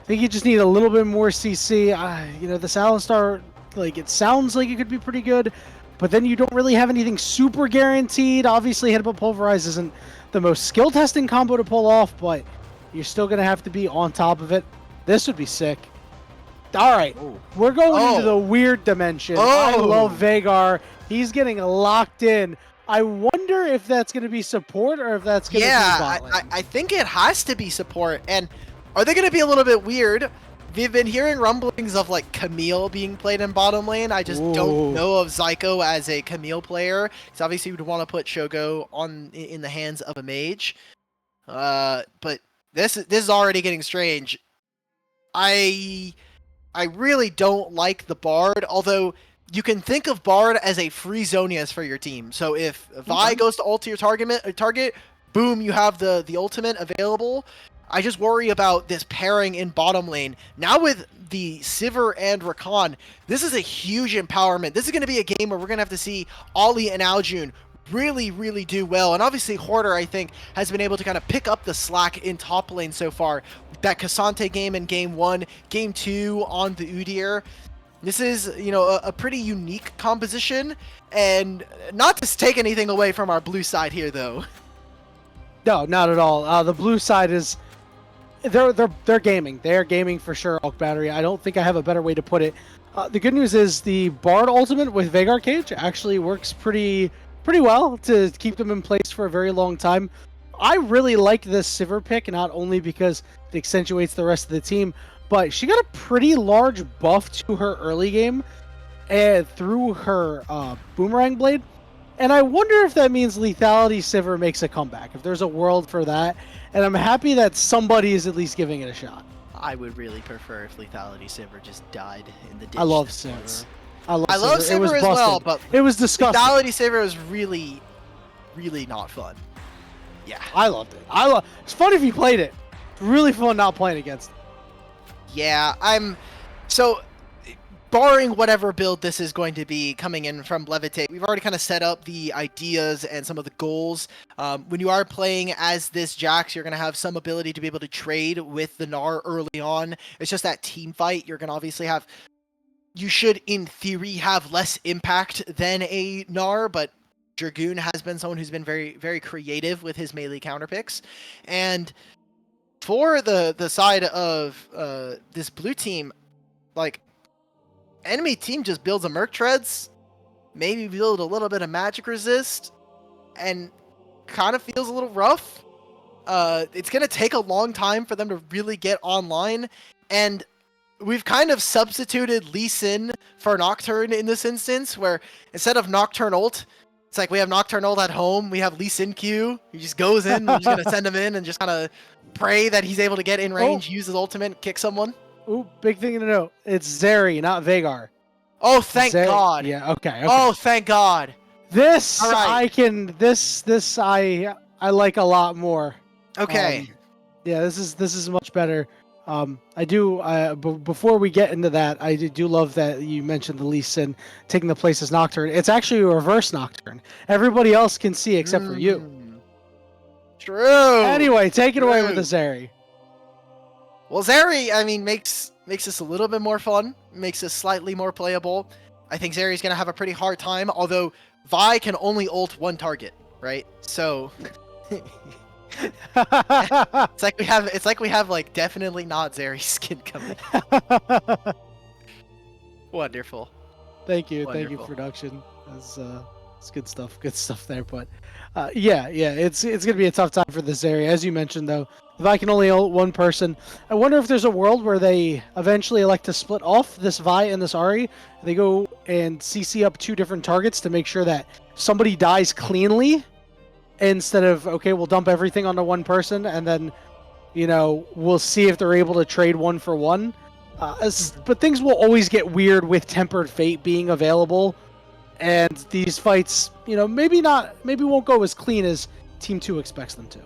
I think you just need a little bit more CC. This Alistar, it sounds like it could be pretty good, but then you don't really have anything super guaranteed. Obviously, Headbutt Pulverize isn't the most skill-testing combo to pull off, but you're still going to have to be on top of it. This would be sick. All right, Oh. we're going into Oh. the weird dimension. I Oh. love Vagar. He's getting locked in. I wonder if that's going to be support or if that's going to be bot lane. I think it has to be support. And are they going to be a little bit weird? We've been hearing rumblings of like Camille being played in bottom lane. I just don't know of Zyko as a Camille player. Because obviously we'd want to put Shogo in the hands of a mage. But this is already getting strange. I really don't like the Bard, although you can think of Bard as a free Zonias for your team. So if Vi goes to ult your target, boom, you have the ultimate available. I just worry about this pairing in bottom lane. Now with the Sivir and Rakan, this is a huge empowerment. This is going to be a game where we're going to have to see Ollie and Aljun really, really do well. And obviously Hoarder, I think, has been able to kind of pick up the slack in top lane so far. That Cassante game in game 1, game 2 on the Udyr. This is, a pretty unique composition, and not to take anything away from our blue side here, though. No, not at all. The blue side is they're gaming. They're gaming for sure. Oak Battery. I don't think I have a better way to put it. The good news is the Bard ultimate with Vagar Cage actually works pretty well to keep them in place for a very long time. I really like this Sivir pick, not only because it accentuates the rest of the team, but she got a pretty large buff to her early game and through her Boomerang Blade. And I wonder if that means Lethality Sivir makes a comeback, if there's a world for that. And I'm happy that somebody is at least giving it a shot. I would really prefer if Lethality Sivir just died in the ditch. I love Sivir. I love Sivir as well, but it was disgusting. Lethality Sivir was really, really not fun. Yeah. I loved it. It's fun if you played it. It's really fun not playing against it. Yeah, so barring whatever build this is going to be coming in from Levitate, we've already kind of set up the ideas and some of the goals. When you are playing as this Jax, you're going to have some ability to be able to trade with the Gnar early on. It's just that team fight. You're going to obviously you should, in theory, have less impact than a Gnar, but Dragoon has been someone who's been very, very creative with his melee counter picks. And for the side of this blue team, like, enemy team just builds a Merc Treads, maybe build a little bit of magic resist, and kind of feels a little rough. It's going to take a long time for them to really get online, and we've kind of substituted Lee Sin for Nocturne in this instance, where instead of Nocturne ult, it's like we have Nocturne ult at home, we have Lee Sin Q, he just goes in, we're just going to send him in and just kind of pray that he's able to get in range, use his ultimate, kick someone. Ooh, big thing to know. It's Zeri, not Vagar. Oh, thank God. Yeah, okay. Oh, thank God. This, right. I like a lot more. Okay. Yeah, this is much better. Before we get into that, I do love that you mentioned the Lee Sin taking the place as Nocturne. It's actually a reverse Nocturne. Everybody else can see except for you. True. Anyway, take it away with the Zeri. Well, Zeri, I mean, makes this a little bit more fun, makes this slightly more playable. I think Zeri's gonna have a pretty hard time, although Vi can only ult one target, right? So it's like we have like definitely not Zeri skin coming. Wonderful. Thank you, production. It's good stuff there. But yeah, it's gonna be a tough time for this area, as you mentioned though. If I can only ult one person, I wonder if there's a world where they eventually elect to split off this Vi and this Ahri. They go and CC up 2 different targets to make sure that somebody dies cleanly, instead of, okay, we'll dump everything onto one person and then, we'll see if they're able to trade 1 for 1. But things will always get weird with Tempered Fate being available, and these fights, maybe won't go as clean as Team 2 expects them to.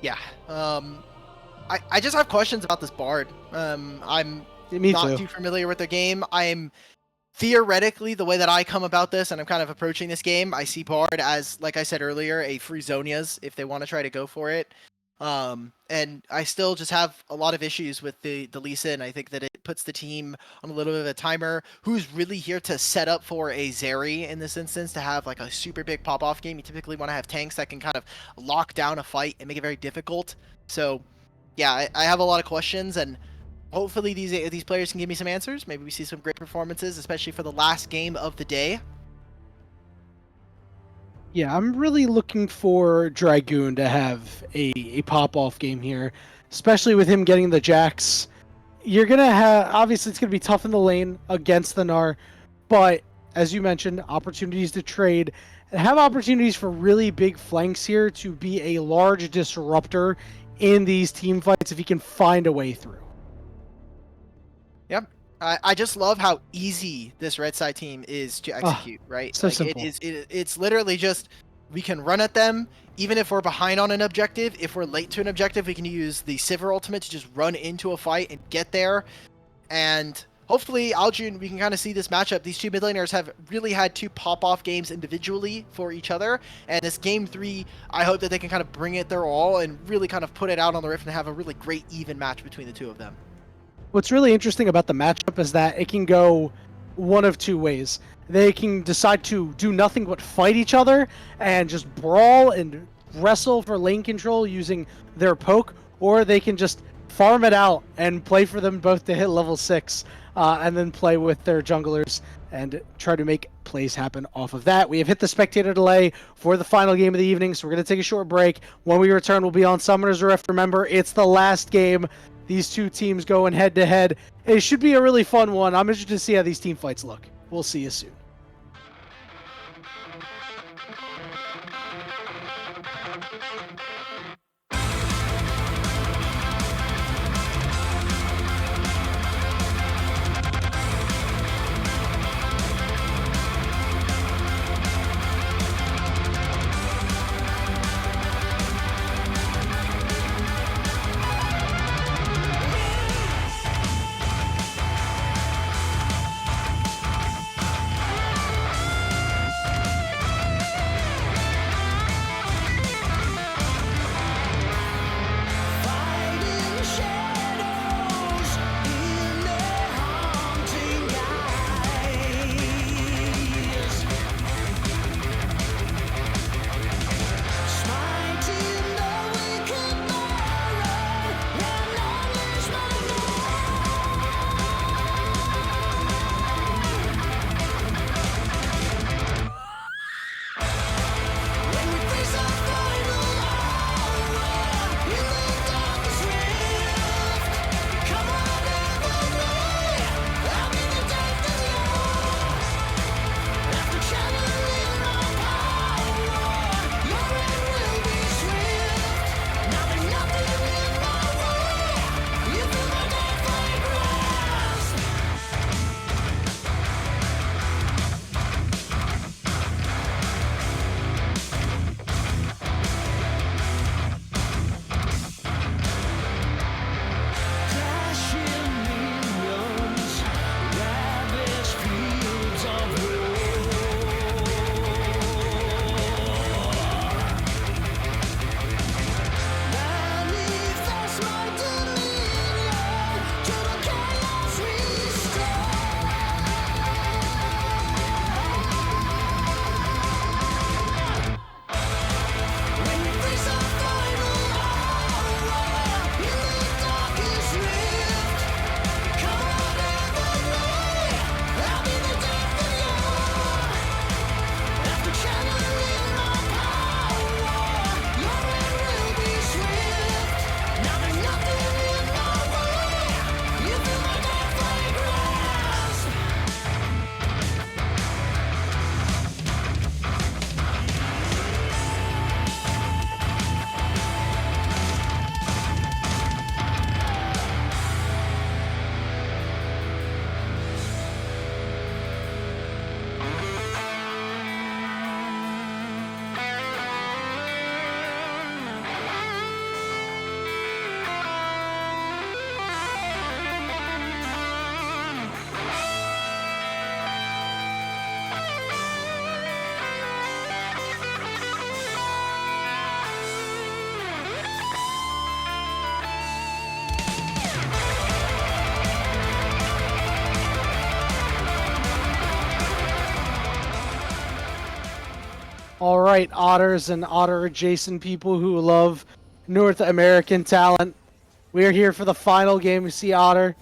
Yeah. I just have questions about this Bard. I'm Me not too. too familiar with the game. I'm theoretically, the way that I come about this and I'm kind of approaching this game, I see Bard as, like I said earlier, a free Zonias if they want to try to go for it. And I still just have a lot of issues with the Lee Sin. I think that it puts the team on a little bit of a timer. Who's really here to set up for a Zeri in this instance to have like a super big pop-off game? You typically want to have tanks that can kind of lock down a fight and make it very difficult. So yeah, I have a lot of questions, and hopefully these players can give me some answers. Maybe we see some great performances, especially for the last game of the day. Yeah, I'm really looking for Dragoon to have a pop-off game here, especially with him getting the Jax. You're going to have, obviously it's going to be tough in the lane against the Gnar, but as you mentioned, opportunities to trade and have opportunities for really big flanks here to be a large disruptor in these team fights if he can find a way through. Yep. I just love how easy this red side team is to execute, right? So Like simple. it's literally just we can run at them even if we're behind on an objective. If we're late to an objective, we can use the Sivir ultimate to just run into a fight and get there. And hopefully, Aljun, we can kind of see this matchup. These two mid laners have really had two pop-off games individually for each other. And this game 3, I hope that they can kind of bring it their all and really kind of put it out on the Rift and have a really great even match between the two of them. What's really interesting about the matchup is that it can go one of two ways. They can decide to do nothing but fight each other and just brawl and wrestle for lane control using their poke, or they can just farm it out and play for them both to hit level 6 and then play with their junglers and try to make plays happen off of that. We have hit the spectator delay for the final game of the evening, so we're going to take a short break. When we return, we'll be on Summoner's Rift. Remember, it's the last game. These two teams going head-to-head. It should be a really fun one. I'm interested to see how these team fights look. We'll see you soon. Fighting shadows in their haunting eyes, smiting the wicked morrow when knowledge might when we face our final hour in the darkest rift. Come on, everybody, I'll be the death of you. After channeling my power, your end will be swift. Now there's nothing in my way. You feel my deathly grasp. Crashing minions, ravage fields of war. Manifest my dominion to the chaos restore. When we face our final hour in the darkest rift, come on, everybody, I'll be the death of you. After channeling my power, your end will be swift. Now there's nothing in my way. You feel my deathly grasp. All right, otters and otter adjacent people who love North American talent. We are here for the final game. We see Otter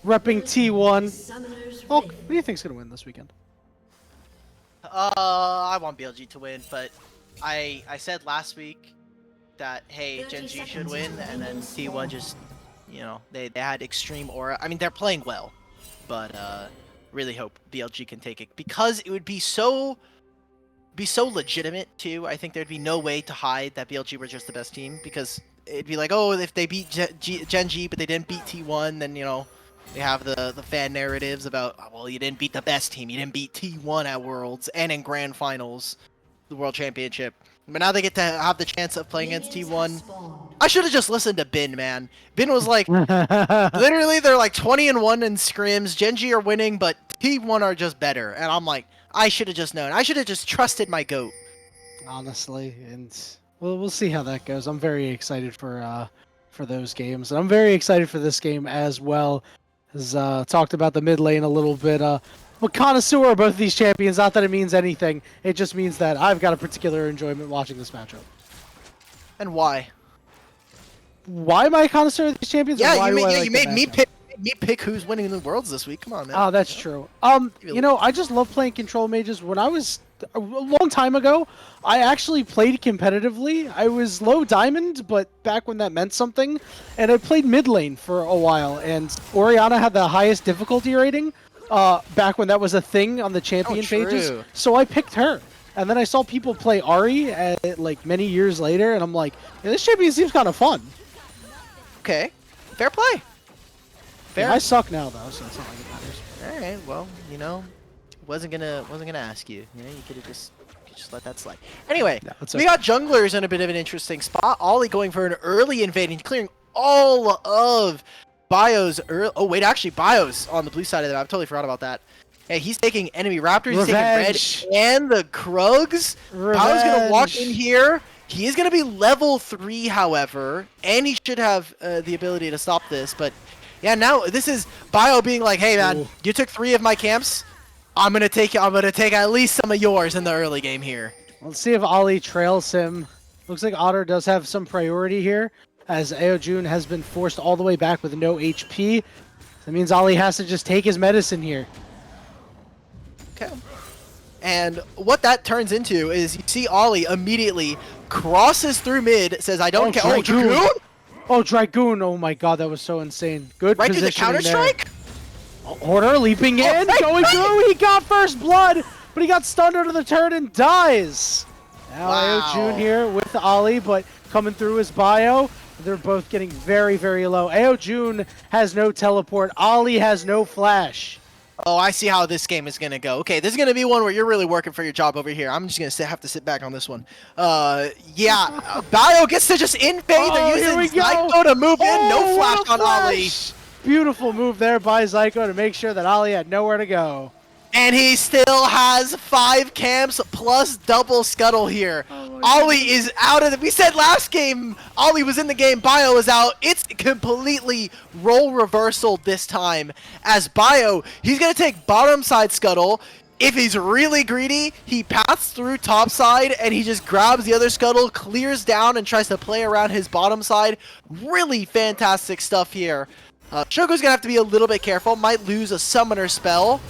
repping T1. Hulk, who do you think's gonna win this weekend? I want BLG to win, but I said last week that hey, Gen G should win, and then T1 just, you know, they had extreme aura. I mean, they're playing well, but really hope BLG can take it because it would be so legitimate too. I think there'd be no way to hide that BLG were just the best team because it'd be like, oh, if they beat Gen G but they didn't beat T1, then you know they have the fan narratives about, oh, well, you didn't beat the best team, you didn't beat T1 at Worlds and in Grand Finals, the World Championship. But now they get to have the chance of playing against T1. I should have just listened to Bin, man. Bin was like, literally, they're like 20-1 in scrims. Gen G are winning, but T1 are just better. And I'm like, I should have just known. I should have just trusted my GOAT. Honestly, and we'll see how that goes. I'm very excited for those games. And I'm very excited for this game as well. As talked about the mid lane a little bit. I'm a connoisseur of both of these champions. Not that it means anything. It just means that I've got a particular enjoyment watching this matchup. And why? Why am I a connoisseur of these champions? Yeah, you made me pick who's winning the Worlds this week. Come on, man. Oh, that's true. You know, I just love playing control mages. When I was a long time ago, I actually played competitively. I was low diamond, but back when that meant something, and I played mid lane for a while. And Orianna had the highest difficulty rating back when that was a thing on the champion pages. So I picked her. And then I saw people play Ahri like many years later, and I'm like, yeah, this champion seems kind of fun. Okay, fair play. Fair. Yeah, I suck now though, so it's not like it matters. All right, well, you know, wasn't gonna ask you. You know, you could have just let that slide. Anyway, Yeah, we got junglers in a bit of an interesting spot. Ollie going for an early invading, clearing all of Bio's early. Oh wait, actually, Bio's on the blue side of the map. I totally forgot about that. Hey, he's taking enemy Raptors, he's taking red and the Krugs. Bio's gonna walk in here. He is gonna be level 3, however, and he should have the ability to stop this. But yeah, now this is Bio being like, "Hey man, Ooh. you took 3 of my camps. I'm gonna take at least some of yours in the early game here." Let's see if Ollie trails him. Looks like Otter does have some priority here, as Aojun has been forced all the way back with no HP. That means Ollie has to just take his medicine here. Okay. And what that turns into is you see Ollie immediately crosses through mid, says, "I don't care." Oh, Dragoon! Oh, Dragoon! Oh my god, that was so insane. Good Right to the positioning Counter-Strike? Order leaping in, going through. He got first blood, but he got stunned under the turret and dies. Now Aojun here with Ollie, but coming through his Bio. They're both getting very, very low. Aojun has no teleport. Ollie has no flash. Oh, I see how this game is going to go. Okay, this is going to be one where you're really working for your job over here. I'm just going to have to sit back on this one. Yeah, Bio gets to just invade. They're using Zyko to move in. No flash on Ollie. Beautiful move there by Zyko to make sure that Ollie had nowhere to go. And he still has 5 camps plus double scuttle here. Ollie is out of the... We said last game, Ollie was in the game, Bio is out. It's completely role reversal this time. As Bio, he's going to take bottom side scuttle. If he's really greedy, he passes through top side and he just grabs the other scuttle, clears down and tries to play around his bottom side. Really fantastic stuff here. Shogo's going to have to be a little bit careful. Might lose a summoner spell.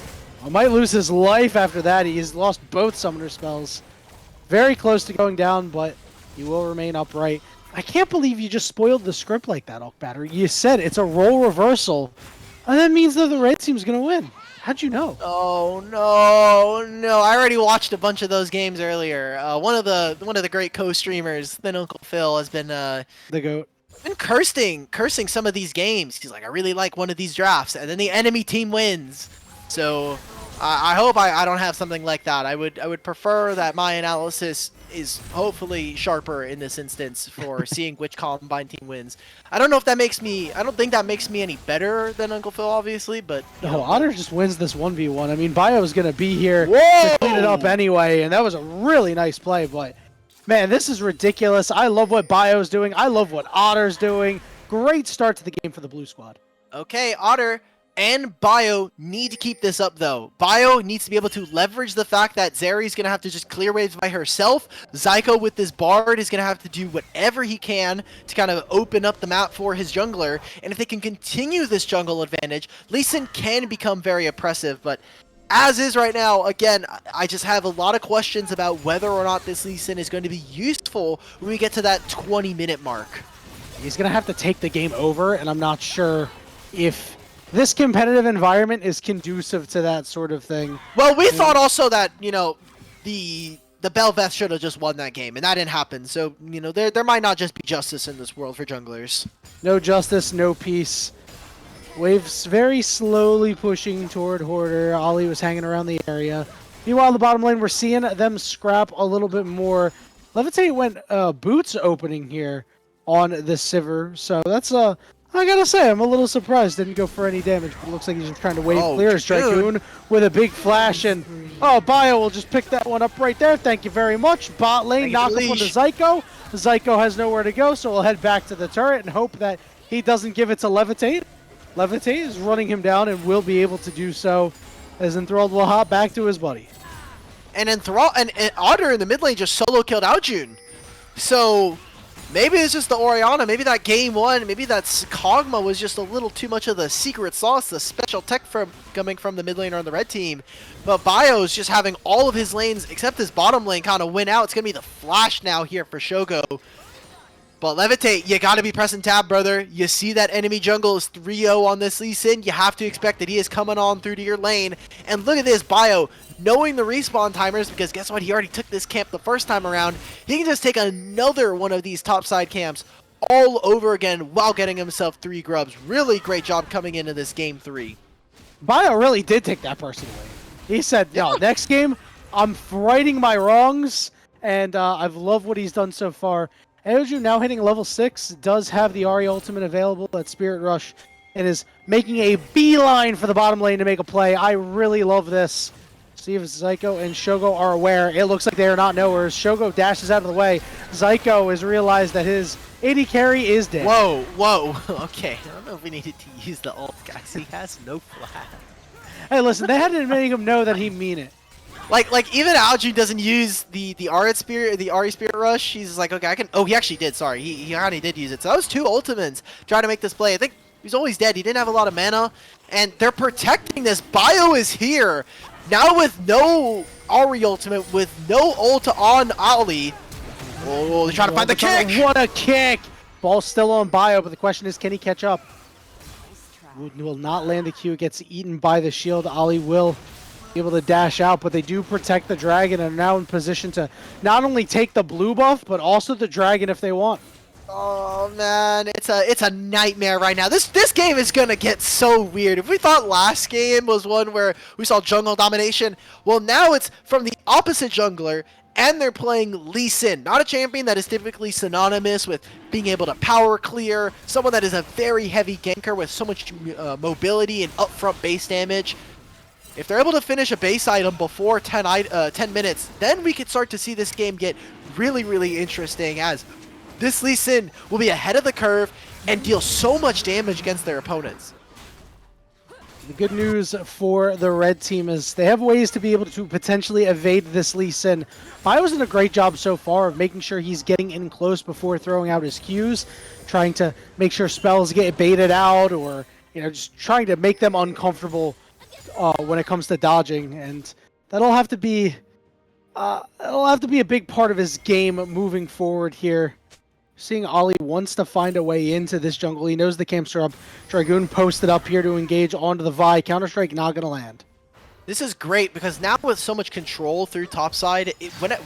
Might lose his life after that. He's lost both summoner spells. Very close to going down, but he will remain upright. I can't believe you just spoiled the script like that, Elk Battery. You said it's a role reversal, and that means that the red team's going to win. How'd you know? Oh no! I already watched a bunch of those games earlier. One of the great co-streamers, then Uncle Phil, has been the GOAT. Been cursing some of these games. He's like, I really like one of these drafts, and then the enemy team wins. So I hope I don't have something like that. I would prefer that my analysis is hopefully sharper in this instance for seeing which Combine team wins. I don't know if that makes me... I don't think that makes me any better than Uncle Phil, obviously, but... No, Otter just wins this 1v1. I mean, Bio's going to be here to clean it up anyway, and that was a really nice play, but... Man, this is ridiculous. I love what Bio's doing. I love what Otter's doing. Great start to the game for the blue squad. Okay, Otter and Bio need to keep this up, though. Bio needs to be able to leverage the fact that Zeri's going to have to just clear waves by herself. Zyko with this Bard is going to have to do whatever he can to kind of open up the map for his jungler. And if they can continue this jungle advantage, Lee Sin can become very oppressive. But as is right now, again, I just have a lot of questions about whether or not this Lee Sin is going to be useful when we get to that 20-minute mark. He's going to have to take the game over, and I'm not sure if this competitive environment is conducive to that sort of thing. Well, we thought also that, you know, the Bel'Veth should have just won that game, and that didn't happen. So, you know, there might not just be justice in this world for junglers. No justice, no peace. Waves very slowly pushing toward Hoarder. Ollie was hanging around the area. Meanwhile, in the bottom lane, we're seeing them scrap a little bit more. Levitate went boots opening here on the Sivir, so that's I gotta say, I'm a little surprised. Didn't go for any damage, but it looks like he's just trying to wave clear. Dragoon with a big flash, and Bio will just pick that one up right there. Thank you very much. Bot lane, knock up on the Zyko. Zyko has nowhere to go, so we'll head back to the turret and hope that he doesn't give it to Levitate. Levitate is running him down and will be able to do so, as Enthralled will hop back to his buddy. And Otter in the mid lane just solo killed Aljun. So maybe it's just the Orianna, maybe that game one, maybe that Kog'Maw was just a little too much of the secret sauce, the special tech coming from the mid laner on the red team. But Bio's just having all of his lanes, except his bottom lane, kind of win out. It's going to be the flash now here for Shogo. But Levitate, you got to be pressing tab, brother. You see that enemy jungle is 3-0 on this Lee Sin. You have to expect that he is coming on through to your lane. And look at this, Bio, knowing the respawn timers, because guess what? He already took this camp the first time around. He can just take another one of these topside camps all over again while getting himself 3 grubs. Really great job coming into this game 3. Bio really did take that personally. He said, no, next game, I'm righting my wrongs, and I've loved what he's done so far. Eoju now hitting level 6, does have the Ahri ultimate available at Spirit Rush, and is making a beeline for the bottom lane to make a play. I really love this. See if Zyko and Shogo are aware. It looks like they are not knowers. Shogo dashes out of the way. Zyko has realized that his AD carry is dead. Whoa. Okay, I don't know if we needed to use the ult, guys. He has no flash. Hey, listen, they had to make him know that he mean it. Like even Aljun doesn't use the Ahri Spirit Rush. He's like, okay, I can. Oh, he actually did. Sorry, he already did use it. So that was 2 ultimates trying to make this play. I think he's always dead. He didn't have a lot of mana, and they're protecting this. Bio is here now with no Ahri ultimate, with no ult on Ali. Oh, they're trying to find the kick. What a kick! Ball's still on Bio, but the question is, can he catch up? Will not land the Q. It gets eaten by the shield. Ali will be able to dash out, but they do protect the dragon and are now in position to not only take the blue buff, but also the dragon if they want. Oh man, it's a nightmare right now. This game is gonna get so weird. If we thought last game was one where we saw jungle domination, well now it's from the opposite jungler, and they're playing Lee Sin, not a champion that is typically synonymous with being able to power clear, someone that is a very heavy ganker with so much mobility and upfront base damage. If they're able to finish a base item before 10 minutes, then we could start to see this game get really, really interesting, as this Lee Sin will be ahead of the curve and deal so much damage against their opponents. The good news for the red team is they have ways to be able to potentially evade this Lee Sin. Bio's done a great job so far of making sure he's getting in close before throwing out his Qs, trying to make sure spells get baited out, or just trying to make them uncomfortable when it comes to dodging, and that'll have to be a big part of his game moving forward here. Seeing Ollie wants to find a way into this jungle. He knows the camps are up. Dragoon posted up here to engage onto the Vi. Counter-Strike not going to land. This is great because now with so much control through topside,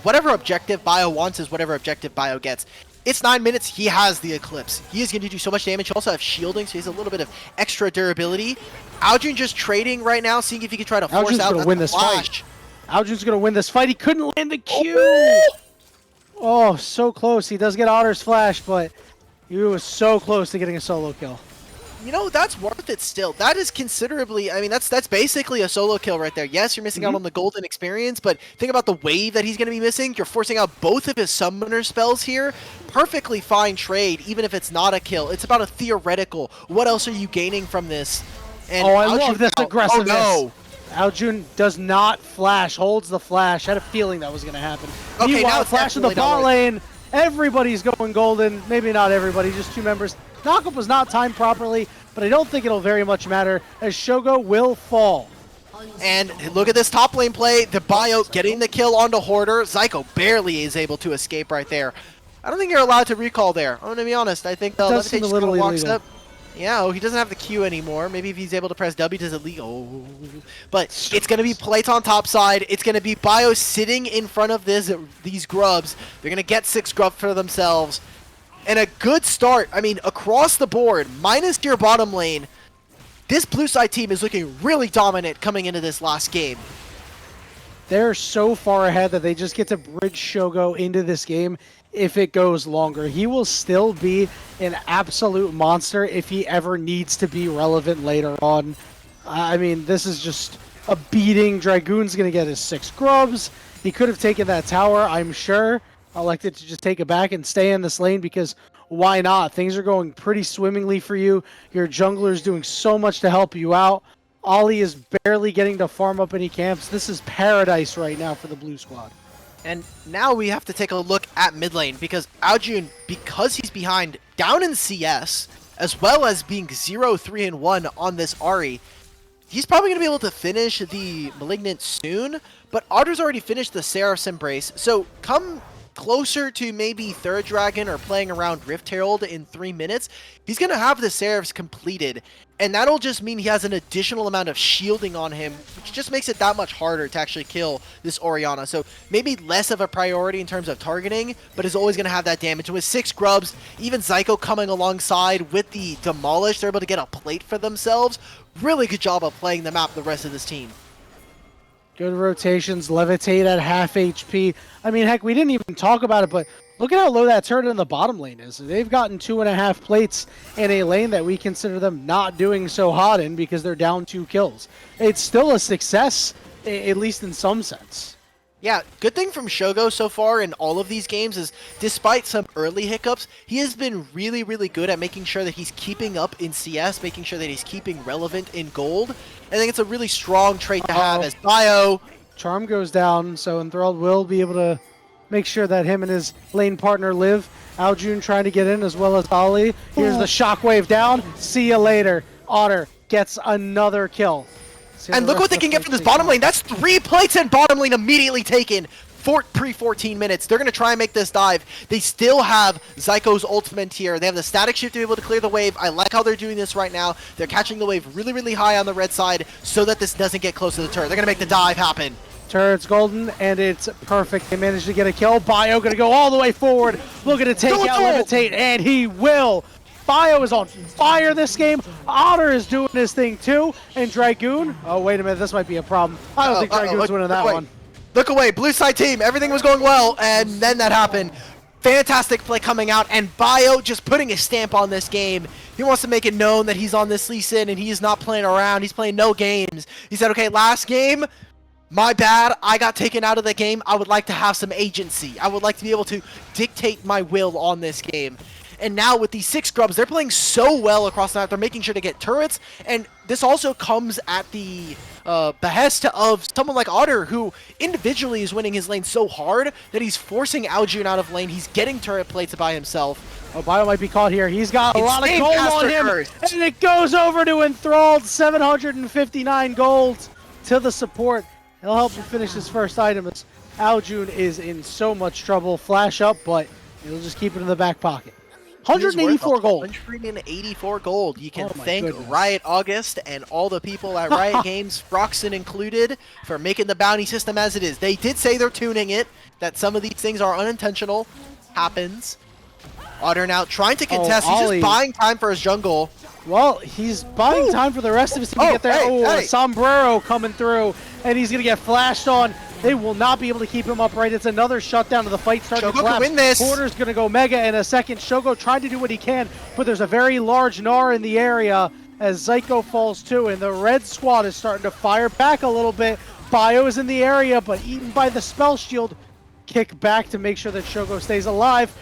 whatever objective Bio wants is whatever objective Bio gets. It's 9 minutes, he has the Eclipse. He is going to do so much damage. He also has shielding, so he has a little bit of extra durability. Aljun just trading right now, seeing if he can try to force out the flash. Aljun's going to win this fight. He couldn't land the Q. Oh, so close. He does get Otter's flash, but he was so close to getting a solo kill. You know, that's worth it still. That is considerably, I mean, that's basically a solo kill right there. Yes, you're missing out on the golden experience, but think about the wave that he's going to be missing. You're forcing out both of his summoner spells here. Perfectly fine trade, even if it's not a kill. It's about a theoretical. What else are you gaining from this? And Oh, I Aljun love this now- aggressiveness. Oh, no. Aljun does not flash, holds the flash. Had a feeling that was going to happen. Okay, Meanwhile, now it's flash in the definitely not bot worth it. lane. Everybody's going golden. Maybe not everybody, just 2 members. Knockup was not timed properly, but I don't think it'll very much matter as Shogo will fall. And look at this top lane play. The bio getting the kill onto Hoarder. Zyko barely is able to escape right there. I don't think you're allowed to recall there. I'm going to be honest. I think the It does Levitate seem a just little kinda walks illegal. up. Yeah, oh, he doesn't have the Q anymore. Maybe if he's able to press W, does it leave? Oh. But it's going to be plates on top side. It's going to be bio sitting in front of these grubs. They're going to get 6 grub for themselves. And a good start. I mean, across the board, minus your bottom lane, this blue side team is looking really dominant coming into this last game. They're so far ahead that they just get to bridge Shogo into this game if it goes longer. He will still be an absolute monster if he ever needs to be relevant later on. I mean, this is just a beating. Dragoon's going to get his 6 grubs. He could have taken that tower, I'm sure. Elected to just take it back and stay in this lane because why not? Things are going pretty swimmingly for you. Your jungler's doing so much to help you out. Ollie is barely getting to farm up any camps. This is paradise right now for the blue squad. And now we have to take a look at mid lane because Aljun, because he's behind down in CS, as well as being 0-3-1 on this Ahri, he's probably going to be able to finish the Malignant soon, but Otter's already finished the Seraph's Embrace, so come closer to maybe Third Dragon or playing around Rift Herald in 3 minutes, he's going to have the Seraphs completed, and that'll just mean he has an additional amount of shielding on him, which just makes it that much harder to actually kill this Orianna. So maybe less of a priority in terms of targeting, but is always going to have that damage. And with 6 grubs, even Zyko coming alongside with the Demolish, they're able to get a plate for themselves. Really good job of playing the map, the rest of this team. Good rotations, Levitate at half HP. I mean, heck, we didn't even talk about it, but look at how low that turret in the bottom lane is. They've gotten 2.5 plates in a lane that we consider them not doing so hot in because they're down 2 kills. It's still a success, at least in some sense. Yeah, good thing from Shogo so far in all of these games is, despite some early hiccups, he has been really, really good at making sure that he's keeping up in CS, making sure that he's keeping relevant in gold. I think it's a really strong trait to have as bio. Charm goes down, so Enthralled will be able to make sure that him and his lane partner live. Aljun trying to get in as well as Ollie. Here's the shockwave down. See you later. Otter gets another kill. And look what they can get from this bottom lane. That's 3 plates and bottom lane immediately taken. Pre-14 minutes. They're going to try and make this dive. They still have Zyko's ultimate here. They have the static shift to be able to clear the wave. I like how they're doing this right now. They're catching the wave really, really high on the red side so that this doesn't get close to the turret. They're going to make the dive happen. Turret's golden, and it's perfect. They managed to get a kill. Bio going to go all the way forward. Looking to take out Levitate, and he will. Bio is on fire this game. Otter is doing his thing too. And Dragoon, oh wait a minute, this might be a problem. I don't think Dragoon's winning that one. Look away, blue side team, everything was going well, and then that happened. Fantastic play coming out, and Bio just putting a stamp on this game. He wants to make it known that he's on this Lee Sin, and he is not playing around. He's playing no games. He said, okay, last game, my bad, I got taken out of the game. I would like to have some agency. I would like to be able to dictate my will on this game. And now with these 6 grubs, they're playing so well across the map. They're making sure to get turrets. And this also comes at the behest of someone like Otter, who individually is winning his lane so hard that he's forcing Aljun out of lane. He's getting turret plates by himself. Oh, Bio might be caught here. He's got a lot of Insane gold on him. Curse. And it goes over to Enthralled. 759 gold to the support. He'll help him finish his first item as Aljun is in so much trouble. Flash up, but he'll just keep it in the back pocket. 184 gold. 184 gold. You can Oh my thank goodness. Riot August and all the people at Riot Games, Froxen included, for making the bounty system as it is. They did say they're tuning it, that some of these things are unintentional. Happens. Otter now trying to contest. He's Ollie. just buying time for his jungle. Well, he's buying time for the rest of his team to get there. Hey. Sombrero coming through, and he's going to get flashed on. They will not be able to keep him upright. It's another shutdown of the fight starting Shogo to collapse. can win this. Porter's going to go mega in a second. Shogo tried to do what he can, but there's a very large Gnar in the area as Zyko falls too, and the red squad is starting to fire back a little bit. Bio is in the area, but eaten by the spell shield. Kick back to make sure that Shogo stays alive.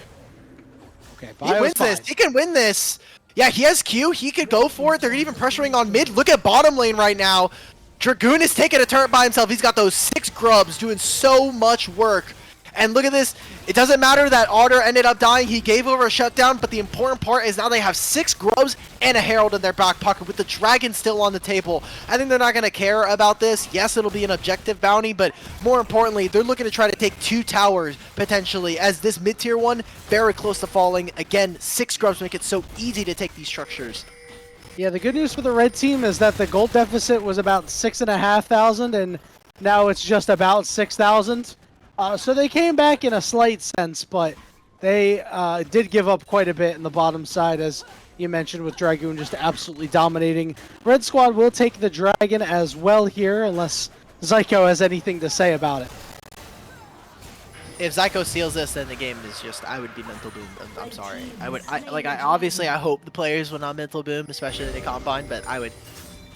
Okay, Bio's He wins fine. this. He can win this. Yeah, he has Q. He could go for it. They're even pressuring on mid. Look at bottom lane right now. Dragoon is taking a turret by himself. He's got those 6 grubs doing so much work. And look at this. It doesn't matter that Otter ended up dying. He gave over a shutdown, but the important part is now they have 6 grubs and a herald in their back pocket with the dragon still on the table. I think they're not going to care about this. Yes, it'll be an objective bounty, but more importantly, they're looking to try to take 2 towers potentially, as this mid-tier one very close to falling. Again, 6 grubs make it so easy to take these structures. Yeah, the good news for the red team is that the gold deficit was about 6,500, and now it's just about 6,000. So they came back in a slight sense, but they did give up quite a bit in the bottom side, as you mentioned, with Dragoon just absolutely dominating. Red squad will take the dragon as well here, unless Zyko has anything to say about it. If Zyko steals this, then the game is just, I would be mental boom. I'm sorry. Obviously I hope the players will not mental boom, especially in the Combine, but I would.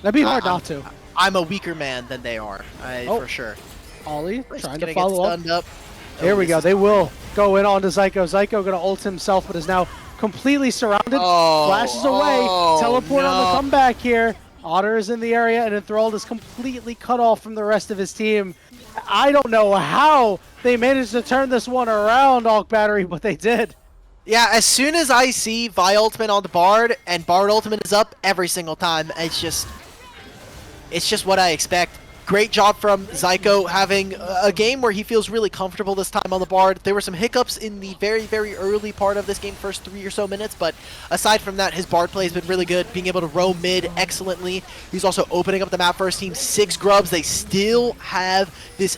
That'd be hard not to. I'm a weaker man than they are, for sure. Ollie First trying gonna to follow get stunned up. There we go. They will go in onto Zyko. Zyko going to ult himself, but is now completely surrounded. Flashes away. Teleport on the comeback here. Otter is in the area, and Enthralled is completely cut off from the rest of his team. I don't know how they managed to turn this one around, Alk Battery, but they did. Yeah, as soon as I see Vi ultimate on the Bard, and Bard ultimate is up every single time, it's just what I expect. Great job from Zyko having a game where he feels really comfortable this time on the Bard. There were some hiccups in the very, very early part of this game, first 3 or so minutes, but aside from that, his Bard play has been really good, being able to roam mid excellently. He's also opening up the map for his team. 6 grubs. They still have this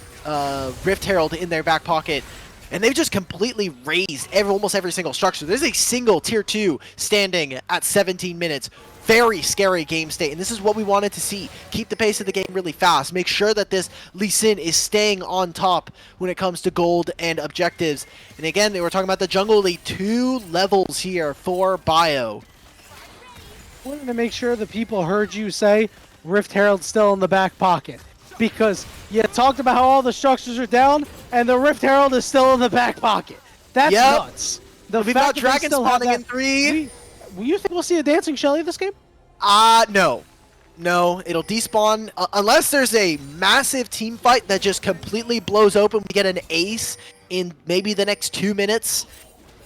Rift Herald in their back pocket, and they've just completely razed almost every single structure. There's a single tier 2 standing at 17 minutes. Very scary game state, and this is what we wanted to see. Keep the pace of the game really fast. Make sure that this Lee Sin is staying on top when it comes to gold and objectives. And again, they were talking about the jungle lead. 2 levels here for Bio. I wanted to make sure the people heard you say Rift Herald's still in the back pocket, because you talked about how all the structures are down, and the Rift Herald is still in the back pocket. That's nuts. We've got Dragon spawning in 3. You think we'll see a Dancing Shelly this game? No. No, it'll despawn unless there's a massive team fight that just completely blows open. We get an ace in maybe the next 2 minutes.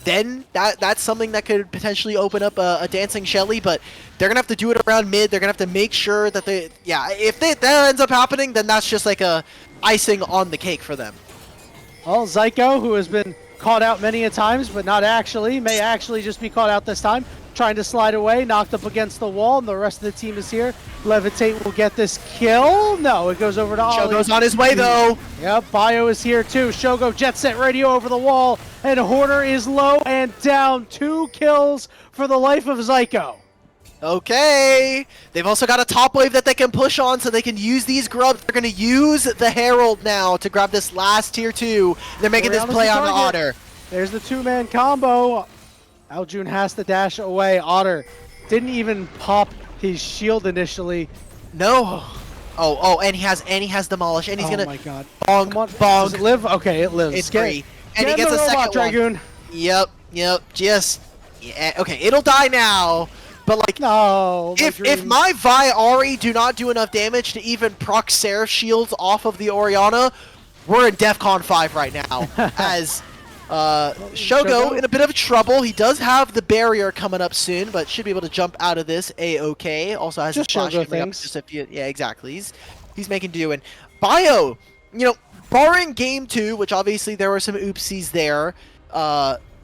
Then that's something that could potentially open up a Dancing Shelly, but they're gonna have to do it around mid. They're gonna have to make sure that if that ends up happening, then that's just like a icing on the cake for them. Well, Zyko, who has been caught out many a times, but not actually, may actually just be caught out this time. Trying to slide away, knocked up against the wall, and the rest of the team is here. Levitate will get this kill. No, it goes over to Ollie. Shogo's on his way, though. Yep, Bio is here, too. Shogo jet set radio over the wall, and Hoarder is low and down. 2 kills for the life of Zyko. Okay. They've also got a top wave that they can push on, so they can use these grubs. They're going to use the Herald now to grab this last tier 2. They're making this play on the Otter. There's the 2-man combo. Aljun has to dash away. Otter didn't even pop his shield initially. No. Oh, and he has demolish, and he's gonna. Oh my god. Bonk, bonk. Does it live? Okay, it lives. It's free. And he gets a second Dragoon. One. Yep. Just. Yeah. Okay, it'll die now. But like, no. If my Vi Ahri do not do enough damage to even proc Seraph shields off of the Orianna, we're in DEFCON 5 right now. As Shogo in a bit of trouble. He does have the barrier coming up soon, but should be able to jump out of this a-okay. Also has his flash coming up just a few. Yeah, exactly. He's making do. And Bio, barring game 2, which obviously there were some oopsies there,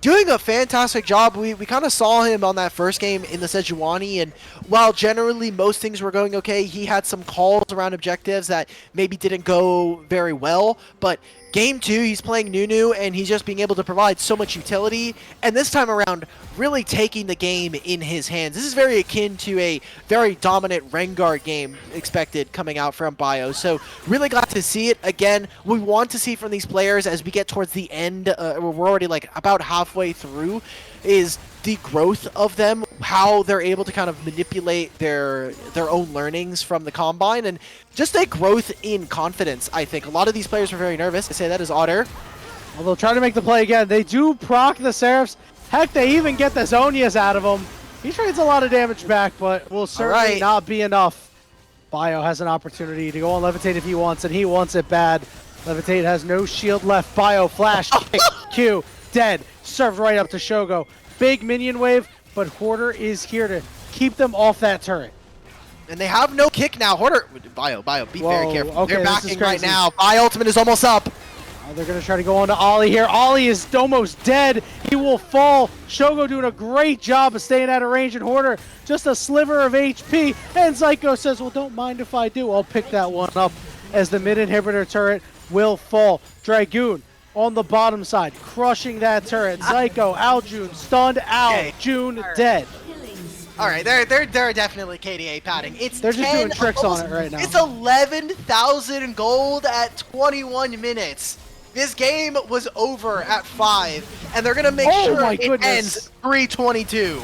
doing a fantastic job. We kind of saw him on that first game in the Sejuani, and while generally most things were going okay, he had some calls around objectives that maybe didn't go very well, but Game 2, he's playing Nunu, and he's just being able to provide so much utility, and this time around, really taking the game in his hands. This is very akin to a very dominant Rengar game expected coming out from Bio, so really glad to see it. Again, we want to see from these players as we get towards the end, we're already like about halfway through, is the growth of them, how they're able to kind of manipulate their own learnings from the Combine, and just a growth in confidence, I think. A lot of these players were very nervous. I say that is Otter. Well, they'll try to make the play again. They do proc the Seraphs. Heck, they even get the Zonias out of them. He trades a lot of damage back, but will certainly not be enough. Bio has an opportunity to go on Levitate if he wants, and he wants it bad. Levitate has no shield left. Bio flash, kick, Q, dead. Served right up to Shogo. Big minion wave, but Hoarder is here to keep them off that turret. And they have no kick now. Hoarder, Bio, be very careful. Okay, they're backing right now. Bio ultimate is almost up. They're going to try to go on to Ollie here. Ollie is almost dead. He will fall. Shogo doing a great job of staying out of range, and Hoarder just a sliver of HP. And Zyko says, well, don't mind if I do. I'll pick that one up as the mid inhibitor turret will fall. Dragoon on the bottom side, crushing that turret. Zyko, Aljun stunned out. June dead. All right, they're definitely KDA padding. They're just doing tricks on it right now. It's 11,000 gold at 21 minutes. This game was over at 5, and they're gonna make sure it ends 3:22.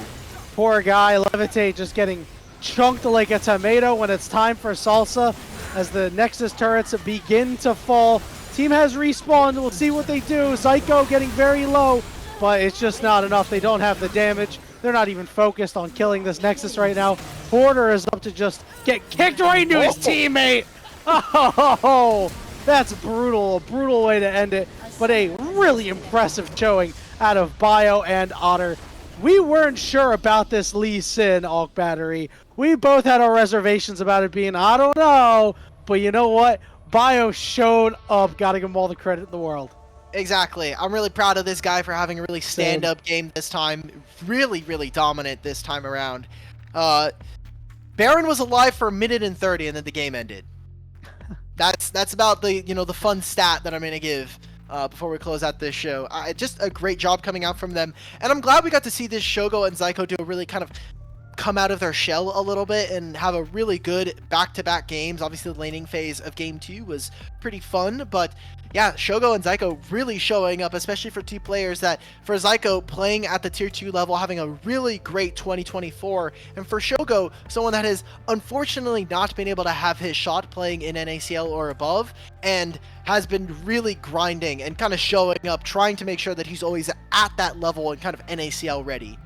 Poor guy, Levitate just getting chunked like a tomato when it's time for Salsa as the Nexus turrets begin to fall. Team has respawned. We'll see what they do. Zyko getting very low, but it's just not enough. They don't have the damage. They're not even focused on killing this Nexus right now. Hoarder is up to just get kicked right into his teammate. Oh, that's brutal. A brutal way to end it, but a really impressive showing out of Bio and Otter. We weren't sure about this Lee Sin Alk Battery. We both had our reservations about it being, I don't know, but you know what? Bio showed up. Gotta give him all the credit in the world. Exactly. I'm really proud of this guy for having a really stand-up game this time. Really, really dominant this time around. Baron was alive for 1:30 and then the game ended. That's about the the fun stat that I'm gonna give before we close out this show. Just a great job coming out from them, and I'm glad we got to see this Shogo and Zyko do a really kind of come out of their shell a little bit and have a really good back-to-back games. Obviously, the laning phase of Game 2 was pretty fun, but yeah, Shogo and Zyko really showing up, especially for two players that, for Zyko, playing at the Tier 2 level, having a really great 2024, and for Shogo, someone that has unfortunately not been able to have his shot playing in NACL or above, and has been really grinding and kind of showing up, trying to make sure that he's always at that level and kind of NACL ready.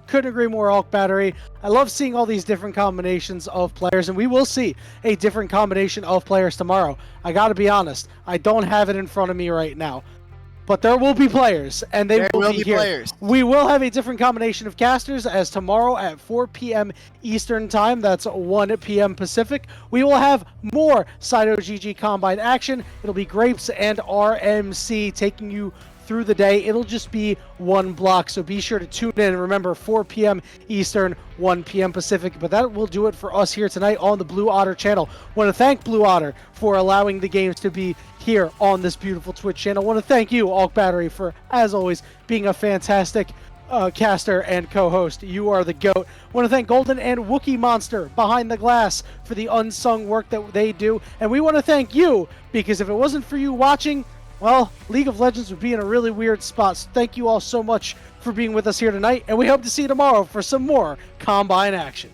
Couldn't agree more, Alk Battery. I love seeing all these different combinations of players, and we will see a different combination of players tomorrow. I gotta be honest, I don't have it in front of me right now, but there will be players, and they will be here. Players. We will have a different combination of casters as tomorrow at 4 p.m. Eastern Time, that's 1 p.m. Pacific, we will have more Cyto GG Combine action. It'll be Grapes and RMC taking you through the day. It'll just be one block, so be sure to tune in. Remember, 4 p.m. Eastern, 1 p.m. Pacific. But that will do it for us here tonight on the Blue Otter channel. Want to thank Blue Otter for allowing the games to be here on this beautiful Twitch channel. Want to thank you, Alk Battery, for, as always, being a fantastic caster and co-host. You are the GOAT. Want to thank Golden and Wookie Monster behind the glass for the unsung work that they do. And we want to thank you, because if it wasn't for you watching, well, League of Legends would be in a really weird spot. So thank you all so much for being with us here tonight, and we hope to see you tomorrow for some more Combine action.